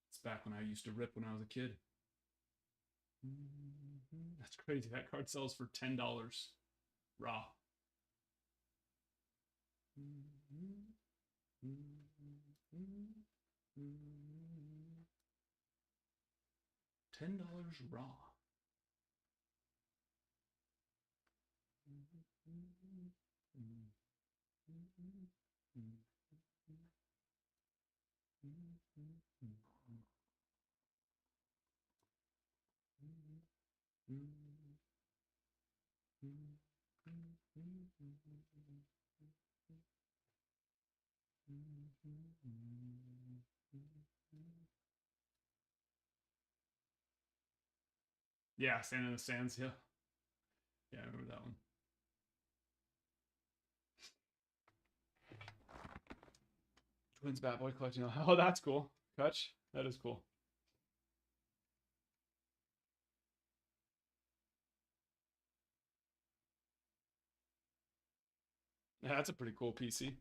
It's back when I used to rip when I was a kid. That's crazy. That card sells for $10 raw. $10 raw. Yeah, Stand in the Sands. Yeah, yeah, I remember that one. Twins Bat Boy collecting. Oh, that's cool. Kutch, that is cool. Yeah, that's a pretty cool PC.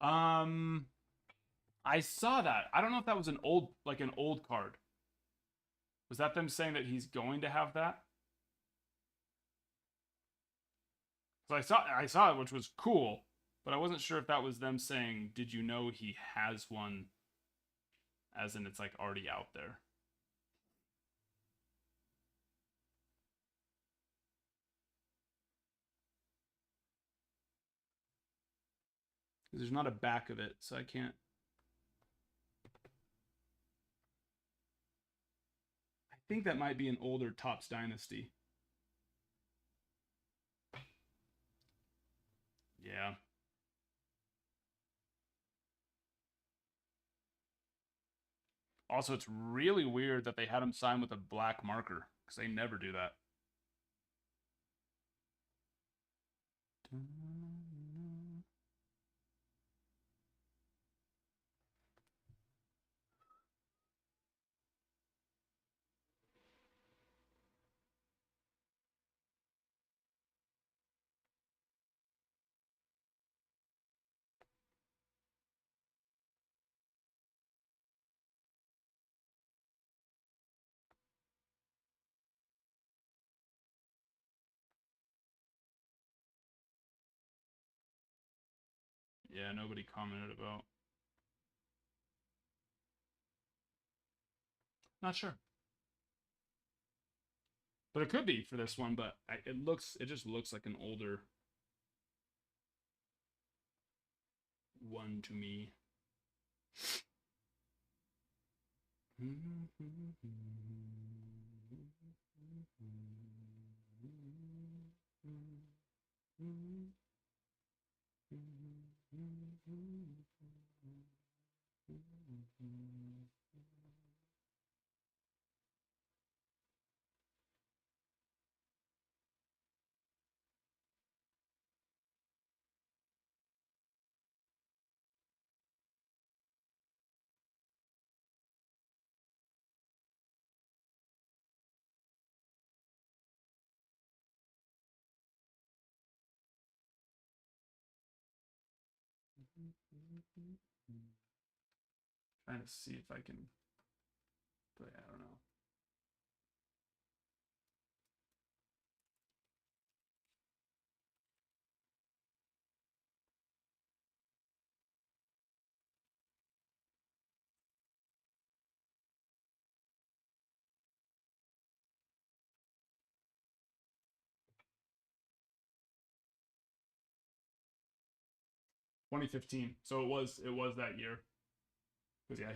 Um, I saw that. I don't know if that was an old card. Was that them saying that he's going to have that? So I saw it, which was cool, but I wasn't sure if that was them saying, "Did you know he has one?" As in, it's like already out there. There's not a back of it, so I can't. I think that might be an older Topps Dynasty. Yeah. Also, it's really weird that they had him sign with a black marker because they never do that. Yeah, nobody commented about. Not sure, but it could be for this one. But it just looks like an older one to me. Trying to see if I can play. I don't know. (2015). So it was that year. Because yeah,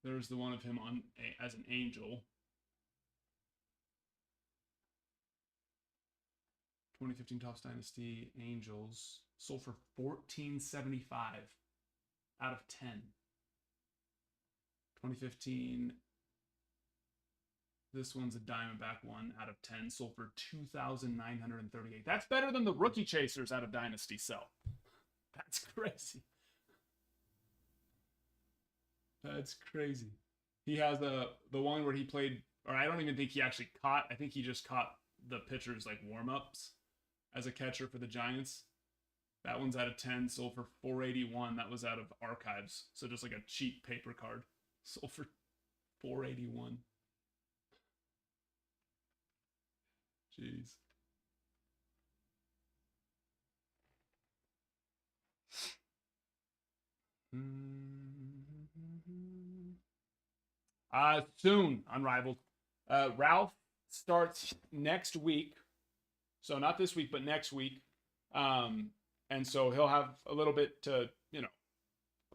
there's the one of him on as an angel. 2015 Topps Dynasty Angels sold for $14.75 out of 10. 2015. This one's a Diamondback one out of 10, sold for $2,938. That's better than the rookie chasers out of Dynasty sell. That's crazy. That's crazy. He has the one where he played, or I don't even think he actually caught. I think he just caught the pitchers like warm-ups as a catcher for the Giants. That one's out of 10, sold for $481. That was out of archives, so just like a cheap paper card, sold for $481. Jeez. Soon, Unrivaled. Ralph starts next week. So not this week, but next week. And so he'll have a little bit to,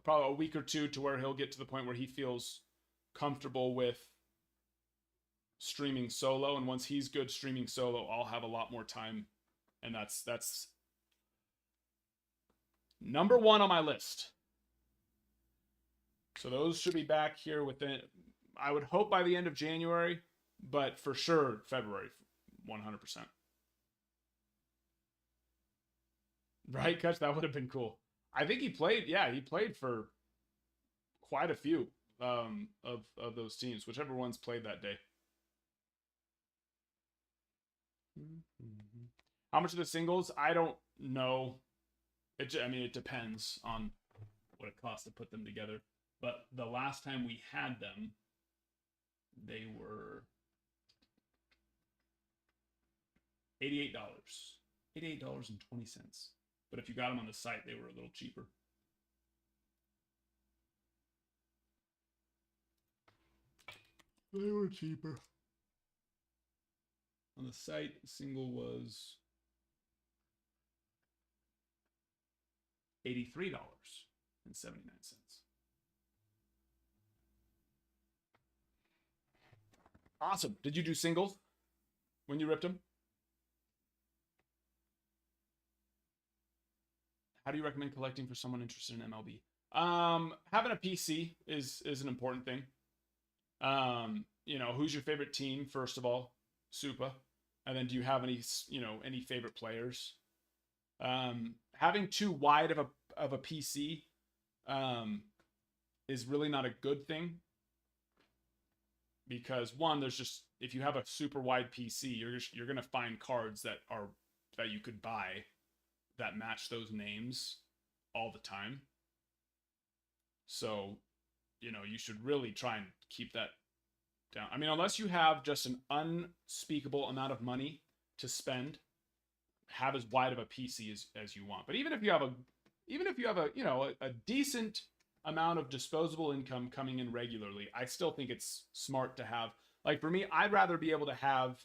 probably a week or two to where he'll get to the point where he feels comfortable with streaming solo. And once he's good streaming solo, I'll have a lot more time. And that's number one on my list. So those should be back here within, I would hope by the end of January, but for sure February, 100%. Right, Kutch? That would have been cool. I think he played for quite a few of those teams, whichever ones played that day. How much are the singles? I don't know. It depends on what it costs to put them together. But the last time we had them, they were $88. $88.20. But if you got them on the site, they were a little cheaper. They were cheaper. On the site, the single was $83.79. Awesome. Did you do singles when you ripped them? How do you recommend collecting for someone interested in MLB? Having a PC is an important thing. Who's your favorite team, first of all? Supa. And then do you have any favorite players? Having too wide of a PC is really not a good thing. Because one, if you have a super wide PC, you're gonna find cards that you could buy that match those names all the time. So, you should really try and keep that down. I mean, unless you have just an unspeakable amount of money to spend, have as wide of a PC as you want. But even if you have a decent amount of disposable income coming in regularly, I still think it's smart to have, like for me, I'd rather be able to have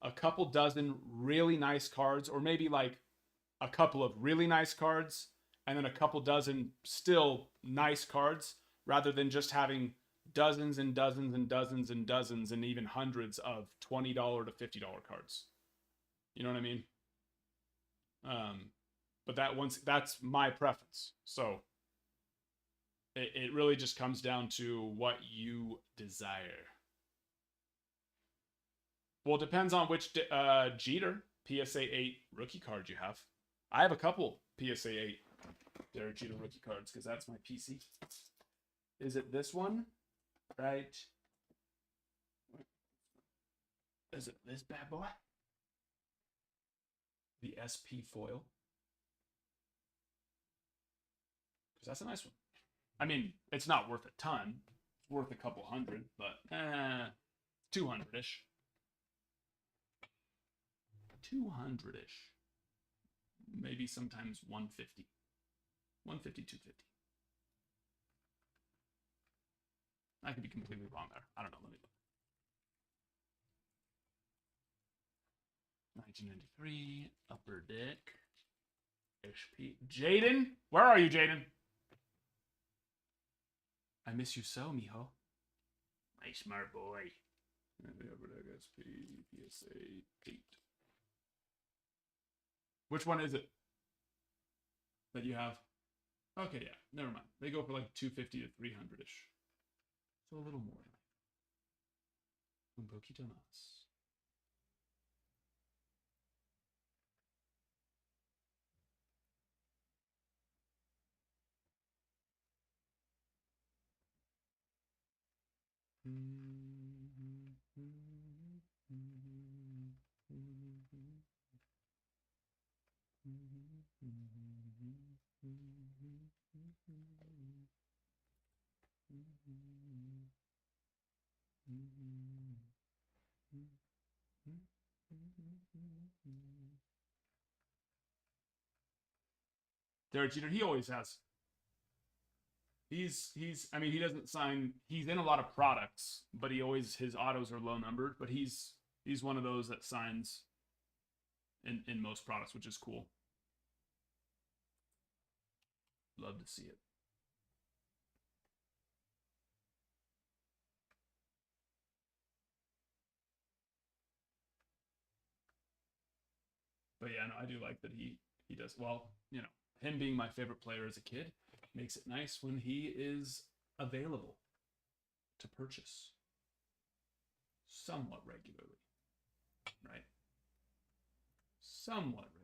a couple dozen really nice cards, or maybe like a couple of really nice cards and then a couple dozen still nice cards, rather than just having dozens and dozens and dozens and dozens and even hundreds of $20 to $50 cards. You know what I mean? But that's my preference. So it really just comes down to what you desire. Well, it depends on which Jeter PSA 8 rookie card you have. I have a couple PSA 8 Derek Jeter rookie cards because that's my PC. Is it this one? Right. Is it this bad boy? The SP foil. That's a nice one. I mean, it's not worth a ton. It's worth a couple hundred, but 200-ish. 200-ish. Maybe sometimes 150. 150, 250. I could be completely wrong there. I don't know. Let me look. 1993, Upper Deck. HP. Jaden? Where are you, Jaden? I miss you so, mijo. My smart boy. Upper Deck SP, PSA 8. Which one is it that you have? Okay, yeah, never mind. They go for like 250 to 300-ish. So a little more. Un poquito más. Derek Jeter, he always has. I mean, he doesn't sign, he's in a lot of products, but he always, his autos are low numbered, but he's one of those that signs in most products, which is cool. Love to see it. But yeah, no, I do like that he does, well, you know, him being my favorite player as a kid makes it nice when he is available to purchase somewhat regularly, right? Somewhat regularly.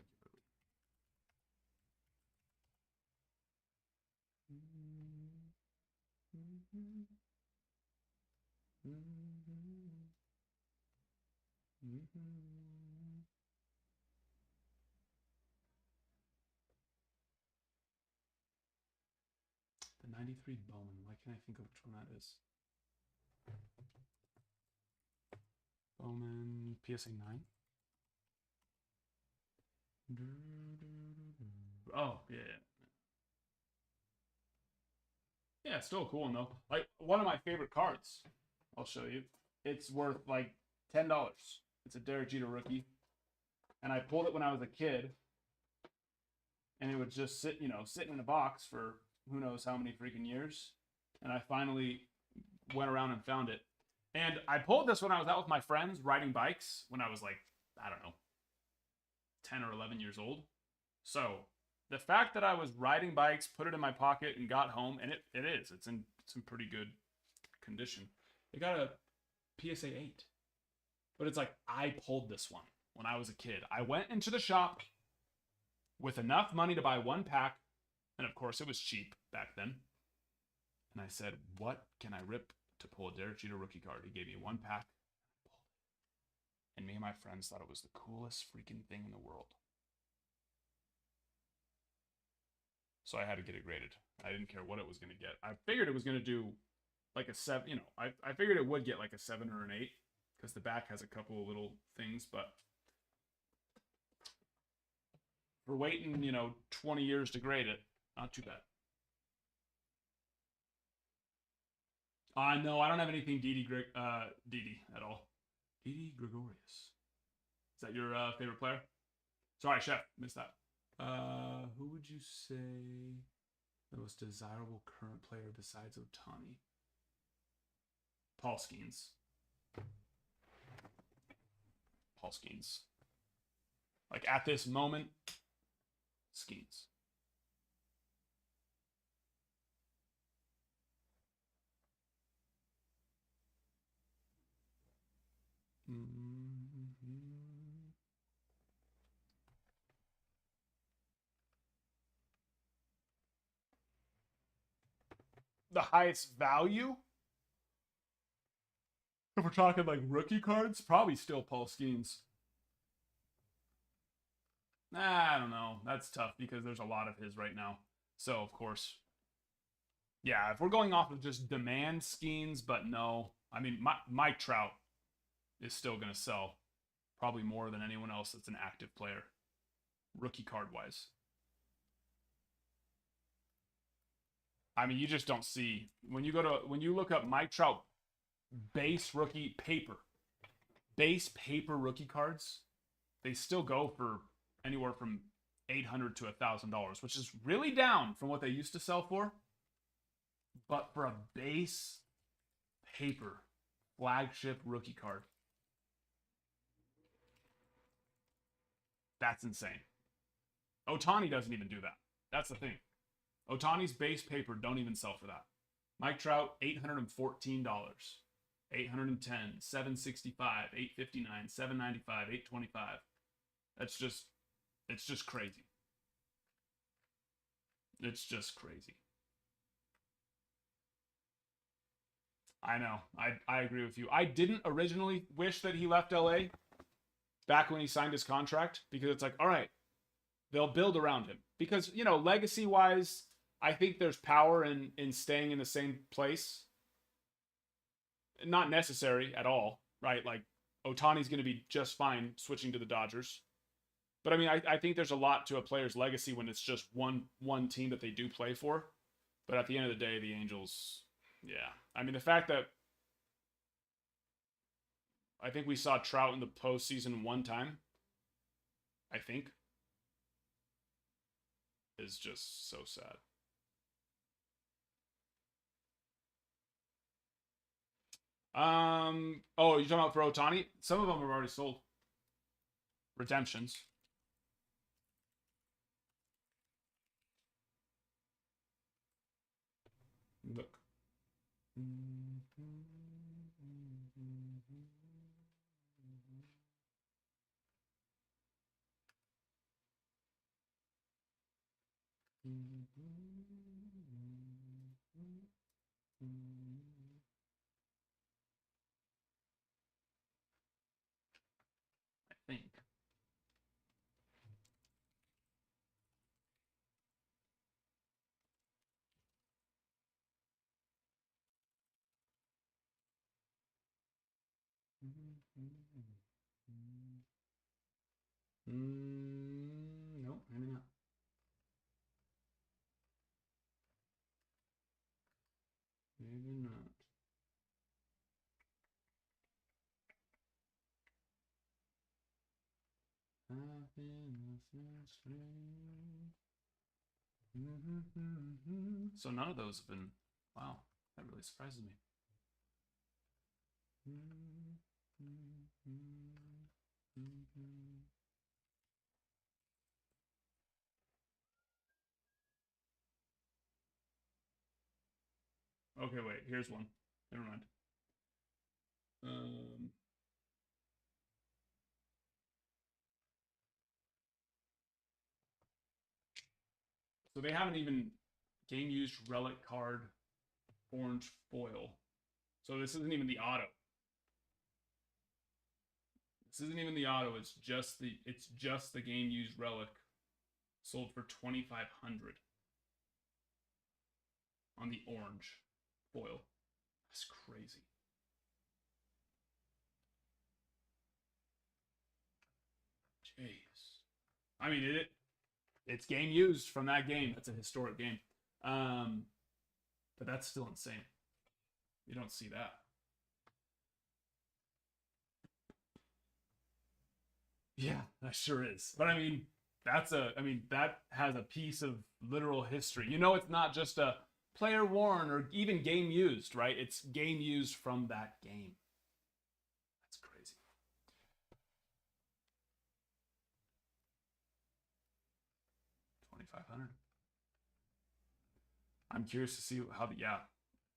The 93 Bowman. Why can't I think of which one that is? Bowman PSA 9. Oh, yeah. Yeah, it's still a cool one, though. Like, one of my favorite cards. I'll show you. It's worth, like, $10. It's a Derek Jeter rookie. And I pulled it when I was a kid. And it would just sit, you know, sitting in a box for who knows how many freaking years. And I finally went around and found it. And I pulled this when I was out with my friends riding bikes when I was like, I don't know, 10 or 11 years old. So the fact that I was riding bikes, put it in my pocket, and got home, and it's in pretty good condition. It got a PSA 8. But it's like, I pulled this one when I was a kid. I went into the shop with enough money to buy one pack, and of course it was cheap back then. And I said, what can I rip to pull a Derek Jeter rookie card? He gave me one pack. And me and my friends thought it was the coolest freaking thing in the world. So I had to get it graded. I didn't care what it was going to get. I figured it was going to do like a 7, you know, I figured it would get like a 7 or an 8 because the back has a couple of little things, but for waiting, you know, 20 years to grade it, not too bad. No, I don't have anything Didi at all. Didi Gregorius. Is that your favorite player? Sorry, Chef, missed that. Who would you say the most desirable current player besides Ohtani? Paul Skeens. Paul Skeens. Like at this moment, Skeens. The highest value? If we're talking like rookie cards, probably still Paul Skeens. I don't know. That's tough because there's a lot of his right now. So, of course, Yeah, if we're going off of just demand schemes, but no, I mean, Mike Trout is still going to sell probably more than anyone else that's an active player, rookie card wise. I mean, you just don't see when you look up Mike Trout base rookie paper, base paper rookie cards, they still go for anywhere from $800 to $1,000, which is really down from what they used to sell for. But for a base paper flagship rookie card, that's insane. Ohtani doesn't even do that. That's the thing. Ohtani's base paper don't even sell for that. Mike Trout, $814. 810, 765, 859, 795, 825. It's just crazy. It's just crazy. I know. I agree with you. I didn't originally wish that he left LA back when he signed his contract because it's like, all right, they'll build around him. Because, you know, legacy wise, I think there's power in staying in the same place. Not necessary at all, right? Like Ohtani's going to be just fine switching to the Dodgers. But I mean, I think there's a lot to a player's legacy when it's just one team that they do play for. But at the end of the day, the Angels, yeah. I mean, the fact that I think we saw Trout in the postseason one time, I think, is just so sad. Oh, you're talking about for Ohtani? Some of them have already sold. Redemptions. Look. I think. Nope, maybe not. Maybe not. So none of those have been. Wow, that really surprises me. Okay, wait. Here's one. Never mind. So they haven't even game used relic card orange foil. So this isn't even the auto. This isn't even the auto. It's just the game used relic sold for 2,500 on the orange foil. That's crazy. Jeez. I mean, it's game used from that game. That's a historic game. But that's still insane. You don't see that. Yeah, that sure is. But I mean, that has a piece of literal history. You know, it's not just a player worn or even game used, right? It's game used from that game. That's crazy. 2,500. I'm curious to see how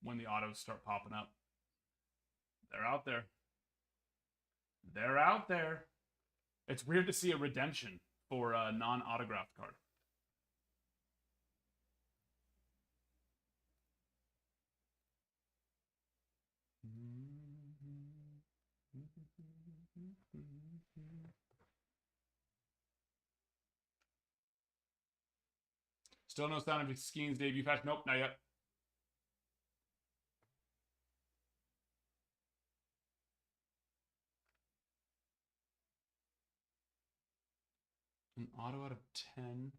when the autos start popping up. They're out there. They're out there. It's weird to see a redemption for a non-autographed card. Still no sign of Skeen's debut patch. Nope, not yet. An auto out of 10.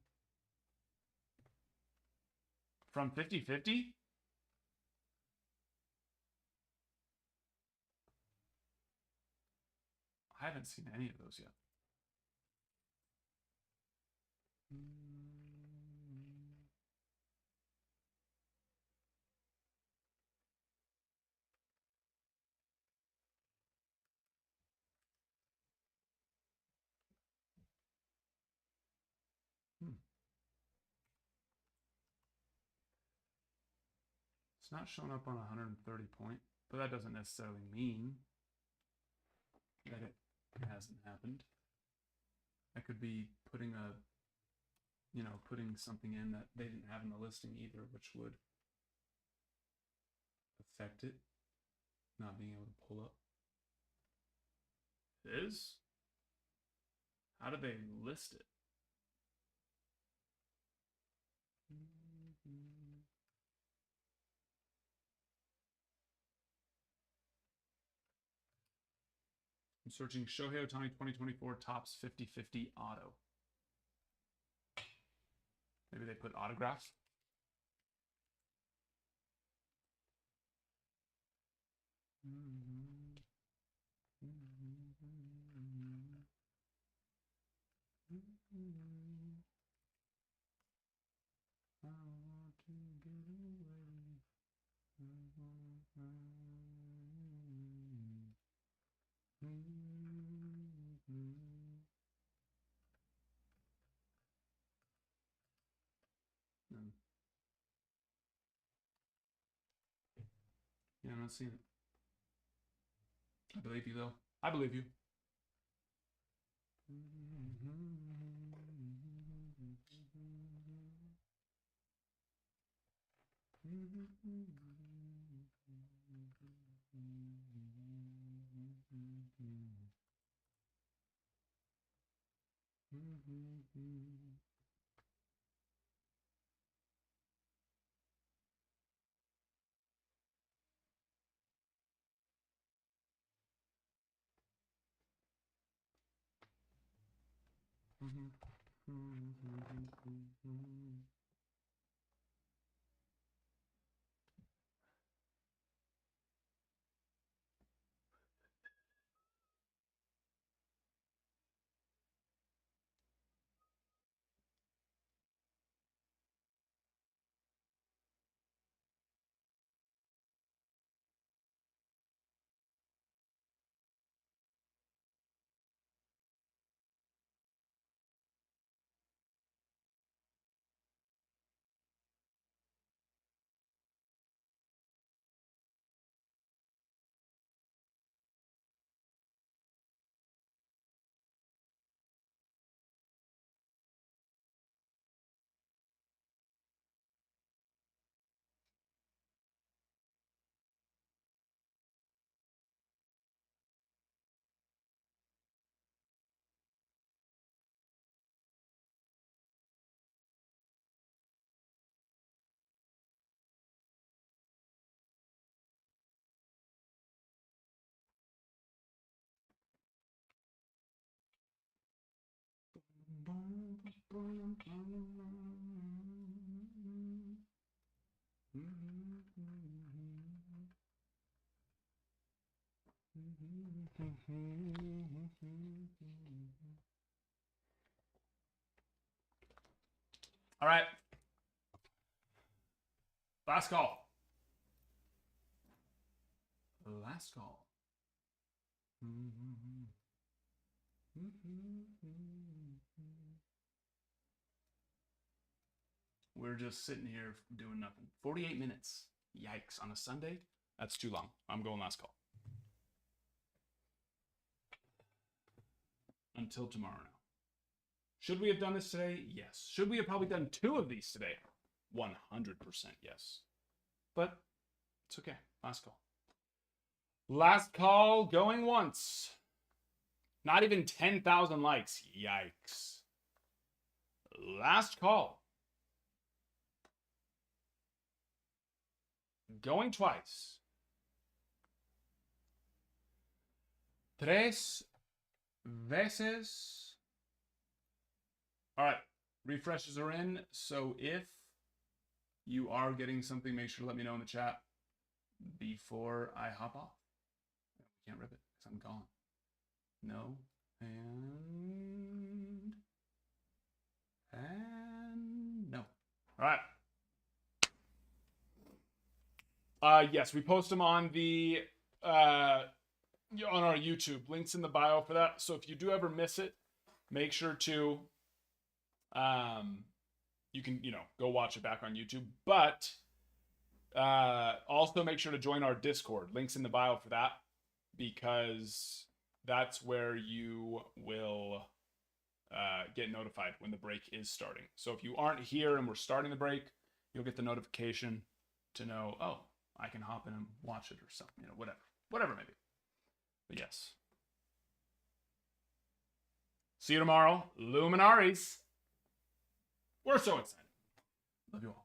From 50-50? I haven't seen any of those yet. It's not showing up on 130 point, but that doesn't necessarily mean that it hasn't happened. I could be putting putting something in that they didn't have in the listing either, which would affect it not being able to pull up. It is? How did they list it? I'm searching Shohei Ohtani 2024 Topps 50-50 auto. Maybe they put autograph. Yeah, I'm not seeing it. I believe you, though. I believe you. All right. Last call. Last call. We're just sitting here doing nothing. 48 minutes. Yikes. On a Sunday? That's too long. I'm going last call. Until tomorrow now. Should we have done this today? Yes. Should we have probably done 2 of these today? 100% yes. But it's okay. Last call. Last call going once. Not even 10,000 likes. Yikes. Last call. Going twice. 3 veces All right. Refreshes are in. So if you are getting something, make sure to let me know in the chat before I hop off. Can't rip it because I'm gone. No. And no. All right. Yes, we post them on the on our YouTube. Links in the bio for that. So if you do ever miss it, make sure to you can, go watch it back on YouTube. But also make sure to join our Discord. Links in the bio for that, because that's where you will get notified when the break is starting. So if you aren't here and we're starting the break, you'll get the notification to know, oh, I can hop in and watch it or something, whatever it may be. But yes. See you tomorrow. Luminaries. We're so excited. Love you all.